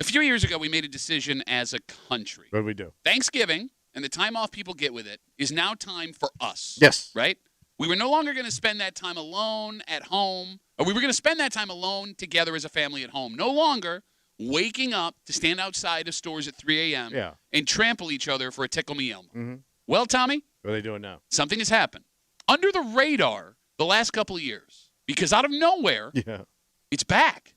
A few years ago, we made a decision as a country. What did we do? Thanksgiving and the time off people get with it is now time for us. Yes. Right? We were no longer going to spend that time alone at home, or we were going to spend that time alone together as a family at home. No longer waking up to stand outside of stores at 3 a.m. And trample each other for a Tickle Me Elmo. Mm-hmm. Well, Tommy? What are they doing now? Something has happened. Under the radar the last couple of years, because out of nowhere, it's back.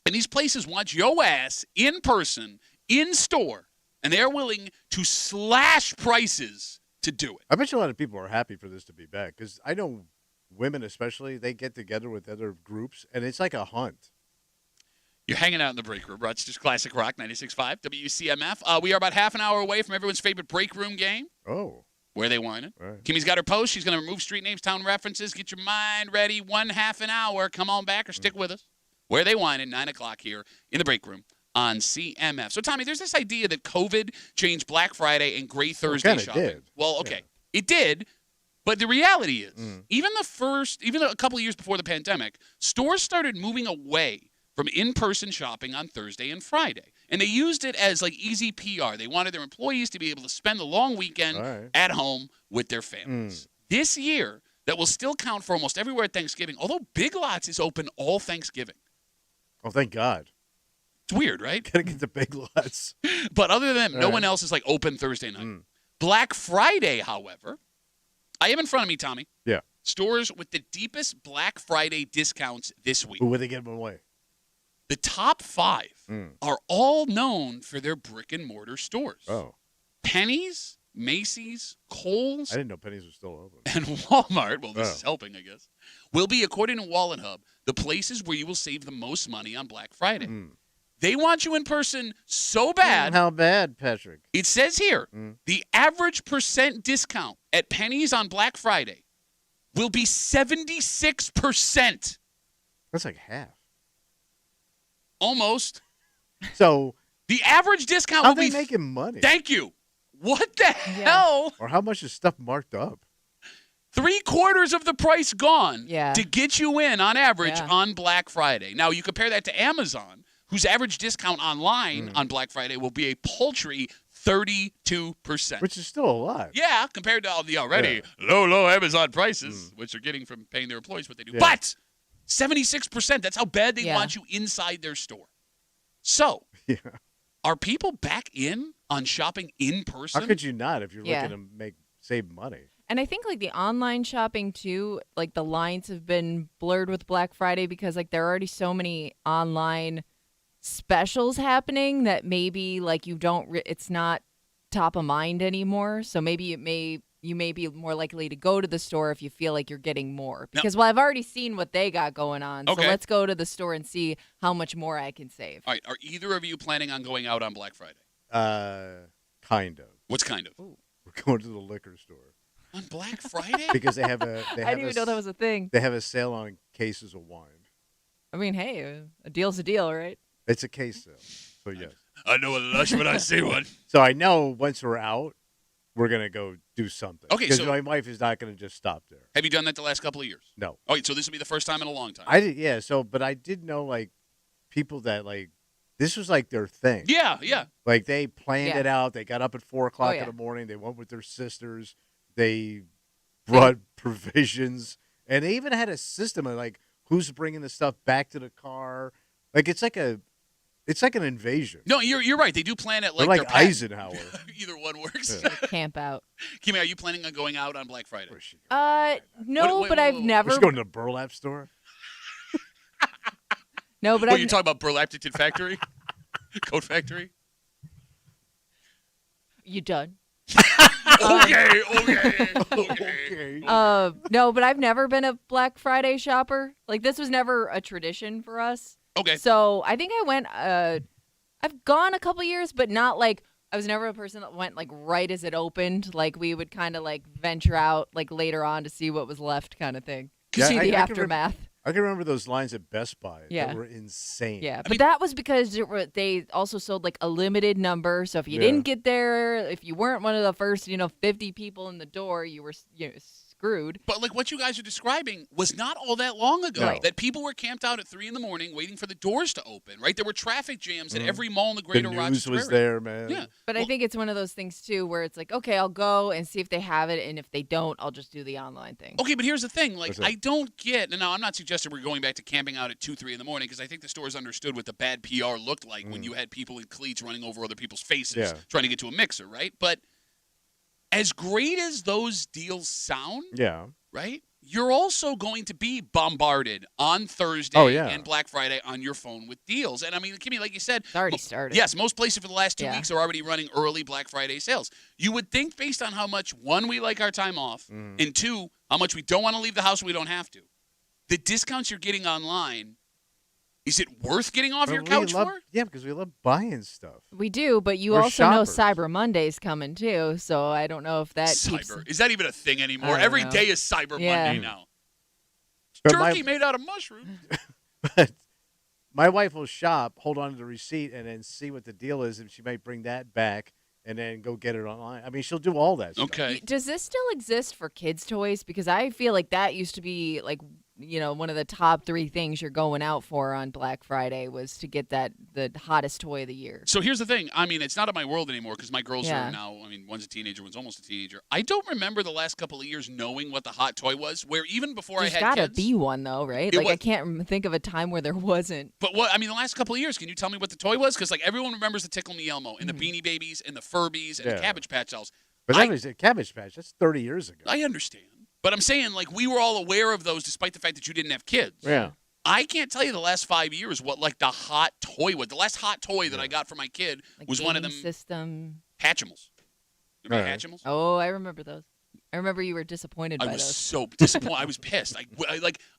And these places want your ass in person, in store, and they're willing to slash prices to do it. I bet you a lot of people are happy for this to be back, because I know women especially, they get together with other groups, and it's like a hunt. You're hanging out in the break room. Rochester's Classic Rock 96.5 WCMF. We are about half an hour away from everyone's favorite break room game. Oh. Where they whining. Right. Kimmy's got her post. She's going to remove street names, town references. Get your mind ready. 1/2 an hour. Come on back or stick with us. Where they whining, 9 o'clock here in the break room on CMF. So, Tommy, there's this idea that COVID changed Black Friday and Gray Thursday shopping. Did. Well, okay. It did. But the reality is, even a couple of years before the pandemic, stores started moving away from in-person shopping on Thursday and Friday. And they used it as like easy PR. They wanted their employees to be able to spend the long weekend at home with their families. This year, that will still count for almost everywhere at Thanksgiving, although Big Lots is open all Thanksgiving. Oh, thank God. It's weird, right? Gotta get the Big Lots. But other than that, no one else is like open Thursday night. Black Friday, however, I have in front of me, Tommy. Yeah. Stores with the deepest Black Friday discounts this week. Who would they give them away? The top 5 are all known for their brick-and-mortar stores. Oh. Penny's, Macy's, Kohl's. I didn't know Penny's was still open. And Walmart, well, this is helping, I guess, will be, according to Wallet Hub, the places where you will save the most money on Black Friday. They want you in person so bad. How bad, Patrick? It says here, the average % discount at Penny's on Black Friday will be 76%. That's like half. Almost. So the average discount will be... How are they making money? Thank you. What the hell? Or how much is stuff marked up? 3/4 of the price gone to get you in on average on Black Friday. Now, you compare that to Amazon, whose average discount online on Black Friday will be a paltry 32%. Which is still a lot. Yeah, compared to all the already low Amazon prices, which they're getting from paying their employees what they do. Yeah. But 76%, that's how bad they want you inside their store. So, are people back in on shopping in person? How could you not if you're looking to save money? And I think like the online shopping too, like the lines have been blurred with Black Friday because like there are already so many online specials happening that maybe like you don't it's not top of mind anymore. So maybe you may be more likely to go to the store if you feel like you're getting more. Because well, I've already seen what they got going on. So let's go to the store and see how much more I can save. All right, are either of you planning on going out on Black Friday? Kind of. What's kind of? Ooh. We're going to the liquor store. On Black Friday? Because they have I didn't even know that was a thing. They have a sale on cases of wine. I mean, hey, a deal's a deal, right? It's a case sale. So, yes. I know a lush when I see one. So, I know once we're out, we're going to go do something. Okay, because my wife is not going to just stop there. Have you done that the last couple of years? No. Okay, so this will be the first time in a long time. I did, yeah. So, but I did know, like, people that, like, this was, like, their thing. Yeah. Like, they planned it out. They got up at 4 o'clock in the morning. They went with their sisters. They brought provisions. And they even had a system of, like, who's bringing the stuff back to the car. Like, it's like an invasion. No, you're right. They do plan it like Eisenhower. Either one works. Camp out. Kimmy, are you planning on going out on Black Friday? No, but I've never. She's going to the burlap store? No, but you talking about Burlapton Factory? Coat Factory? You done? Okay. No, but I've never been a Black Friday shopper. Like, this was never a tradition for us. Okay. So I think I went, I've gone a couple years, but not like, I was never a person that went like right as it opened. Like, we would kind of like venture out like later on to see what was left kind of thing. See the aftermath. I can remember those lines at Best Buy that were insane. Yeah, but that was because they also sold like a limited number. So if you didn't get there, if you weren't one of the first, 50 people in the door, you were screwed. But like what you guys are describing was not all that long ago. Right. That people were camped out at 3 a.m. waiting for the doors to open, right? There were traffic jams at every mall in the greater Rochester was area. there, man. Yeah. But I think it's one of those things, too, where it's like, okay, I'll go and see if they have it, and if they don't, I'll just do the online thing. Okay, but here's the thing. Like, I don't get, and now I'm not suggesting we're going back to camping out at 2, 3 in the morning, because I think the stores understood what the bad PR looked like when you had people in cleats running over other people's faces trying to get to a mixer, right? But as great as those deals sound, right, you're also going to be bombarded on Thursday and Black Friday on your phone with deals. And, I mean, Kimmy, like you said, it's already started. Yes, most places for the last 2 weeks are already running early Black Friday sales. You would think based on how much, one, we like our time off, and two, how much we don't want to leave the house when we don't have to. The discounts you're getting online, is it worth getting off your couch for? Yeah, because we love buying stuff. We do, but you We're also shoppers. know Cyber Monday's coming, too, so I don't know if that keeps... Is that even a thing anymore? Every day is Cyber Monday now. But Turkey made out of mushrooms. But my wife will shop, hold on to the receipt, and then see what the deal is, and she might bring that back and then go get it online. I mean, she'll do all that stuff. Okay. Does this still exist for kids' toys? Because I feel like that used to be, like, you know, one of the top 3 things you're going out for on Black Friday was to get the hottest toy of the year. So here's the thing. I mean, it's not in my world anymore because my girls are now, I mean, one's a teenager, one's almost a teenager. I don't remember the last couple of years knowing what the hot toy was, where even before I had There's got to kids. be one, though, right? Like, I can't think of a time where there wasn't. But what, I mean, the last couple of years, can you tell me what the toy was? Because, like, everyone remembers the Tickle Me Elmo and the Beanie Babies and the Furbies and the Cabbage Patch dolls. But that was a Cabbage Patch. That's 30 years ago. I understand. But I'm saying, like, we were all aware of those despite the fact that you didn't have kids. Yeah. I can't tell you the last 5 years what, like, the hot toy was. The last hot toy that I got for my kid was one of them. System. Hatchimals. Remember Hatchimals? Oh, I remember those. I remember you were disappointed by those. I was so disappointed. I was pissed.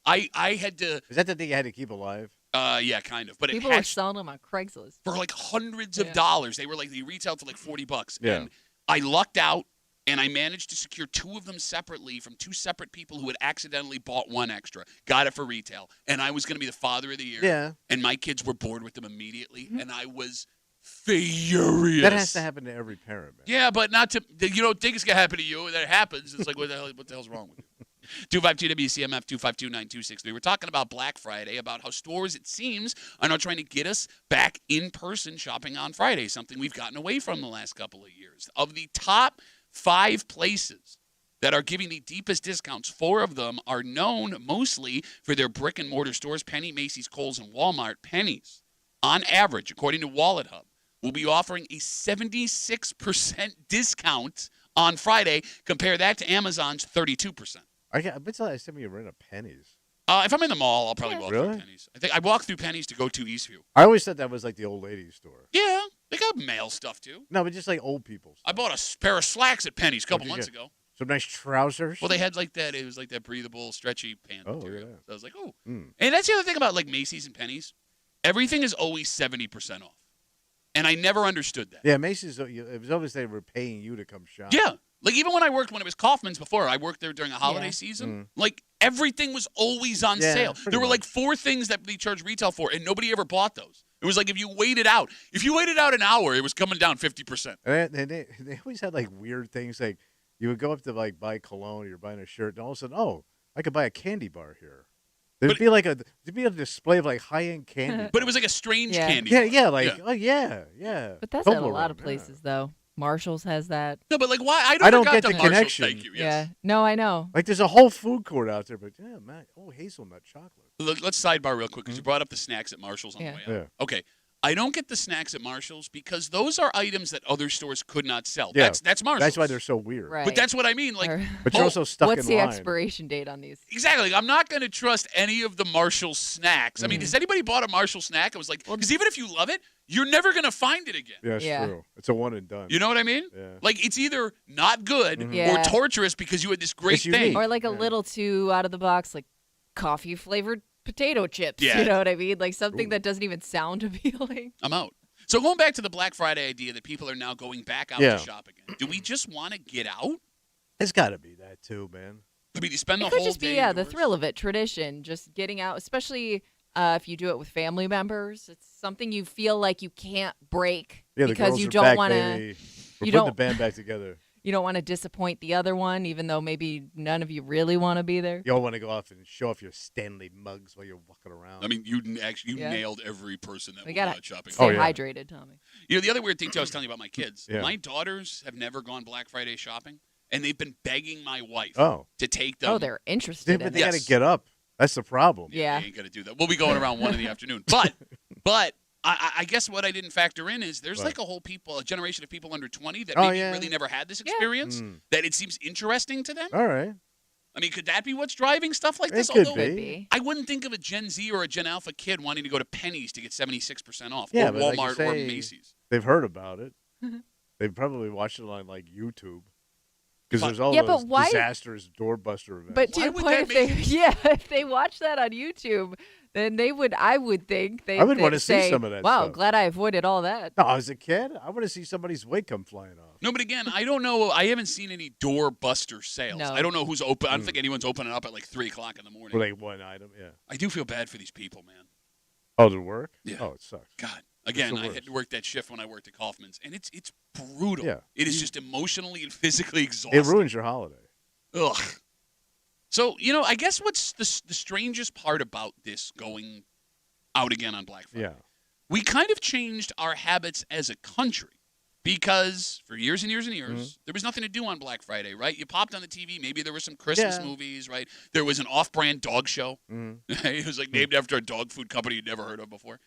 I had to. Is that the thing you had to keep alive? Yeah, kind of. But people were selling them on Craigslist for like hundreds of dollars. They were like they retailed for like $40. Yeah. And I lucked out. And I managed to secure 2 of them separately from 2 separate people who had accidentally bought one extra. Got it for retail. And I was going to be the father of the year. Yeah. And my kids were bored with them immediately. And I was furious. That has to happen to every parent, man. Yeah, but not to, you know, things can happen to you. And that happens. It's like, what the hell's wrong with you? 252-WCMF, 252-9263. We're talking about Black Friday, about how stores, it seems, are now trying to get us back in person shopping on Friday, something we've gotten away from the last couple of years. Of the top 5 places that are giving the deepest discounts, 4 of them are known mostly for their brick-and-mortar stores, Penny, Macy's, Kohl's, and Walmart. Penny's, on average, according to Wallet Hub, will be offering a 76% discount on Friday. Compare that to Amazon's 32%. I bet you last time you were in a Penny's. If I'm in the mall, I'll probably walk through Penny's. I think I walk through Penny's to go to Eastview. I always thought that was like the old ladies' store. Yeah, they got male stuff too. No, but just like old people stuff. I bought a pair of slacks at Penny's a couple months ago. Some nice trousers. Well, they had like that. It was like that breathable, stretchy pant material. Yeah. So I was like, oh. And that's the other thing about like Macy's and Penny's. Everything is always 70% off. And I never understood that. Yeah, Macy's, it was always they were paying you to come shop. Yeah. Like, even when it was Kaufman's before, I worked there during a holiday season. Like, everything was always on sale. There were, like, 4 things that they charged retail for, and nobody ever bought those. It was like if you waited out an hour, it was coming down 50%. And they always had, like, weird things. Like, you would go up to, like, buy cologne, or you're buying a shirt, and all of a sudden, I could buy a candy bar here. There'd be a display of, like, high-end candy. But it was like a strange candy bar. Yeah, But that's at a lot of places, though. Marshall's has that. No, but like, why? I don't get the the connection. Thank you. Yes. Yeah. No, I know. Like, there's a whole food court out there, but man, hazelnut chocolate. Let's sidebar real quick because you brought up the snacks at Marshall's on the way out. Yeah. Okay. I don't get the snacks at Marshall's because those are items that other stores could not sell. Yeah. That's Marshall's. That's why they're so weird. Right. But that's what I mean. Like, but you're also stuck in line. What's the expiration date on these? Exactly. I'm not going to trust any of the Marshall snacks. I mean, has anybody bought a Marshall snack? I was like, because even if you love it, you're never going to find it again. Yeah, it's true. It's a one and done. You know what I mean? Yeah. Like, it's either not good or torturous because you had this great thing. Or like a little too out of the box, like coffee-flavored potato chips. Yeah. You know what I mean? Like something that doesn't even sound appealing. I'm out. So going back to the Black Friday idea that people are now going back out to shop again, do we just want to get out? It's got to be that too, man. I mean, you spend the It whole could just day be, indoors. the thrill of it, tradition, just getting out, especially if you do it with family members. It's something you feel like you can't break Yeah, because the you girls don't are back, want to. baby. We're You putting don't the band back together. you don't want to disappoint the other one, even though maybe none of you really want to be there. You all want to go off and show off your Stanley mugs while you're walking around. I mean, you nailed every person that we went gotta out shopping. Stay hydrated, Tommy. You know, the other weird thing, too, I was telling you about my kids. My daughters have never gone Black Friday shopping, and they've been begging my wife to take them. Oh, they're interested but they got to get up. That's the problem. Yeah. They ain't going to do that. We'll be going around 1 in the afternoon. But I guess what I didn't factor in is there's like a generation of people under 20 that maybe really never had this experience, that it seems interesting to them. All right. I mean, could that be what's driving stuff like this? Could be. I wouldn't think of a Gen Z or a Gen Alpha kid wanting to go to Penny's to get 76% off, or Walmart like say, or Macy's. They've heard about it. They've probably watched it on like YouTube. Because there's all those disastrous doorbuster events. But to the point, if they watch that on YouTube, then I would think I would want to see some of that wow, stuff. glad I avoided all that. No, as a kid, I want to see somebody's wig come flying off. No, but again, I don't know. I haven't seen any doorbuster sales. No. I don't know who's open. I don't think anyone's opening up at like 3 o'clock in the morning. For like one item, I do feel bad for these people, man. Oh, to work? Yeah. Oh, it sucks. God. Again, I had to work that shift when I worked at Kaufman's, and it's brutal. Yeah. It is just emotionally and physically exhausting. It ruins your holiday. Ugh. So, I guess what's the strangest part about this going out again on Black Friday? Yeah. We kind of changed our habits as a country because for years and years and years, there was nothing to do on Black Friday, right? You popped on the TV. Maybe there were some Christmas movies, right? There was an off-brand dog show. It was like named after a dog food company you'd never heard of before.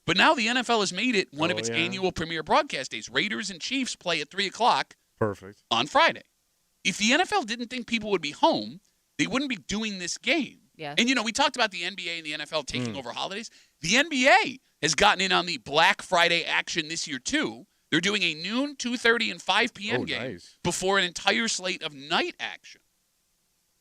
But now the NFL has made it one of its annual premier broadcast days. Raiders and Chiefs play at 3 o'clock on Friday. If the NFL didn't think people would be home, they wouldn't be doing this game. Yeah. And, we talked about the NBA and the NFL taking over holidays. The NBA has gotten in on the Black Friday action this year, too. They're doing a noon, 2:30, and 5 p.m. game before an entire slate of night action.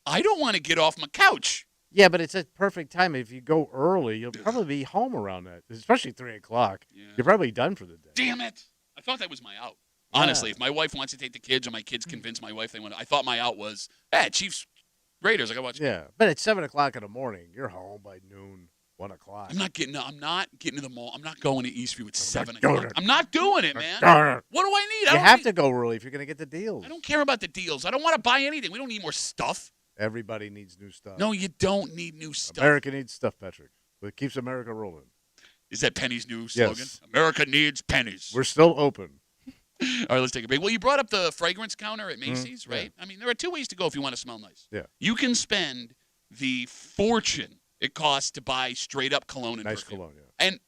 I don't want to get off my couch. Yeah, but it's a perfect time. If you go early, you'll probably be home around that, especially 3 o'clock. Yeah. You're probably done for the day. Damn it. I thought that was my out. Honestly, if my wife wants to take the kids or my kids convince my wife they want to, I thought my out was, Chiefs, Raiders, I got to watch. Yeah, but at 7 o'clock in the morning, you're home by noon, 1 o'clock. I'm not getting to the mall. I'm not going to Eastview at 7 o'clock. I'm not doing it, man. What do I need? You have to go early if you're going to get the deals. I don't care about the deals. I don't want to buy anything. We don't need more stuff. Everybody needs new stuff. No, you don't need new stuff. America needs stuff, Patrick. It keeps America rolling. Is that Penny's new slogan? Yes. America needs pennies. We're still open. All right, let's take a break. Well, you brought up the fragrance counter at Macy's, right? I mean, there are 2 ways to go if you want to smell nice. Yeah. You can spend the fortune it costs to buy straight up cologne and perfume. Nice cologne, yeah. And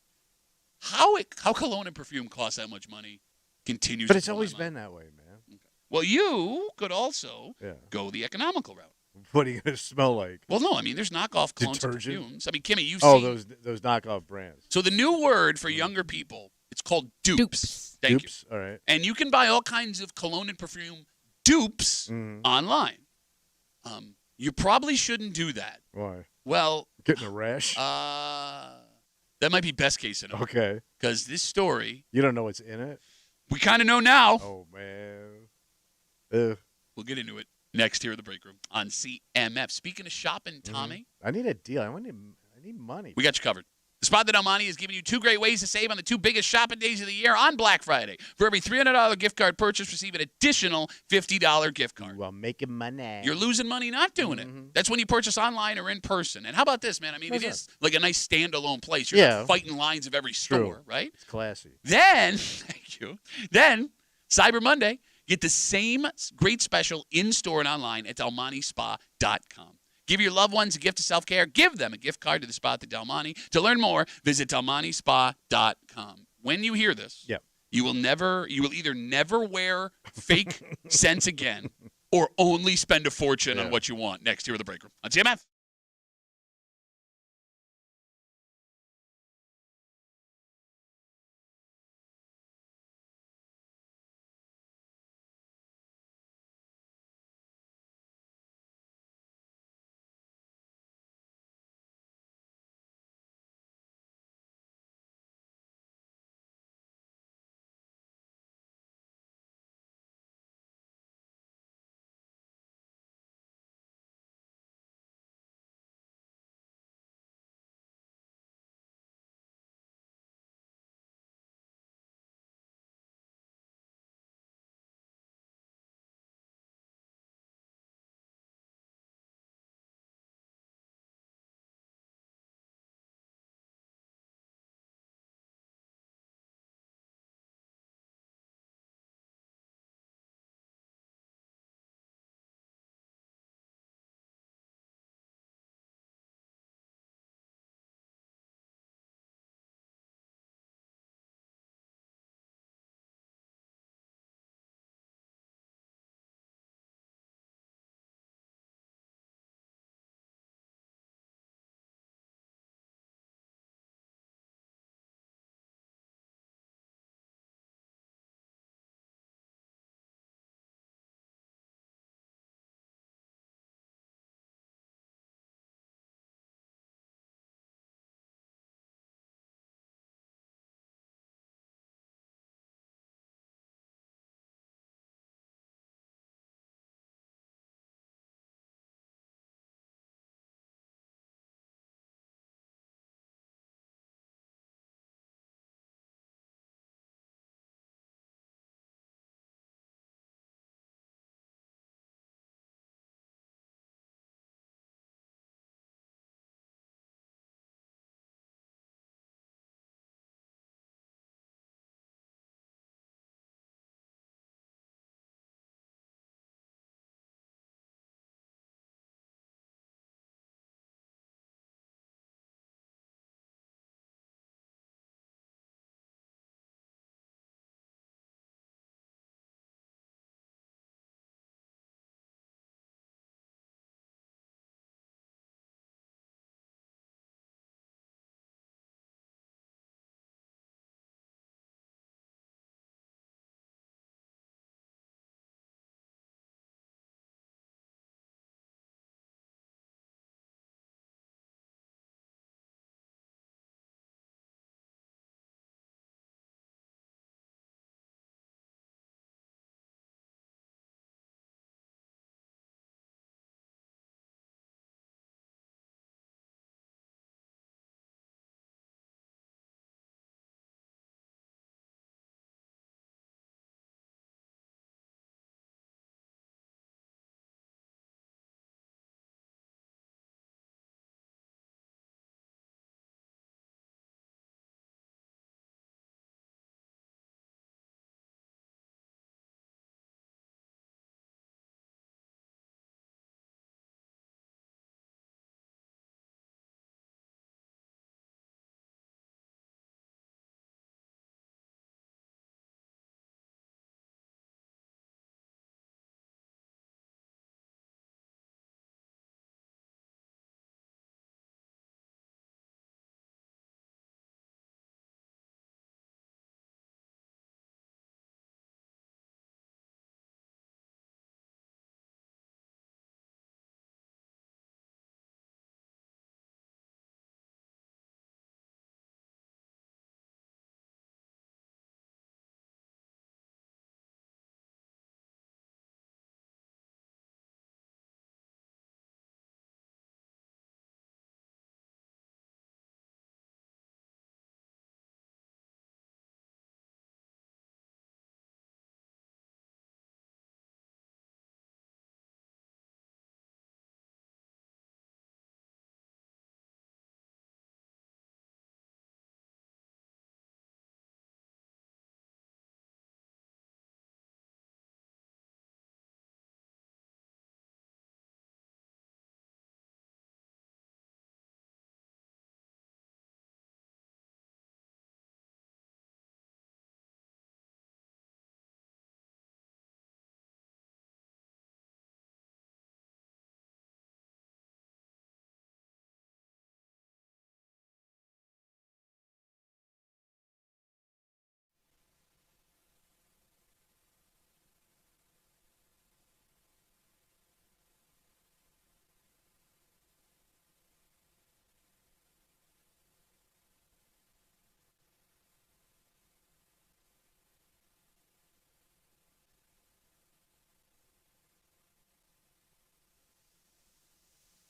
how cologne and perfume cost that much money continues. But it's always been that way, man. Okay. Well, you could also go the economical route. What are you going to smell like? Well, no, I mean, there's knockoff colognes and perfumes. I mean, Kimmy, you've seen... those knockoff brands. So the new word for younger people, it's called dupes. Thank you. All right. And you can buy all kinds of cologne and perfume dupes online. You probably shouldn't do that. Why? Well... Getting a rash? That might be best case scenario. Okay. Because this story... You don't know what's in it? We kind of know now. Oh, man. Ugh. We'll get into it next here in the break room on CMF. Speaking of shopping, Tommy. I need a deal. I need money. We got you covered. The Spot that Almani is giving you 2 great ways to save on the 2 biggest shopping days of the year on Black Friday. For every $300 gift card purchase, receive an additional $50 gift card. Well, making money. You're losing money not doing it. That's when you purchase online or in person. And how about this, man? I mean, it is like a nice standalone place. You're not fighting lines of every store, right? It's classy. Then, thank you. Then, Cyber Monday, get the same great special in-store and online at DelmonteSpa.com. Give your loved ones a gift of self-care. Give them a gift card to the Spot at Del Monte. To learn more, visit DelmonteSpa.com. When you hear this, you will either never wear fake scents again or only spend a fortune on what you want. Next here at the break room on CMF.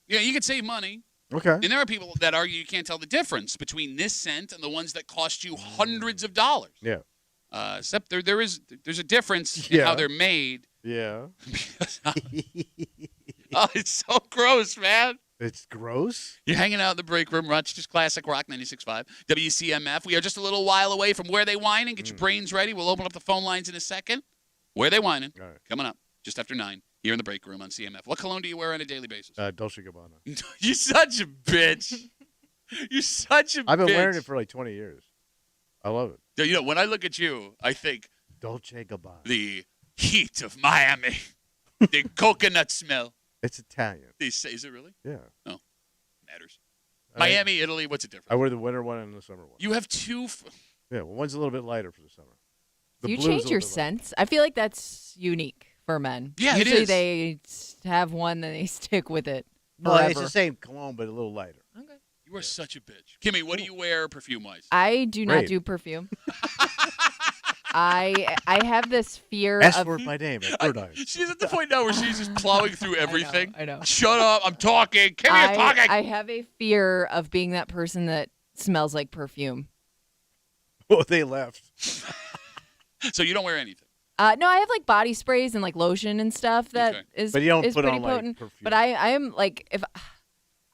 Yeah, you could save money. Okay. And there are people that argue you can't tell the difference between this scent and the ones that cost you hundreds of dollars. Yeah. Except there's a difference in how they're made. Yeah. Oh, it's so gross, man. It's gross? You're hanging out in the break room, Rochester's Classic Rock 96.5, WCMF. We are just a little while away from Where They Whining. Get your brains ready. We'll open up the phone lines in a second. Where They Whining? All right. Coming up just after 9 here in the break room on CMF. What cologne do you wear on a daily basis? Dolce & Gabbana. You're such a bitch. You're such a bitch. I've been wearing it for like 20 years. I love it. You know, when I look at you, I think Dolce & Gabbana. The heat of Miami. The coconut smell. It's Italian. Is it really? Yeah. No. Matters. Miami, Italy, what's the difference? I wear the winter one and the summer one. You have two. Yeah, well, one's a little bit lighter for the summer. Do you change your scents? I feel like that's unique for men. Yeah, Usually it is. They have one, then they stick with it Well, forever. it's the same cologne, but a little lighter. Okay. You are such a bitch. Kimmy, what do you wear perfume-wise? I do not Great. do perfume. I have this fear Ask of. for it by name at Third Eye. She's at the point now where she's just plowing through everything. I know. Shut up. I'm talking. Kimmy, I'm talking. I have a fear of being that person that smells like perfume. Oh, they left. So you don't wear anything? No, I have like body sprays and like lotion and stuff that is But you don't is put pretty on, like, potent. perfume. But I am like if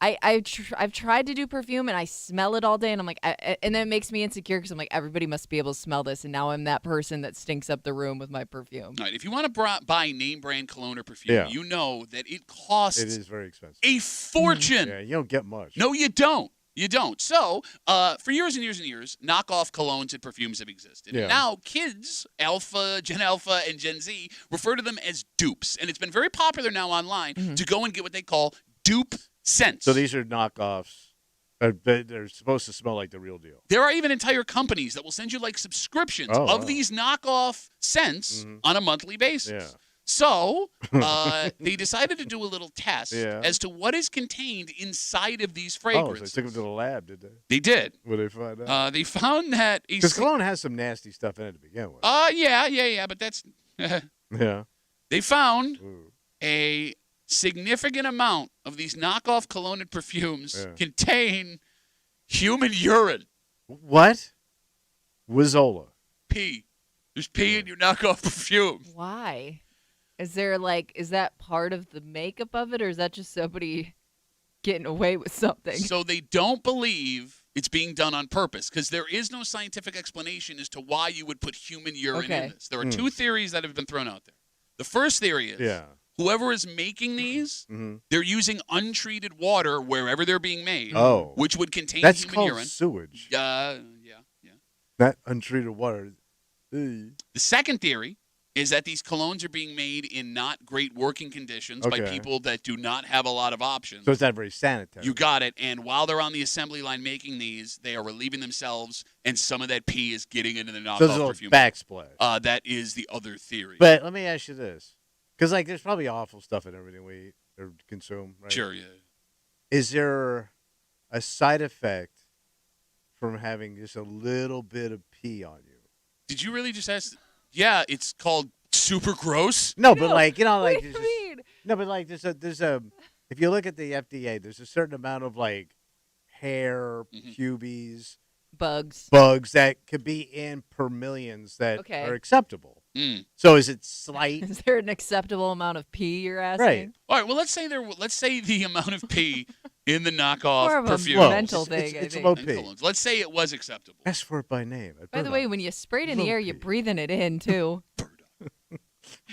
I've tried to do perfume and I smell it all day and I'm like and then it makes me insecure because I'm like everybody must be able to smell this and now I'm that person that stinks up the room with my perfume. All right. If you want to buy name brand cologne or perfume, you know that it costs It is very expensive. a fortune. Yeah, you don't get much. No, you don't. You don't. So, for years and years and years, knockoff colognes and perfumes have existed. Yeah. And now kids, Gen Alpha, and Gen Z, refer to them as dupes. And it's been very popular now online to go and get what they call dupe scents. So these are knockoffs. They're supposed to smell like the real deal. There are even entire companies that will send you like subscriptions of these knockoff scents on a monthly basis. Yeah. So they decided to do a little test as to what is contained inside of these fragrances. Oh, so they took them to the lab, did they? They did. What did they find out? They found that Because cologne has some nasty stuff in it to begin with. Yeah, but that's Yeah. They found Ooh. a significant amount of these knockoff cologne and perfumes contain human urine. What? Wizzola. Pee. There's pee in your knockoff perfume. Why? Is that part of the makeup of it or is that just somebody getting away with something? So they don't believe it's being done on purpose because there is no scientific explanation as to why you would put human urine in this. There are two theories that have been thrown out there. The first theory is whoever is making these, they're using untreated water wherever they're being made, which would contain That's human called urine. Sewage. Yeah. That untreated water. The second theory is that these colognes are being made in not great working conditions by people that do not have a lot of options. So it's not very sanitary. You got it. And while they're on the assembly line making these, they are relieving themselves, and some of that pee is getting into the knockoff perfume. Backsplash. That is the other theory. But let me ask you this. Because, there's probably awful stuff in everything we eat or consume, right? Sure, yeah. Is there a side effect from having just a little bit of pee on you? Did you really just ask? Yeah, it's called super gross. No, but What do you mean? No, but there's a if you look at the FDA, there's a certain amount of hair, pubes, bugs that could be in per millions that are acceptable. Mm. So is it slight? Is there an acceptable amount of pee you're asking? Right. All right. Well, let's say the amount of pee in the knockoff More of a perfume. mental thing. It's I think. low pee. Let's say it was acceptable. Ask for it by name. By the way, when you spray it in the air, you're breathing it in too.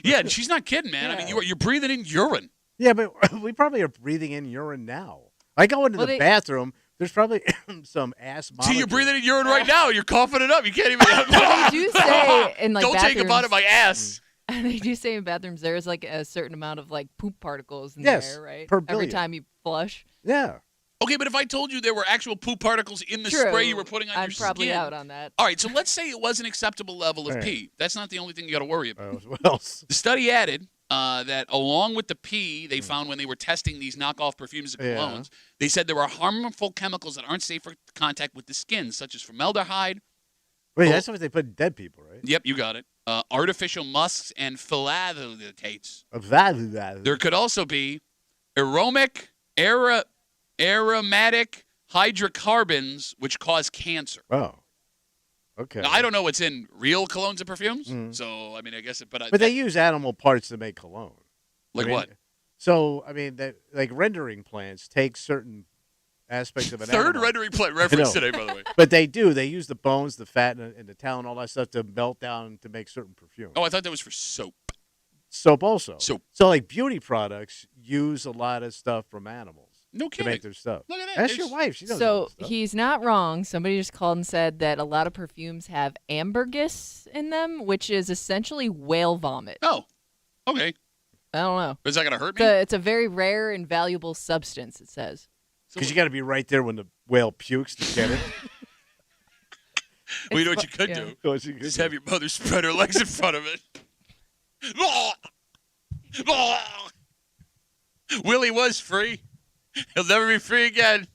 Yeah, she's not kidding, man. I mean, you're breathing in urine. Yeah, but we probably are breathing in urine now. I go into the bathroom. There's probably some ass molecules. See, you're breathing in urine right now. You're coughing it up. You can't even. They do say in Don't take a bite of my ass. They do say in bathrooms there's a certain amount of poop particles in Yes, there, right? per Every billion. time you flush. Yeah. Okay, but if I told you there were actual poop particles in the spray you were putting on your skin. I'm probably out on that. All right, so let's say it was an acceptable level of pee. That's not the only thing you got to worry about. What else? The study added that along with the pee they found when they were testing these knockoff perfumes and colognes, they said there are harmful chemicals that aren't safe for contact with the skin, such as formaldehyde. Wait, that's what they put in dead people, right? Yep, you got it. Artificial musks and phthalates. There There could also be aromatic aromatic hydrocarbons, which cause cancer. Oh. Okay. Now, I don't know what's in real colognes and perfumes, so I mean, I guess. But they use animal parts to make cologne. Like what? So I mean, like rendering plants take certain aspects of an Third animal. rendering plant reference today, by the way. But they do. They use the bones, the fat, and the tallow, and all that stuff to melt down to make certain perfume. Oh, I thought that was for soap. Soap also. Soap. So like beauty products use a lot of stuff from animals. No kidding. To make their stuff. Look at that. That's your wife. She knows So all that stuff. he's not wrong. Somebody just called and said that a lot of perfumes have ambergris in them, which is essentially whale vomit. Oh, okay. I don't know. Is that going to hurt me? It's a very rare and valuable substance, it says. Because you got to be right there when the whale pukes to get it. Well, you know what you could do? Just have your mother spread her legs in front of it. Willie was free. He'll never be free again.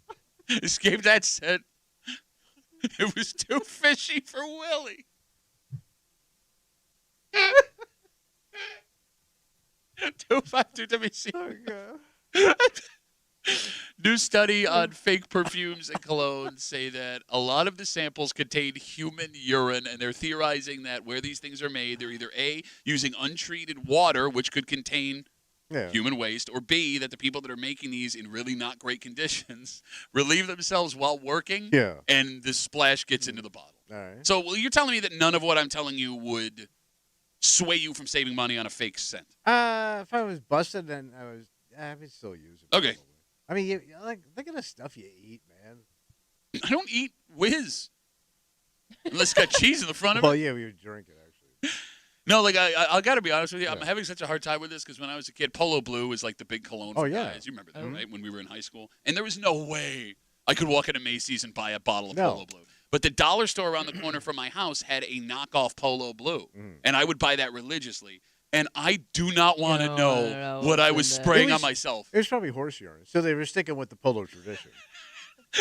Escape that set. It was too fishy for Willie. 252 WC. New study on fake perfumes and colognes say that a lot of the samples contain human urine, and they're theorizing that where these things are made, they're either A, using untreated water, which could contain human waste, or B, that the people that are making these in really not great conditions relieve themselves while working, and the splash gets into the bottle. All right. So you're telling me that none of what I'm telling you would sway you from saving money on a fake scent? If I was busted, then I would still use it. Okay. Probably. I mean, look at the stuff you eat, man. I don't eat whiz. Unless it's got cheese in the front of it. Well, yeah, we would drink it, actually. No, like, I got to be honest with you. I'm having such a hard time with this because when I was a kid, Polo Blue was like the big cologne for guys. You remember that, right? When we were in high school. And there was no way I could walk into Macy's and buy a bottle of Polo Blue. But the dollar store around the corner from my house had a knockoff Polo Blue. And I would buy that religiously. And I do not want to know what I was spraying on myself. It was probably horse urine. So they were sticking with the Polo tradition.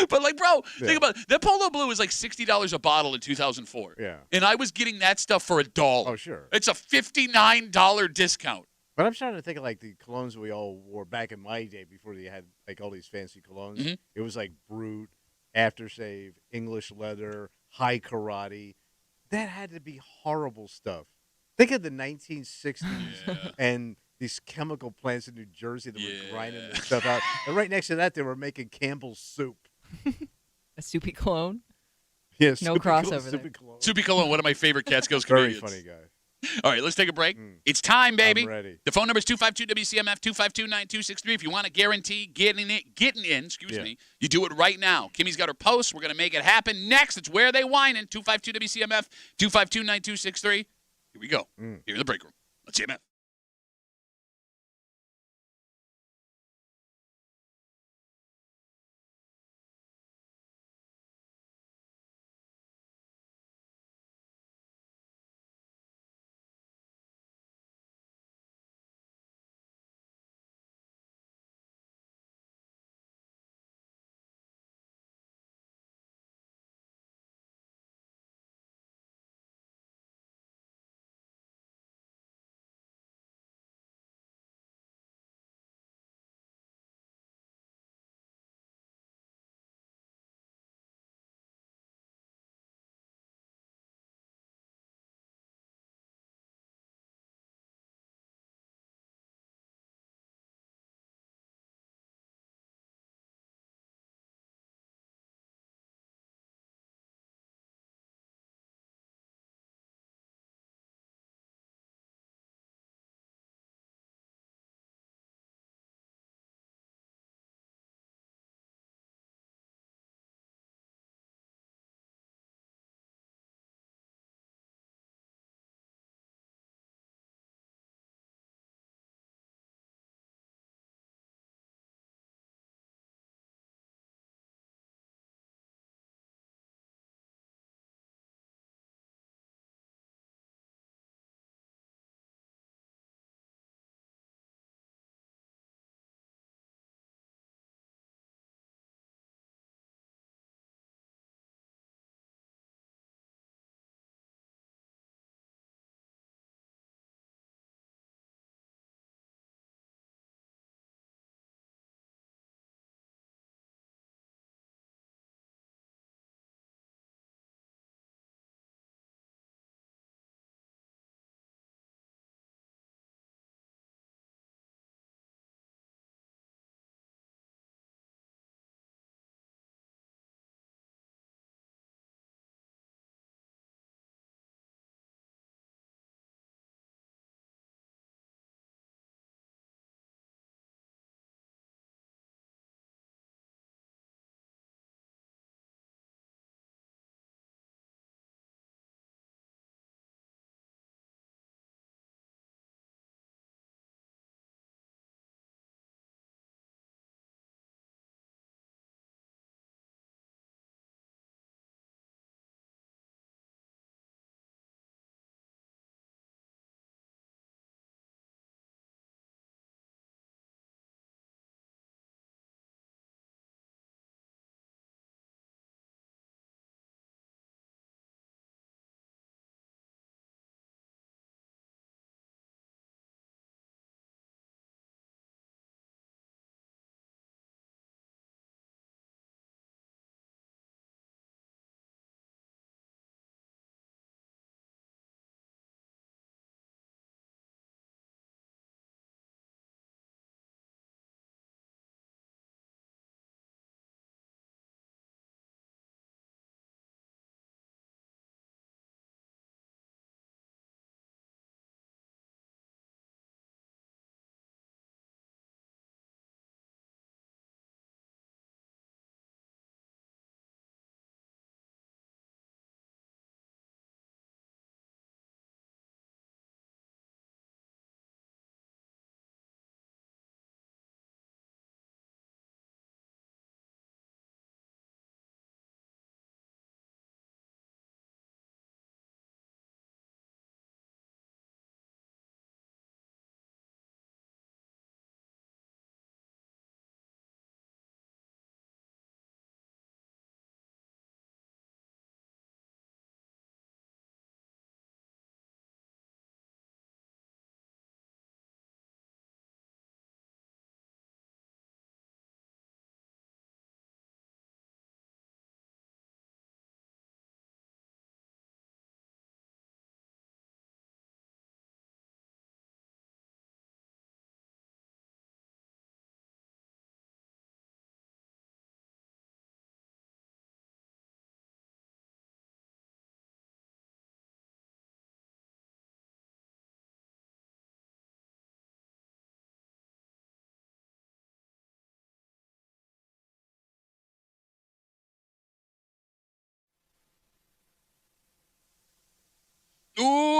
But, like, bro, think about it. That Polo Blue was like $60 a bottle in 2004. Yeah. And I was getting that stuff for $1. Oh, sure. It's a $59 discount. But I'm trying to think of, like, the colognes we all wore back in my day before they had, like, all these fancy colognes. Mm-hmm. It was, like, Brute, Aftershave, English Leather, High Karate. That had to be horrible stuff. Think of the 1960s and these chemical plants in New Jersey that were grinding this stuff out. And right next to that, they were making Campbell's soup. A soupy cologne? Yes. No crossover there. Soupy Cologne, one of my favorite Catskills comedians. Very funny guy. All right, let's take a break. It's time, baby. I'm ready. The phone number is 252-WCMF, 252-9263. If you want to guarantee getting in, you do it right now. Kimmy's got her post. We're going to make it happen. Next, it's Where They Whining, 252-WCMF, 252-9263. Here we go. Here in the break room. Let's see it,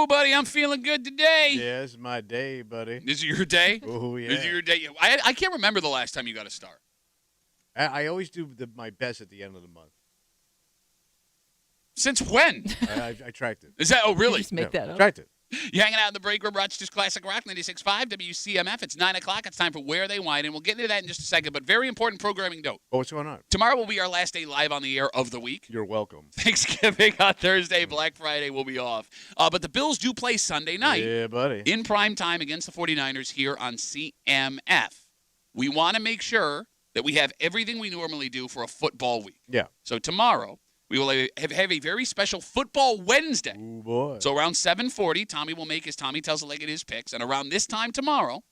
Woo, buddy, I'm feeling good today. Yeah, it's my day, buddy. Is it your day? Oh, yeah. Is it your day? I can't remember the last time you got a star. I always do my best at the end of the month. Since when? I tracked it. Is that? Oh, really? You just make that up. Tracked it. You hanging out in the break room, Rochester's Classic Rock 96.5 WCMF. It's 9 o'clock. It's time for Where They Whine, and we'll get into that in just a second. But very important programming note. Oh, what's going on? Tomorrow will be our last day live on the air of the week. You're welcome. Thanksgiving on Thursday. Black Friday will be off. But the Bills do play Sunday night. Yeah, buddy. In prime time against the 49ers here on CMF. We want to make sure that we have everything we normally do for a football week. Yeah. So tomorrow, we will have a very special Football Wednesday. Oh, boy. So around 7:40, Tommy will make his Tommy Tells a Leg at his picks. And around this time tomorrow,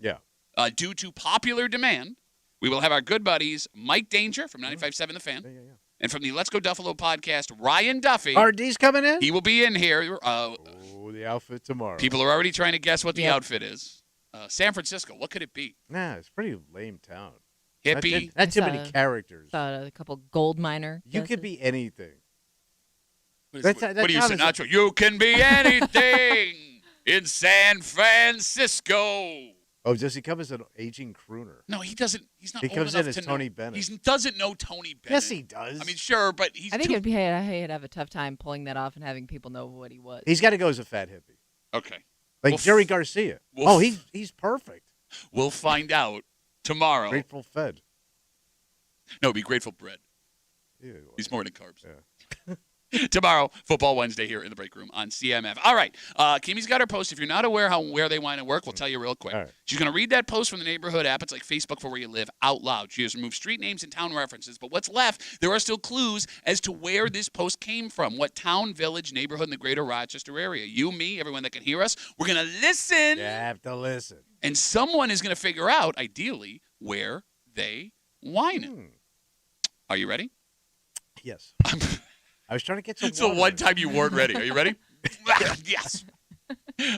due to popular demand, we will have our good buddies Mike Danger from 95.7 The Fan. Yeah. And from the Let's Go Duffalo podcast, Ryan Duffy. RD's coming in? He will be in here. The outfit tomorrow. People are already trying to guess what the outfit is. San Francisco, what could it be? Nah, it's a pretty lame town. Hippie. Not too many characters. A couple gold miner. You could be anything. What do you, Sinatra? You can be anything in San Francisco. Oh, does he come as an aging crooner? No, he doesn't. He's not. He old comes enough in as to Tony know. Bennett. He doesn't know Tony Bennett. Yes, he does. I mean, sure, but he's. I think he'd have a tough time pulling that off and having people know what he was. He's got to go as a fat hippie. Okay. Like Jerry Garcia. He's perfect. We'll find out tomorrow. Grateful Fed. No, it'd be Grateful Bread. Ew. He's more into carbs. Yeah. Tomorrow, Football Wednesday here in the break room on CMF. All right. Kimmy's got her post. If you're not aware Where They Whine and Work, we'll tell you real quick. Right. She's going to read that post from the neighborhood app. It's like Facebook for where you live out loud. She has removed street names and town references. But what's left, there are still clues as to where this post came from. What town, village, neighborhood in the greater Rochester area. You, me, everyone that can hear us, we're going to listen. You have to listen. And someone is going to figure out, ideally, where they whine. Are you ready? Yes. I was trying to get some It's the one time you weren't ready. Are you ready? Yes.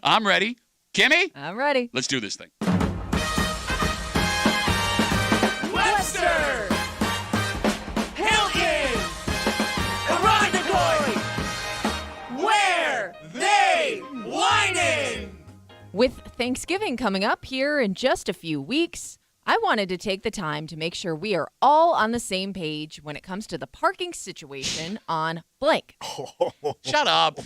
I'm ready. Kimmy? I'm ready. Let's do this thing. Webster! Hilton! Irondegoy! Where they whining? With Thanksgiving coming up here in just a few weeks, I wanted to take the time to make sure we are all on the same page when it comes to the parking situation on blank. Shut up.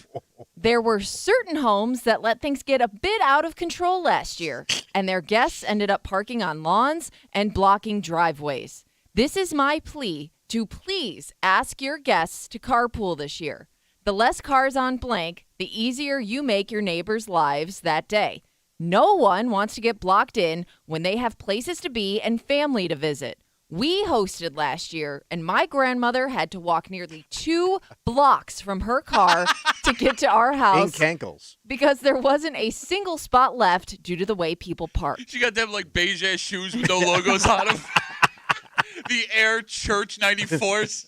There were certain homes that let things get a bit out of control last year, and their guests ended up parking on lawns and blocking driveways. This is my plea to please ask your guests to carpool this year. The less cars on blank, the easier you make your neighbors' lives that day. No one wants to get blocked in when they have places to be and family to visit. We hosted last year, and my grandmother had to walk nearly 2 blocks from her car to get to our house. In Cankles. Because there wasn't a single spot left due to the way people park. She got them like beige ass shoes with no logos on them. The Air Church 94s.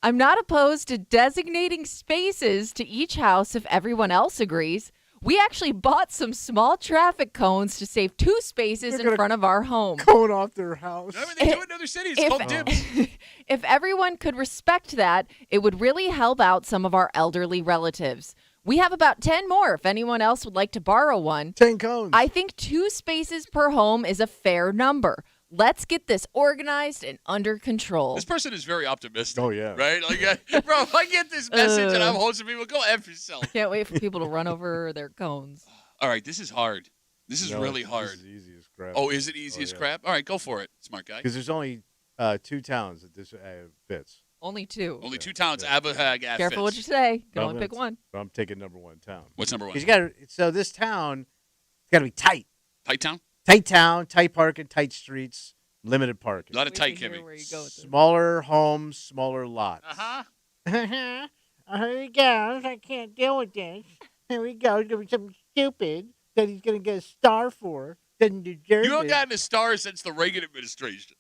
I'm not opposed to designating spaces to each house if everyone else agrees. We actually bought some small traffic cones to save 2 spaces in front of our home. Cone off their house. I mean, they do it in other cities. It's called dibs. If everyone could respect that, it would really help out some of our elderly relatives. We have about 10 more if anyone else would like to borrow one. 10 cones. I think 2 spaces per home is a fair number. Let's get this organized and under control. This person is very optimistic. Oh, yeah. Right? Like, bro, if I get this message and I'm hosting people, go F yourself. Can't wait for people to run over their cones. All right, this is hard. This is really hard. This is easy as crap. Oh, is it easy as crap? All right, go for it, smart guy. Because there's only 2 towns that this fits. Only 2. Only 2 towns. Abahag, Careful what you say. You can only pick one. But I'm taking number 1 town. What's number 1? So this town, it's got to be tight. Tight town? Tight town, tight parking, tight streets, limited parking. A lot of tight, Kimmy. Smaller homes, smaller lots. Uh-huh. Here he goes. I can't deal with this. Here we go. It's going to be something stupid that he's going to get a star for. Doesn't deserve You haven't it. gotten a star since the Reagan administration.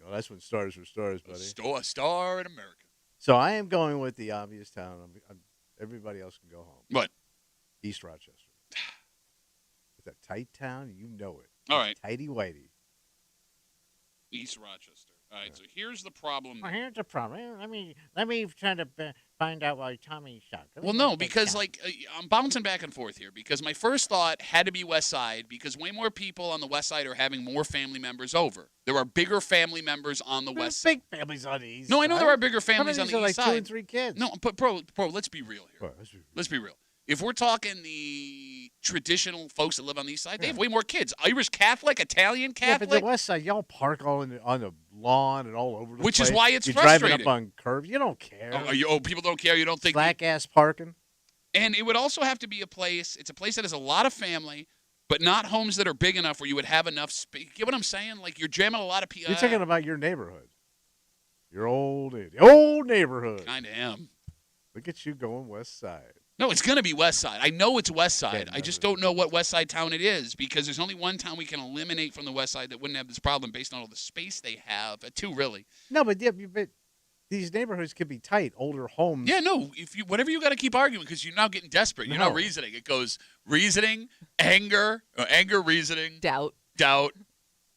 No, that's when stars were stars, buddy. A star in America. So I am going with the obvious town. Everybody else can go home. What? East Rochester. It's a tight town. You know it. All right. Tighty-whitey. East Rochester. All right, so here's the problem. Well, here's the problem. Let me try to find out why Tommy shot. Well, no, because I'm bouncing back and forth here because my first thought had to be West Side because way more people on the West Side are having more family members over. There are bigger family members on the West Side. Big families on the East. No, I know there are bigger families on the East like Side. 2 and 3 kids. No, but bro, let's be real here. Let's be real. If we're talking the traditional folks that live on the East Side, they have way more kids. Irish Catholic, Italian Catholic. Yeah, but the West Side, y'all park all on the lawn and all over the place. Which is why it's You're frustrating. driving up on curves. You don't care. People don't care. You don't think slack-ass parking. And it would also have to be a place. It's a place that has a lot of family, but not homes that are big enough where you would have enough space. Get what I'm saying? Like you're jamming a lot of people. You're talking about your neighborhood. Your old neighborhood. Kind of am. Look at you going West Side. No, it's going to be West Side. I know it's West Side. I just don't know what West Side town it is because there's only one town we can eliminate from the West Side that wouldn't have this problem based on all the space they have. Two, really. No, but these neighborhoods could be tight, older homes. Yeah, no. Whatever you got to keep arguing because you're now getting desperate. You're not reasoning. It goes reasoning, anger, reasoning, doubt,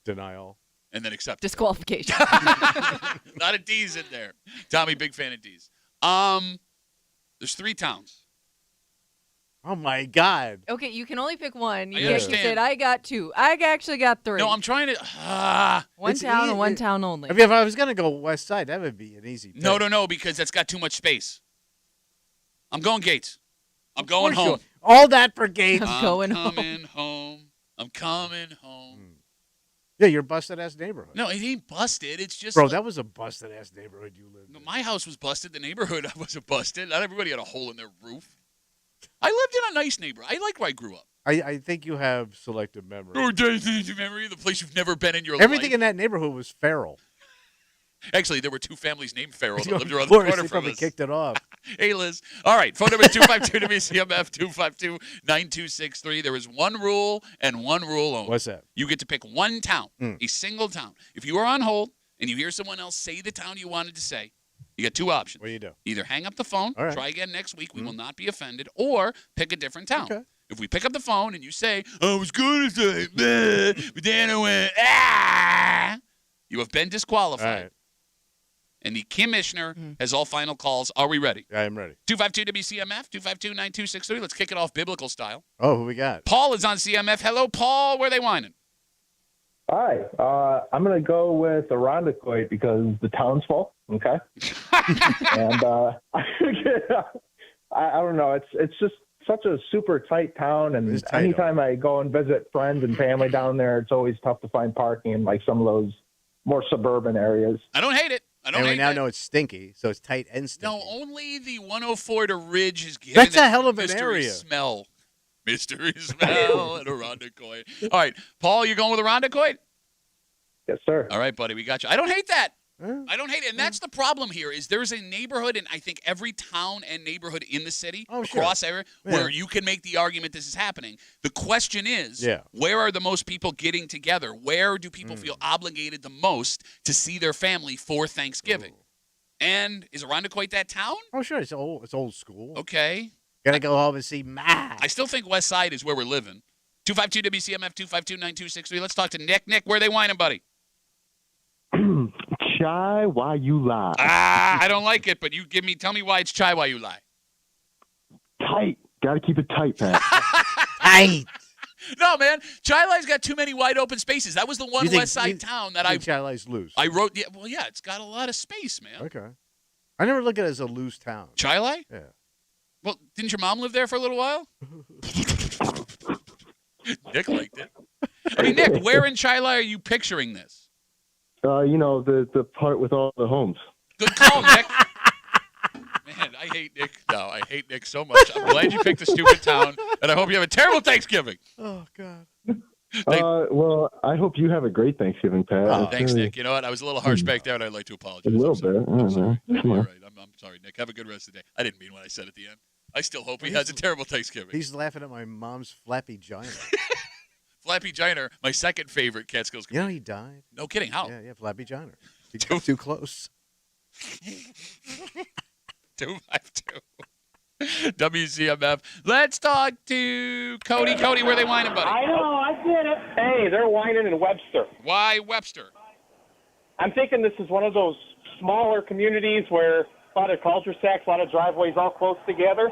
denial, and then acceptance. Disqualification. A lot of D's in there. Tommy, big fan of D's. There's 3 towns. Oh, my God. Okay, you can only pick one. You understand. said I got 2. I actually got 3. No, I'm trying to. One town and one town only. I mean, if I was going to go West Side, that would be an easy pick. No, because that's got too much space. I'm going Gates. I'm going home. All that for Gates. I'm coming home. I'm coming home. Yeah, you're busted-ass neighborhood. No, it ain't busted. It's just... Bro, that was a busted-ass neighborhood you lived in. My house was busted. The neighborhood wasn't busted. Not everybody had a hole in their roof. I lived in a nice neighborhood. I like where I grew up. I think you have selective memory. Oh, memory? The place you've never been in your Everything life? in that neighborhood was feral. Actually, there were 2 families named Farrell that lived around the the corner from probably us. Kicked it off. Hey, Liz. All right, phone number 252-WCMF, 252-9263. There is one rule and one rule only. What's that? You get to pick one town, a single town. If you are on hold and you hear someone else say the town you wanted to say, you got 2 options. What do you do? Either hang up the phone, try again next week, we will not be offended, or pick a different town. Okay. If we pick up the phone and you say, I was going to say, but then I went, you have been disqualified. All right. And the commissioner has all final calls. Are we ready? I am ready. 252-WCMF, 252-9263. Let's kick it off biblical style. Oh, who we got? Paul is on CMF. Hello, Paul. Where are they whining? Hi. I'm going to go with Irondequoit because the town's full. Okay. And I don't know. It's just such a super tight town. And anytime I go and visit friends and family down there, it's always tough to find parking in like some of those more suburban areas. I don't hate it. And we now know it's stinky, so it's tight and stinky. No, only the 104 to Ridge is given That's a hell of an mystery area. Smell. Mystery smell at Irondequoit. All right, Paul, you going with Irondequoit? Yes, sir. All right, buddy, we got you. I don't hate that. I don't hate it. And that's the problem here is there's a neighborhood in, I think, every town and neighborhood in the city, across area, where you can make the argument this is happening. The question is, where are the most people getting together? Where do people feel obligated the most to see their family for Thanksgiving? And is Irondequoit that town? Oh, sure. It's old school. Okay. Gotta go home and see Ma. I still think West Side is where we're living. 252-WCMF, 252-9263. Let's talk to Nick. Nick, where are they whining, buddy? Chai, why you lie? I don't like it, but tell me why it's chai, why you lie. Tight. Gotta keep it tight, Pat. Tight. No, man. Chai Lai's got too many wide open spaces. That was the one West Side town that Chai Lai's loose. I wrote. Yeah, well, yeah, it's got a lot of space, man. Okay. I never look at it as a loose town. Chai Lai? Yeah. Well, didn't your mom live there for a little while? Nick liked it. I mean, Nick, where in Chai Lai are you picturing this? The part with all the homes. Good call, Nick. Man, I hate Nick. No, I hate Nick so much. I'm glad you picked a stupid town, and I hope you have a terrible Thanksgiving. Oh, God. Well, I hope you have a great Thanksgiving, Pat. Oh, thanks, Nick. You know what? I was a little harsh back there, and I'd like to apologize. A little bit. I'm sorry. You're right. I'm sorry, Nick. Have a good rest of the day. I didn't mean what I said at the end. I still hope he has a terrible Thanksgiving. He's laughing at my mom's flappy giant. Flappy Giner, my second favorite Catskills comedian. You know he died? No kidding. How? Yeah, Flappy Giner. He got too close. 252 WCMF. Let's talk to Cody. Cody, where are they whining, buddy? I know, I get it. Hey, they're whining in Webster. Why Webster? I'm thinking this is one of those smaller communities where a lot of cul-de-sacs, a lot of driveways all close together.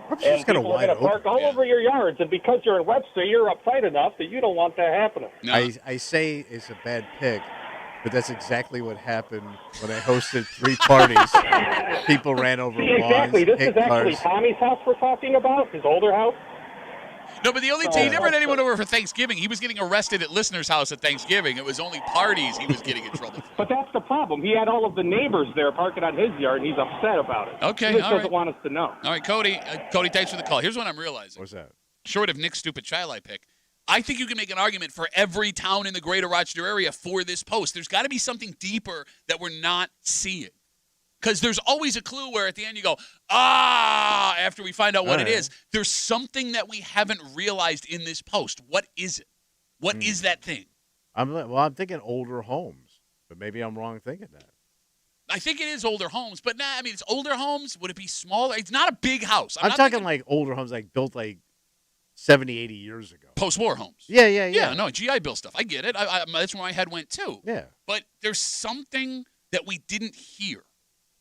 I'm just and people are going to park all over your yards. And because you're in Webster, you're uptight enough that you don't want that happening. No. I say it's a bad pick, but that's exactly what happened when I hosted 3 parties. People ran over lawns. Exactly. This is actually cars. Tommy's house we're talking about, his older house. No, but the only he never had anyone over for Thanksgiving. He was getting arrested at listeners' house at Thanksgiving. It was only parties he was getting in trouble for. But that's the problem. He had all of the neighbors there parking on his yard, and he's upset about it. Okay, he just all doesn't right. want us to know. All right, Cody. Cody, thanks for the call. Here's what I'm realizing. What's that? Short of Nick's stupid Chili pick, I think you can make an argument for every town in the greater Rochester area for this post. There's got to be something deeper that we're not seeing. Because there's always a clue where at the end you go, after we find out what it is. There's something that we haven't realized in this post. What is it? What is that thing? I'm thinking older homes, but maybe I'm wrong thinking that. I think it is older homes, but I mean, it's older homes. Would it be smaller? It's not a big house. I'm talking like older homes, like built like 70, 80 years ago. Post-war homes. Yeah. Yeah, no, GI Bill stuff. I get it. That's where my head went too. Yeah. But there's something that we didn't hear.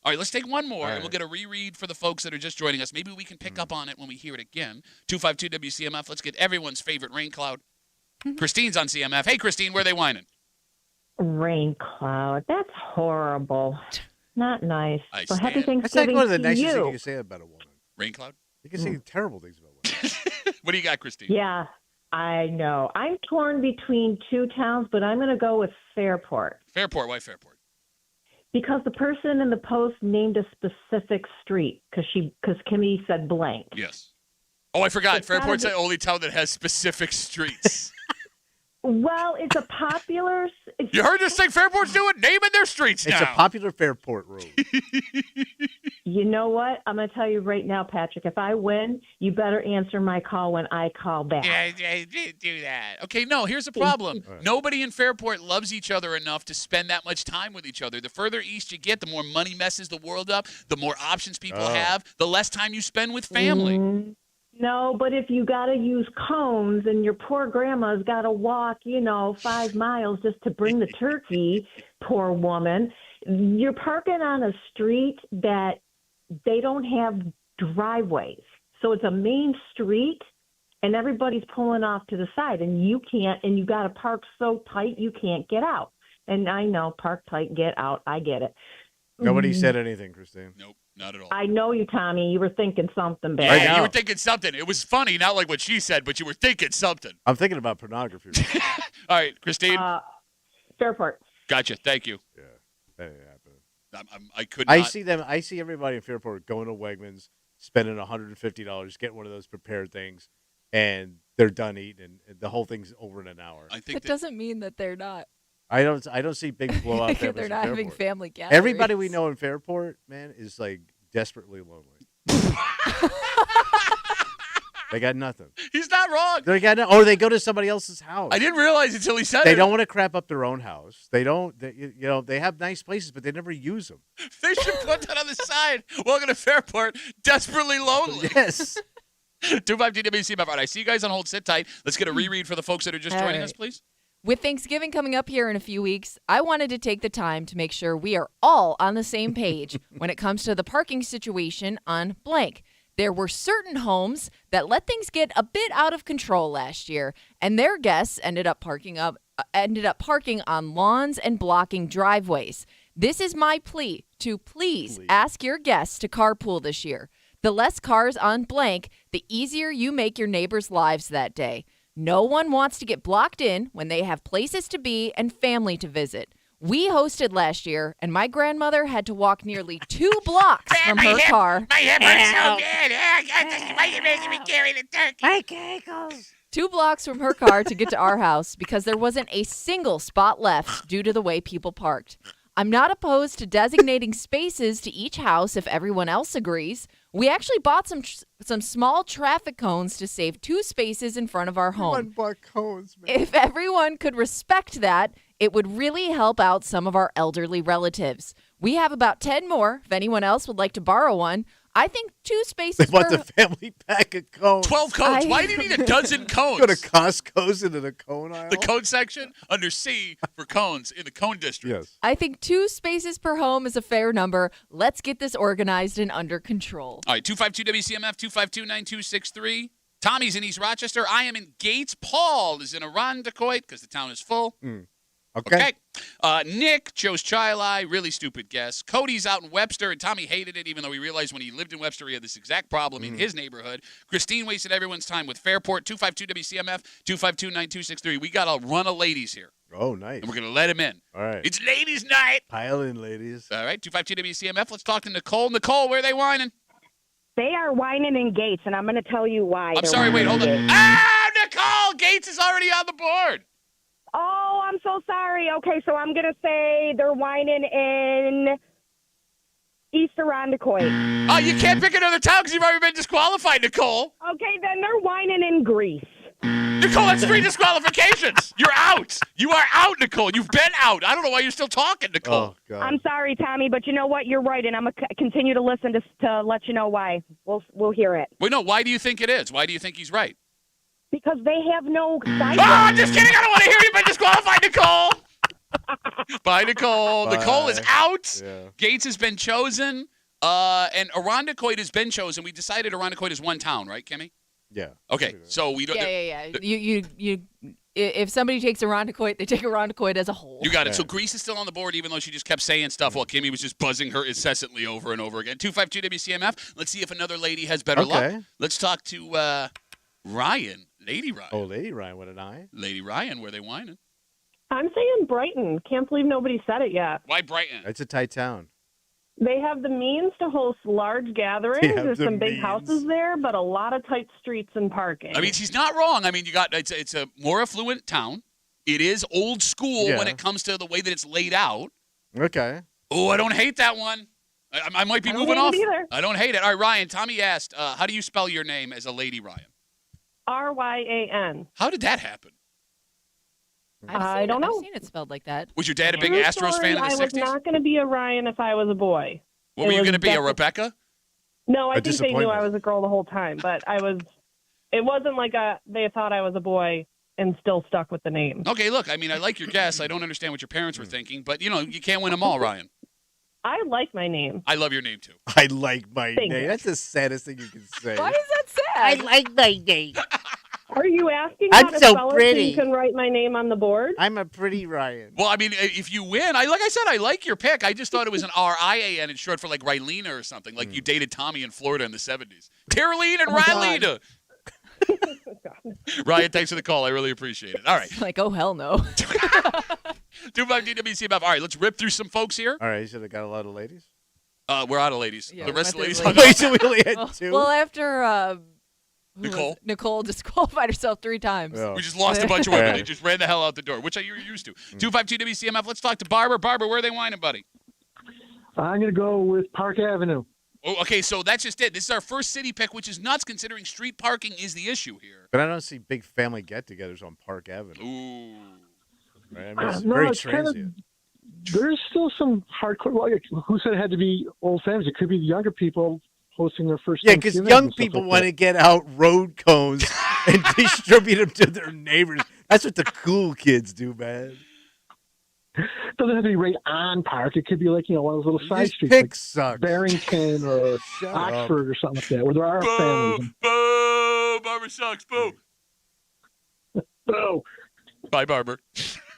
All right, let's take one more, and we'll get a reread for the folks that are just joining us. Maybe we can pick up on it when we hear it again. 252 WCMF. Let's get everyone's favorite rain cloud. Christine's on CMF. Hey, Christine, where are they whining? Rain cloud. That's horrible. Not nice. So happy That's Thanksgiving like one of the to nicest you. things you can say about a woman. Rain cloud? You can say terrible things about women. What do you got, Christine? Yeah, I know. I'm torn between 2 towns, but I'm going to go with Fairport. Fairport. Why Fairport? Because the person in the post named a specific street because Kimmy said blank. Yes. Oh, I forgot. Fairport's the only town that has specific streets. Well, it's a popular. You heard this thing Fairport's doing? Naming their streets now. It's a popular Fairport road. You know what? I'm going to tell you right now, Patrick. If I win, you better answer my call when I call back. Yeah, do that. Okay, no, here's the problem. Nobody in Fairport loves each other enough to spend that much time with each other. The further east you get, the more money messes the world up, the more options people have, the less time you spend with family. No, but if you got to use cones and your poor grandma's got to walk, 5 miles just to bring the turkey, poor woman, you're parking on a street that they don't have driveways. So it's a main street and everybody's pulling off to the side and you can't, and you got to park so tight you can't get out. And I know, park tight, get out. I get it. Nobody said anything, Christine. Nope. Not at all. I know you, Tommy. You were thinking something bad. Yeah, you were thinking something. It was funny, not like what she said, but you were thinking something. I'm thinking about pornography. All right, Christine. Fairport. Gotcha. Thank you. Yeah, that ain't happening. I could not. I see everybody in Fairport going to Wegmans, spending $150, getting one of those prepared things, and they're done eating, and the whole thing's over in an hour. I think that doesn't mean that they're not. I don't see big blowout there. They're not having family gatherings. Everybody we know in Fairport, man, is like desperately lonely. They got nothing. He's not wrong. Or they go to somebody else's house. I didn't realize until he said it. They don't want to crap up their own house. They don't. They have nice places, but they never use them. They should put that on the side. Welcome to Fairport. Desperately lonely. Yes. 252 WCMF. All right, I see you guys on hold. Sit tight. Let's get a reread for the folks that are just joining us, please. With Thanksgiving coming up here in a few weeks, I wanted to take the time to make sure we are all on the same page when it comes to the parking situation on blank. There were certain homes that let things get a bit out of control last year, and their guests ended up parking on lawns and blocking driveways. This is my plea to please ask your guests to carpool this year. The less cars on blank, the easier you make your neighbors' lives that day. No one wants to get blocked in when they have places to be and family to visit. We hosted last year, and my grandmother had to walk nearly 2 blocks from her car. My hip hurts so good. Why are you making me carry the turkey? My ankles. 2 blocks from her car to get to our house because there wasn't a single spot left due to the way people parked. I'm not opposed to designating spaces to each house if everyone else agrees. We actually bought some small traffic cones to save 2 spaces in front of our home. Everyone bought cones, man. If everyone could respect that, it would really help out some of our elderly relatives. We have about 10 more if anyone else would like to borrow one. I think 2 spaces They per bought the family pack of cones. 12 cones. Why do you need a dozen cones? Go to Costco's into the cone aisle. The cone section under C for cones in the cone district. Yes. I think 2 spaces per home is a fair number. Let's get this organized and under control. All right, 252-WCMF, 252-9263. Tommy's in East Rochester. I am in Gates. Paul is in Irondequoit because the town is full. Okay. Nick chose Chili. Really stupid guess. Cody's out in Webster, and Tommy hated it, even though he realized when he lived in Webster he had this exact problem in his neighborhood. Christine wasted everyone's time with Fairport. 252-WCMF, 252-9263. We got a run of ladies here. Oh, nice. And we're going to let them in. All right. It's ladies' night. Pile in, ladies. All right, 252-WCMF. Let's talk to Nicole. Nicole, where are they whining? They are whining in Gates, and I'm going to tell you why. I'm sorry, wait, hold on. Ah, Nicole! Gates is already on the board. Oh, I'm so sorry. Okay, so I'm going to say they're whining in East Irondequoit. Oh, you can't pick another town because you've already been disqualified, Nicole. Okay, then they're whining in Greece. Nicole, that's 3 disqualifications. You're out. You are out, Nicole. You've been out. I don't know why you're still talking, Nicole. Oh, God. I'm sorry, Tommy, but you know what? You're right, and I'm going to continue to listen to let you know why. We'll hear it. Wait, no, why do you think it is? Why do you think he's right? Because they have no side. Oh, I'm just kidding. I don't want to hear you've been disqualified, Nicole. Bye, Nicole. Bye. Nicole is out. Yeah. Gates has been chosen. And Irondequoit has been chosen. We decided Irondequoit is one town, right, Kimmy? Yeah. Okay, so we don't. Yeah. You. If somebody takes Irondequoit, they take Irondequoit as a whole. You got it. So Greece is still on the board, even though she just kept saying stuff while Kimmy was just buzzing her incessantly over and over again. 252-WCMF. Let's see if another lady has better luck. Let's talk to Ryan. Lady Ryan. Oh, Lady Ryan with an eye. Lady Ryan, where they whining? I'm saying Brighton. Can't believe nobody said it yet. Why Brighton? It's a tight town. They have the means to host large gatherings. There's some big houses there, but a lot of tight streets and parking. I mean, she's not wrong. I mean, it's a more affluent town. It is old school when it comes to the way that it's laid out. Okay. Oh, I don't hate that one. I might be moving off. Either. I don't hate it. All right, Ryan. Tommy asked, how do you spell your name as a Lady Ryan? Ryan. How did that happen? I don't know. I've seen it spelled like that. Was your dad a big True Astros story, fan in the 60s? I was not going to be a Ryan if I was a boy. What were you going to be, a Rebecca? No, I think they knew I was a girl the whole time, but it wasn't like they thought I was a boy and still stuck with the name. Okay, look, I mean, I like your guess. I don't understand what your parents were thinking, but, you can't win them all, Ryan. I like my name. I love your name, too. I like my Thank name. you. That's the saddest thing you can say. Why is that I sad? like my name. Are you asking I'm how to so spell it so pretty. you can write my name on the board? I'm a pretty Ryan. Well, I mean, if you win, like I said, I like your pick. I just thought it was an R-I-A-N. It's short for like Rylena or something. Like you dated Tommy in Florida in the 70s. Caroline and Rylena. Ryan, thanks for the call. I really appreciate it. All right. Like, oh, hell no. 252-WCMF. All right, let's rip through some folks here. All right, you said I got a lot of ladies? We're out of ladies. Yeah, the rest of the ladies. Wait, so we only had two? Well, after Nicole? Nicole disqualified herself 3 times. Oh. We just lost a bunch of women. They just ran the hell out the door, which you're used to. 252-WCMF. Let's talk to Barbara. Barbara, where are they whining, buddy? I'm going to go with Park Avenue. Oh, okay, so that's just it. This is our first city pick, which is nuts considering street parking is the issue here. But I don't see big family get-togethers on Park Avenue. Ooh. Right? I mean, it's No, very it's transient. There's still some hardcore. Well, who said it had to be old families? It could be the younger people hosting their first. Yeah, because young people want to get out road cones and distribute them to their neighbors. That's what the cool kids do, man. Doesn't have to be right on Park. It could be like one of those little side This streets, pick like sucks. Barrington or Oxford or something like that, where there are families. Boo! Barbara sucks. Boo! Boo! Bye, Barbara.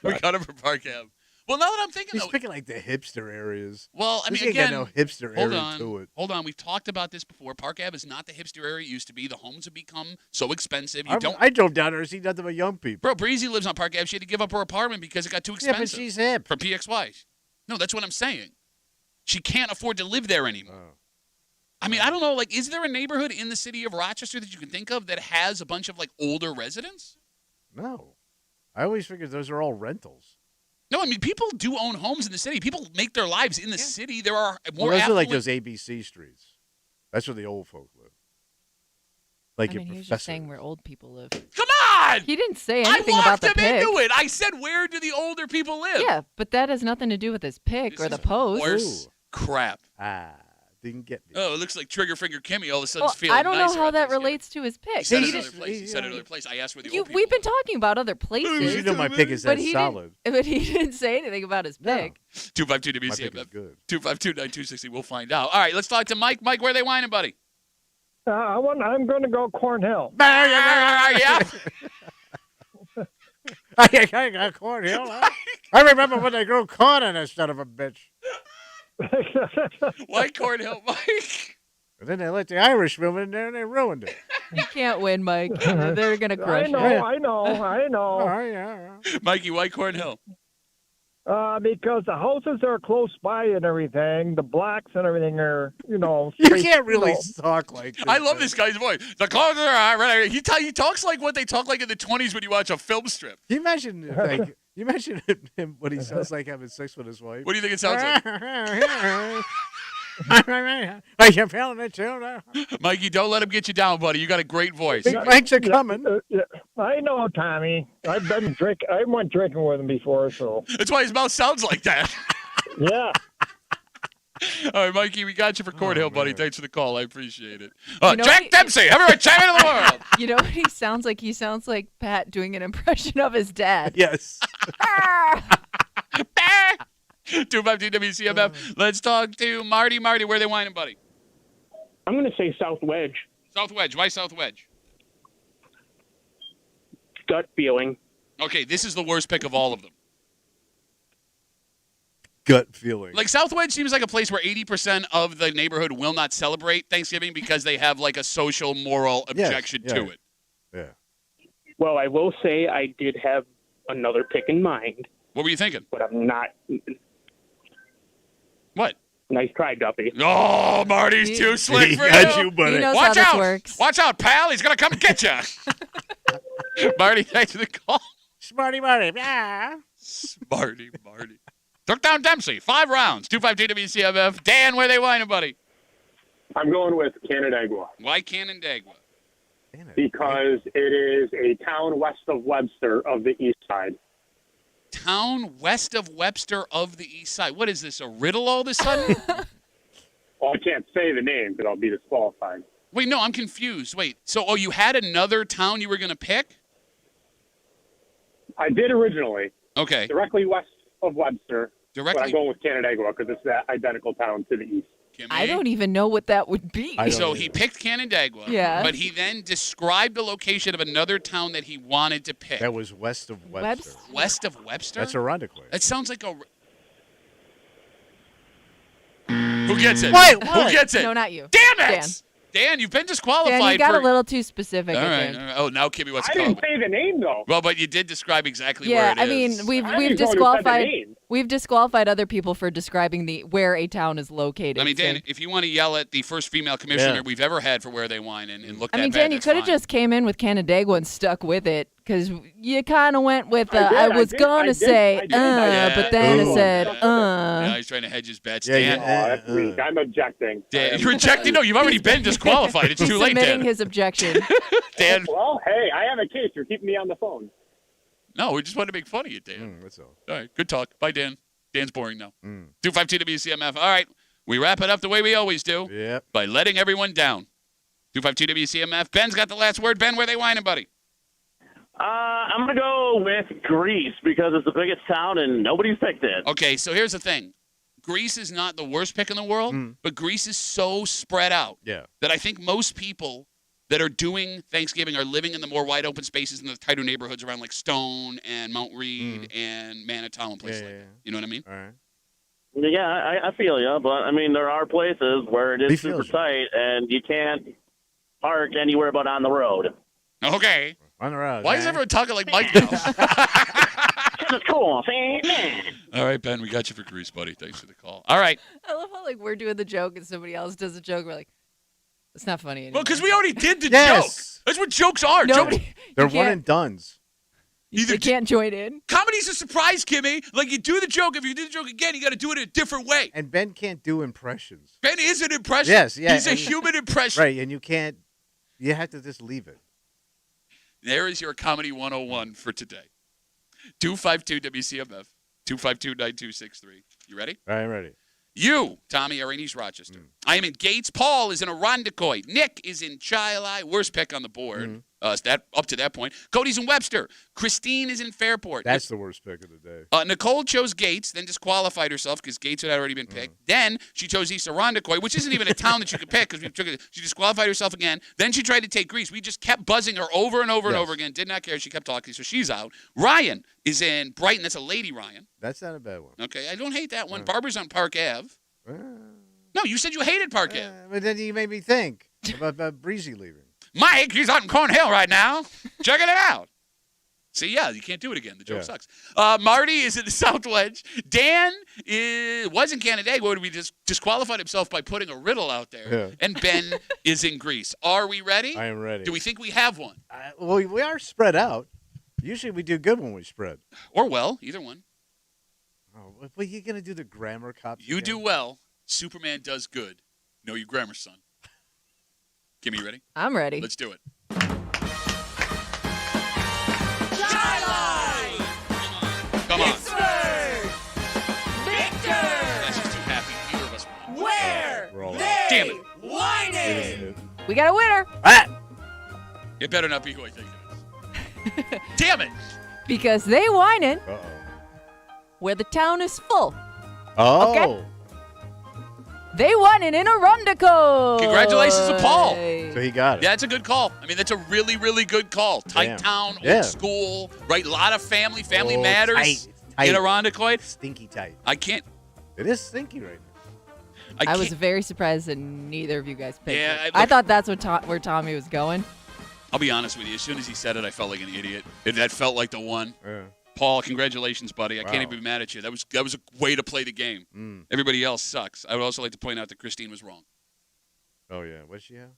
We got her for Park Ave. Well, now that I'm thinking, He's picking like the hipster areas. Well, I This mean, ain't again, got no hipster hold area on, to it. hold on. We've talked about this before. Park Ave is not the hipster area it used to be. The homes have become so expensive. I drove down there and see nothing but young people. Bro, Breezy lives on Park Ave. She had to give up her apartment because it got too expensive. Yeah, but she's hip. For PXY. No, that's what I'm saying. She can't afford to live there anymore. Oh. I mean, I don't know. Like, is there a neighborhood in the city of Rochester that you can think of that has a bunch of like older residents? No, I always figured those are all rentals. No, I mean, people do own homes in the city. People make their lives in the city. There are more Well, those are like affluent- those ABC streets. That's where the old folk live. Like I your mean, he was professor. just saying where old people live. Come on! He didn't say I anything about walked the him pick. into it. I said, where do the older people live? Yeah, but that has nothing to do with his pick or the post. Worse crap. didn't get me. Oh, it looks like Trigger Finger Kimmy all of a sudden is feeling I don't nice know how that Thanksgiving. relates to his pick. He said another place. He said another place. I asked where the old people We've been talking about other places. You know my pick is that solid. But he didn't say anything about his pick. 252 WCMF. 252-9260. We'll find out. All right, let's talk to Mike. Mike, where are they whining, buddy? I'm going to go Cornhill. Yeah. I got Cornhill. I remember when they grew corn in that son of a bitch. Why Cornhill, Mike? And then they let the Irish move in there and they ruined it. You can't win, Mike. They're going to crush you. I know. Oh, yeah. Mikey, why Cornhill? Because the houses are close by and everything. The blocks and everything are, You can't really talk like this. I love this guy's voice. The clothes are right. He talks like what they talk like in the 20s when you watch a film strip. Can you imagine, him what he sounds like having sex with his wife? What do you think it sounds like? Are you feeling it too? Mikey, don't let him get you down, buddy. You got a great voice. Big Mike's are coming. I know, Tommy. I went drinking with him before, so. That's why his mouth sounds like that. Yeah. All right, Mikey, we got you for Cornhill, buddy. Thanks for the call. I appreciate it. Jack Dempsey, heavyweight champion of the world. You know what he sounds like? He sounds like Pat doing an impression of his dad. Yes. 252 WCMF. Let's talk to Marty. Marty, where are they whining, buddy? I'm going to say South Wedge. South Wedge. Why South Wedge? Gut feeling. Okay, this is the worst pick of all of them. Gut feeling. Like, South Wedge seems like a place where 80% of the neighborhood will not celebrate Thanksgiving because they have, like, a social, moral objection to it. Yeah. Well, I will say I did have another pick in mind. What were you thinking? But I'm not. What? Nice try, Duffy. Oh, Marty's too slick for you, buddy. He knows Watch how this out. works. Watch out, pal. He's going to come and get you. Marty, thanks for the call. Smarty Marty. Yeah. Marty. Took down Dempsey. 5 rounds. 252 WCMF. Dan, where they whining, buddy? I'm going with Canandaigua. Why Canandaigua? Because it is a town west of Webster of the east side. Town west of Webster of the east side. What is this, a riddle all of a sudden? Well, I can't say the name because I'll be disqualified. Wait, no, I'm confused. Wait, so you had another town you were going to pick? I did originally. Okay. Directly west of Webster. Directly. But I'm going with Canandaigua because it's that identical town to the east. I don't even know what that would be. So he picked Canandaigua, but he then described the location of another town that he wanted to pick. That was west of Webster. West of Webster? That's ironically. That sounds like a... Who gets it? Wait, Who gets it? No, not you. Damn it! Dan, you've been disqualified. Dan, you got for... a little too specific, all I right. think. Oh, now Kimmy wants to I call didn't say the name, though. Well, but you did describe exactly where it is. I mean, we've disqualified other people for describing where a town is located. I mean, Dan, if you want to yell at the first female commissioner we've ever had for where they whine and look that bad, Dan, you could have just came in with Canandaigua and stuck with it because you kind of went with, I was going to say, but then I said, Yeah, he's trying to hedge his bets. Dan. That's weak. I'm objecting. Dan, you're rejecting? No, you've already been disqualified. It's too late, submitting Dan. his objection. Dan. Well, hey, I have a case. You're keeping me on the phone. No, we just wanted to make fun of you, Dan. That's all. All right, good talk. Bye, Dan. Dan's boring now. 252 WCMF. All right, we wrap it up the way we always do. Yep. By letting everyone down. 252 WCMF. Ben's got the last word. Ben, where they whining, buddy? I'm going to go with Greece because it's the biggest town and nobody's picked it. Okay, so here's the thing. Greece is not the worst pick in the world, but Greece is so spread out that I think most people that are doing Thanksgiving are living in the more wide open spaces in the tighter neighborhoods around like Stone and Mount Reed and Manitou and places like that. You know what I mean? All right. Yeah, I feel you, but I mean there are places where it is super tight and you can't park anywhere but on the road. Okay. On the road. Why is everyone talking like Mike now? It's cool. See? All right, Ben, we got you for Greece, buddy. Thanks for the call. All right. I love how we're doing the joke and somebody else does a joke. We're like, it's not funny anymore. Well, because we already did the joke. That's what jokes are. They're one and dones. You can't join in. Comedy's a surprise, Kimmy. Like, you do the joke. If you do the joke again, you got to do it a different way. And Ben can't do impressions. Ben is an impression. Yes, yeah. He's a human impression. Right, and you have to just leave it. There is your Comedy 101 for today. 252 WCMF, 252-9263. You ready? I'm ready. You, Tommy, are in East Rochester. I am in Gates. Paul is in Irondequoit. Nick is in Chi-Li. Worst pick on the board. Up to that point. Cody's in Webster. Christine is in Fairport. That's the worst pick of the day. Nicole chose Gates, then disqualified herself because Gates had already been picked. Then she chose East Irondequoit, which isn't even a town that you could pick because she disqualified herself again. Then she tried to take Greece. We just kept buzzing her over and over and over again. Did not care. She kept talking, so she's out. Ryan is in Brighton. That's a lady Ryan. That's not a bad one. Okay, I don't hate that one. Barbara's on Park Ave. No, you said you hated Park Ave. But then you made me think about Breezy leaving. Mike, he's out in Cornhill right now. Checking it out. See, yeah, you can't do it again. The joke sucks. Marty is in the South Wedge. Dan was in Canandaigua, where we just disqualified himself by putting a riddle out there. Yeah. And Ben is in Greece. Are we ready? I am ready. Do we think we have one? Well, we are spread out. Usually we do good when we spread. Or well, either one. Oh, but you're going to do the grammar cops You again? do well. Superman does good. Know your grammar, son. Kimmy, you ready? I'm ready. Let's do it. Come on. Pittsburgh! Victor! That's just too happy. Neither of us won. Where Damn they it. whining? We got a winner. It better not be who I think it is. Damn it. Because they whining where the town is full. Oh. Okay? They whining in Irondequoit. Congratulations to Paul. So he got it. Yeah, that's a good call. I mean, that's a really, really good call. Tight town, old school, right? A lot of family. Family matters. Tight. Tight. In Irondequoit. Stinky tight. I can't. It is stinky right now. I was very surprised that neither of you guys picked Yeah, it. I thought that's where Tommy was going. I'll be honest with you. As soon as he said it, I felt like an idiot. That felt like the one. Yeah. Paul, congratulations, buddy. I can't even be mad at you. That was a way to play the game. Everybody else sucks. I would also like to point out that Christine was wrong. Oh, yeah. What's she have?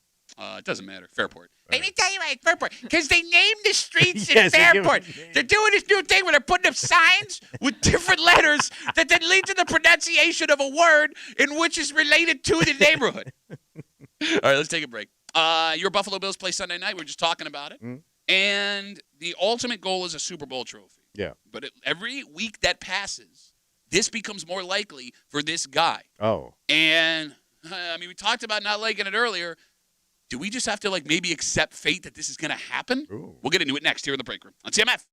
It doesn't matter. Fairport. Let me tell you why it's Fairport. Because they named the streets in Fairport. They're doing this new thing where they're putting up signs with different letters that then lead to the pronunciation of a word in which is related to the neighborhood. All right, let's take a break. Your Buffalo Bills play Sunday night. We're just talking about it. And the ultimate goal is a Super Bowl trophy. Yeah. But every week that passes, this becomes more likely for this guy. Oh. And, we talked about not liking it earlier. Do we just have to, maybe accept fate that this is going to happen? Ooh. We'll get into it next here in the break room on CMF.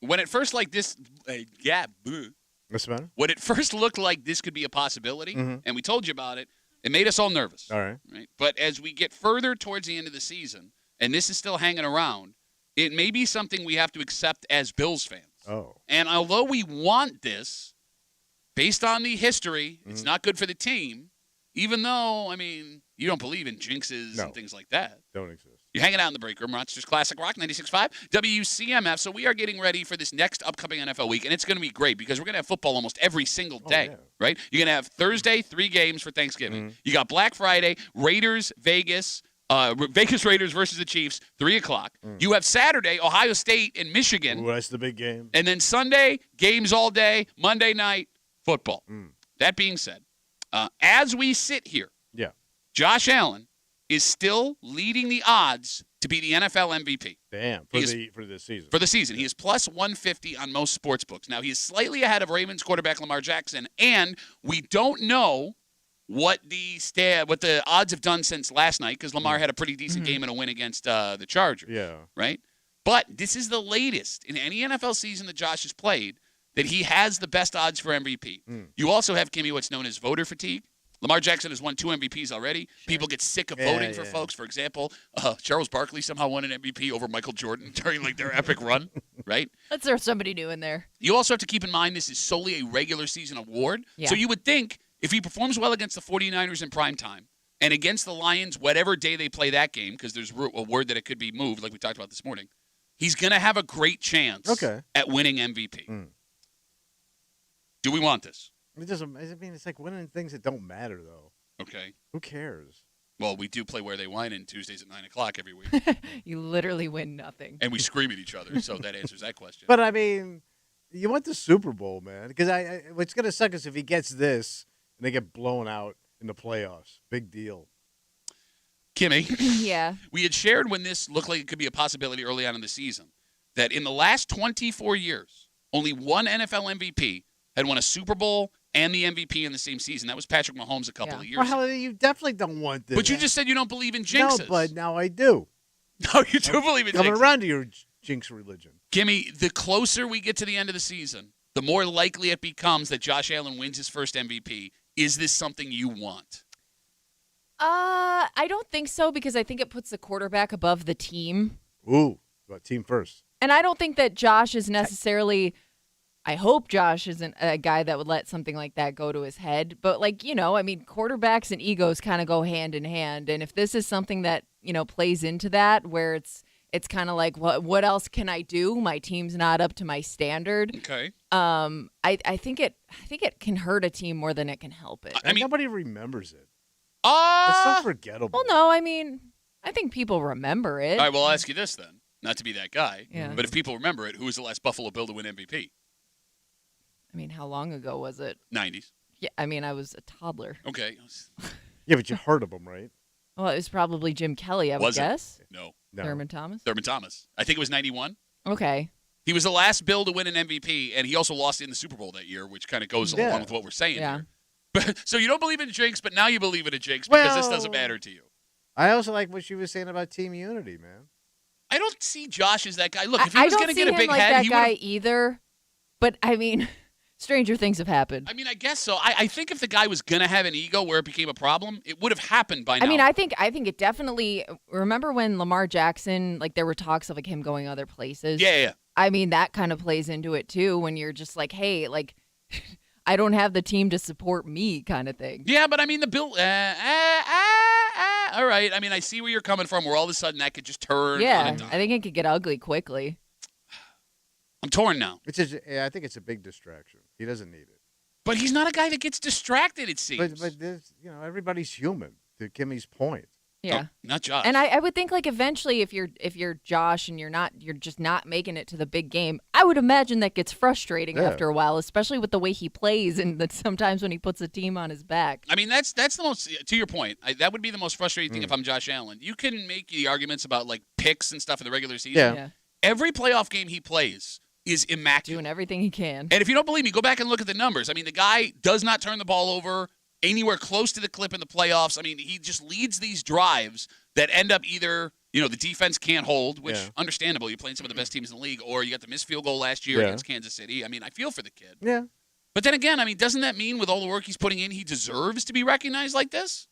When it first like this, What's the matter? When it first looked like this could be a possibility, and we told you about it, it made us all nervous. All right. But as we get further towards the end of the season, and this is still hanging around, it may be something we have to accept as Bills fans. Oh. And although we want this, based on the history, it's not good for the team, even though, I mean, you don't believe in jinxes and things like that. Don't exist. You're hanging out in the break room. Monsters Classic Rock 96.5 WCMF. So we are getting ready for this next upcoming NFL week, and it's going to be great because we're going to have football almost every single day, right? You're going to have Thursday, 3 games for Thanksgiving. You got Black Friday, Raiders, Vegas Raiders versus the Chiefs, 3 o'clock. You have Saturday, Ohio State and Michigan. Ooh, that's the big game. And then Sunday, games all day. Monday night, football. That being said, as we sit here, Josh Allen is still leading the odds to be the NFL MVP. Damn, for the season. For the season. He is plus 150 on most sports books. Now, he is slightly ahead of Ravens quarterback Lamar Jackson, and we don't know what the odds have done since last night because Lamar had a pretty decent game and a win against the Chargers. Yeah. Right? But this is the latest in any NFL season that Josh has played that he has the best odds for MVP. You also have, Kimmy, what's known as voter fatigue. Lamar Jackson has won 2 MVPs already. People get sick of voting for folks. For example, Charles Barkley somehow won an MVP over Michael Jordan during their epic run, right? Let's throw somebody new in there. You also have to keep in mind this is solely a regular season award. Yeah. So you would think if he performs well against the 49ers in prime time and against the Lions, whatever day they play that game, because there's a word that it could be moved, like we talked about this morning, he's going to have a great chance at winning MVP. Do we want this? It doesn't. I mean, it's like winning things that don't matter, though. Okay. Who cares? Well, we do play Where They Whine in Tuesdays at 9 o'clock every week. You literally win nothing. And we scream at each other, so that answers that question. But, I mean, you want the Super Bowl, man. Because what's going to suck is if he gets this and they get blown out in the playoffs. Big deal. Kimmy. Yeah. We had shared when this looked like it could be a possibility early on in the season that in the last 24 years, only one NFL MVP had won a Super Bowl and the MVP in the same season. That was Patrick Mahomes a couple of years ago. Well, you definitely don't want this. But you just said you don't believe in jinxes. No, but now I do. No, you do believe in jinxes. Coming around to your jinx religion. Gimme, the closer we get to the end of the season, the more likely it becomes that Josh Allen wins his first MVP. Is this something you want? I don't think so because I think it puts the quarterback above the team. Ooh, about team first. And I don't think that Josh is necessarily – I hope Josh isn't a guy that would let something like that go to his head. But, quarterbacks and egos kind of go hand in hand. And if this is something that, plays into that where it's kind of like, what else can I do? My team's not up to my standard. Okay. I think it can hurt a team more than it can help it. I mean, nobody remembers it. It's so forgettable. Well, no, I think people remember it. All right, well, I'll ask you this then. Not to be that guy. Yeah. But if people remember it, who was the last Buffalo Bill to win MVP? How long ago was it? 90s. Yeah, I was a toddler. Okay. Yeah, but you heard of him, right? Well, it was probably Jim Kelly, I would guess. No. Thurman Thomas? Thurman Thomas. I think it was 91. Okay. He was the last Bill to win an MVP, and he also lost in the Super Bowl that year, which kind of goes along with what we're saying here. But, so you don't believe in jinx, but now you believe in a jinx because this doesn't matter to you. I also like what she was saying about team unity, man. I don't see Josh as that guy. Look, if he was going to get a big head, I don't see him like that guy either. But, stranger things have happened. I guess so. I think if the guy was going to have an ego where it became a problem, it would have happened by now. I think it definitely – remember when Lamar Jackson, there were talks of, him going other places? Yeah. That kind of plays into it, too, when you're just like, hey, I don't have the team to support me kind of thing. Yeah, but the Bill all right. I see where you're coming from, where all of a sudden that could just turn. Yeah, I think it could get ugly quickly. I'm torn now. I think it's a big distraction. He doesn't need it. But he's not a guy that gets distracted, it seems. But everybody's human, to Kimmy's point. Yeah. Oh, not Josh. And I would think eventually if you're Josh and you're just not making it to the big game, I would imagine that gets frustrating after a while, especially with the way he plays and that sometimes when he puts a team on his back. That's the most, to your point, that would be the most frustrating thing if I'm Josh Allen. You can make the arguments about picks and stuff in the regular season. Yeah. Every playoff game he plays is immaculate. Doing everything he can. And if you don't believe me, go back and look at the numbers. The guy does not turn the ball over anywhere close to the clip in the playoffs. He just leads these drives that end up either, the defense can't hold, which understandable. You're playing some of the best teams in the league, or you got the missed field goal last year against Kansas City. I mean, I feel for the kid. Yeah. But then again, I mean, doesn't that mean with all the work he's putting in, he deserves to be recognized like this?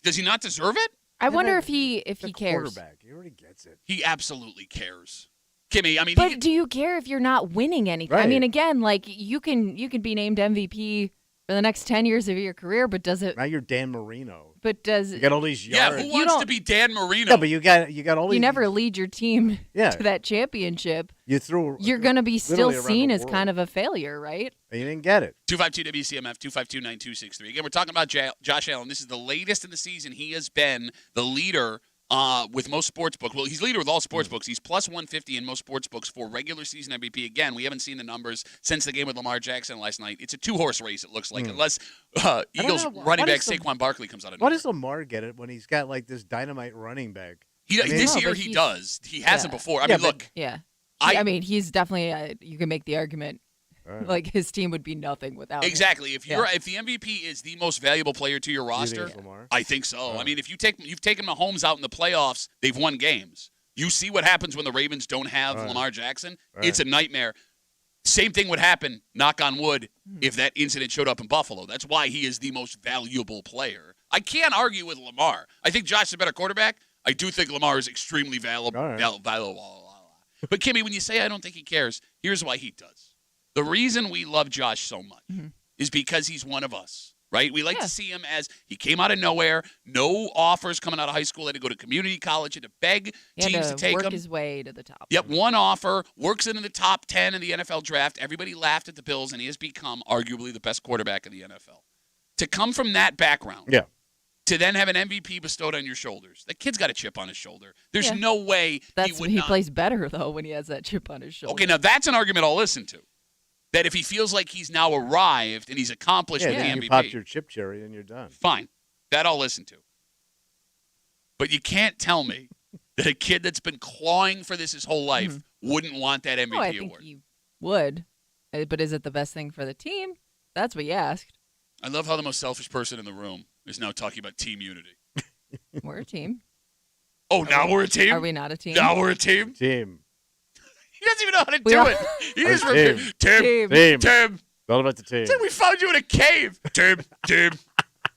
Does he not deserve it? I wonder if he cares. Quarterback, he already gets it. He absolutely cares. Kimmy, I mean, but do you care if you're not winning anything? Right. I mean, again, like you can be named MVP for the next 10 years of your career, but does it? Now you're Dan Marino. But does you got all these yards? Yeah, who wants to be Dan Marino? No, but you got all these. You never lead your team to that championship. You're going to be still seen as kind of a failure, right? And you didn't get it. 252 WCMF 252-9263. Again, we're talking about Josh Allen. This is the latest in the season. He has been the leader with most sports books. Well, he's leader with all sports books. He's plus 150 in most sports books for regular season MVP. Again, we haven't seen the numbers since the game with Lamar Jackson last night. It's a two-horse race, it looks like, unless Eagles running back Saquon Barkley comes out of nowhere. Why does Lamar get it when he's got like this dynamite running back? This year he does. He hasn't before. I mean, look. Yeah. I mean, he's definitely, you can make the argument. Right. Like his team would be nothing without exactly. him. If the MVP is the most valuable player to your roster, I think so. I mean, if you've taken Mahomes out in the playoffs, they've won games. You see what happens when the Ravens don't have Lamar Jackson. It's a nightmare. Same thing would happen, knock on wood, if that incident showed up in Buffalo. That's why he is the most valuable player. I can't argue with Lamar. I think Josh is a better quarterback. I do think Lamar is extremely valuable. But Kimmy, when you say I don't think he cares, here's why he does. The reason we love Josh so much is because he's one of us, right? We like to see him as he came out of nowhere, no offers coming out of high school, had to go to community college, had to beg teams to take him. Work his way to the top. Yep, one offer, works into the top 10 in the NFL draft. Everybody laughed at the Bills, and he has become arguably the best quarterback in the NFL. To come from that background, to then have an MVP bestowed on your shoulders, that kid's got a chip on his shoulder. There's no way he plays better, though, when he has that chip on his shoulder. Okay, now that's an argument I'll listen to. That if he feels like he's now arrived and he's accomplished with the MVP. You pop your chip cherry and you're done. Fine. That I'll listen to. But you can't tell me that a kid that's been clawing for this his whole life wouldn't want that MVP I award. think he would. But is it the best thing for the team? That's what you asked. I love how the most selfish person in the room is now talking about team unity. We're a team. Oh, now we're a team? Are we not a team? Now we're a team? Team. He doesn't even know how to do it. He just Tim. All about the team. We found you in a cave. Tim.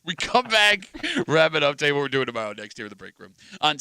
We come back, wrap it up, tell you what we're doing tomorrow next here in the break room. On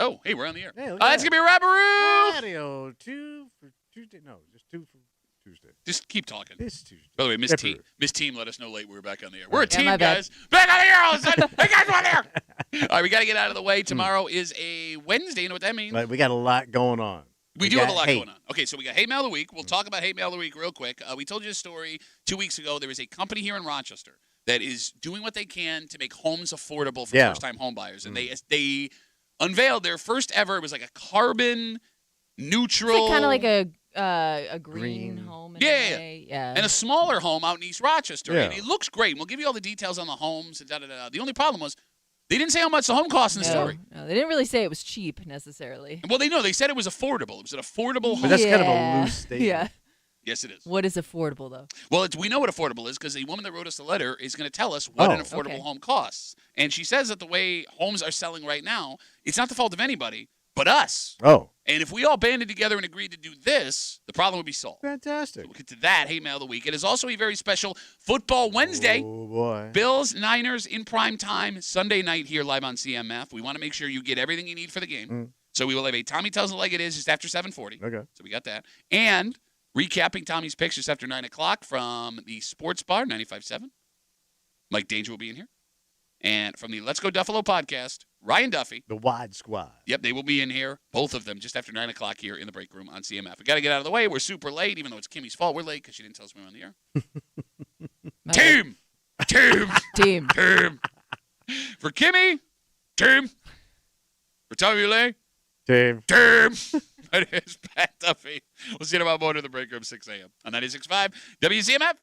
Oh, hey, we're on the air. Hey, that's going to be a Rabbaroo. Radio 2 for Tuesday. No, just 2 for Tuesday. Just keep talking. This Tuesday. By the way, Miss Team let us know late we were back on the air. We're a team, my bad. guys. Back on the air all of a sudden. Hey, guys, we're on the air. All right, we got to get out of the way. Tomorrow is a Wednesday. You know what that means? Right, we got a lot going on. We do have a lot going on. Okay, so we got Hate Mail of the Week. We'll talk about Hate Mail of the Week real quick. We told you a story 2 weeks ago. There is a company here in Rochester that is doing what they can to make homes affordable for first-time home buyers. And they unveiled their first ever, it was like a carbon neutral. It's like kind of like a green home. In a way. Yeah. And a smaller home out in East Rochester. And it looks great. And we'll give you all the details on the homes. And The only problem was they didn't say how much the home cost in the story. No, they didn't really say it was cheap necessarily. Well, they said it was affordable. It was an affordable home. But that's kind of a loose statement. Yeah. Yes, it is. What is affordable, though? Well, we know what affordable is because the woman that wrote us the letter is going to tell us what an affordable home costs. And she says that the way homes are selling right now, it's not the fault of anybody but us. Oh. And if we all banded together and agreed to do this, the problem would be solved. Fantastic. So we'll get to that Hate Mail of the Week. It is also a very special Football Wednesday. Oh, boy. Bills, Niners in prime time, Sunday night here live on CMF. We want to make sure you get everything you need for the game. So we will have a Tommy Tells It Like It Is just after 7:40. Okay. So we got that. And recapping Tommy's picks just after 9 o'clock from the Sports Bar, 95.7. Mike Danger will be in here. And from the Let's Go Duffalo podcast, Ryan Duffy. The Wad Squad. Yep, they will be in here, both of them, just after 9 o'clock here in the break room on CMF. We got to get out of the way. We're super late, even though it's Kimmy's fault. We're late because she didn't tell us we were on the air. Team! For Kimmy, team. For Tommy Ulay, team. That is Pat Duffy. We'll see you tomorrow morning in the break room, 6 a.m. on 96.5 WCMF.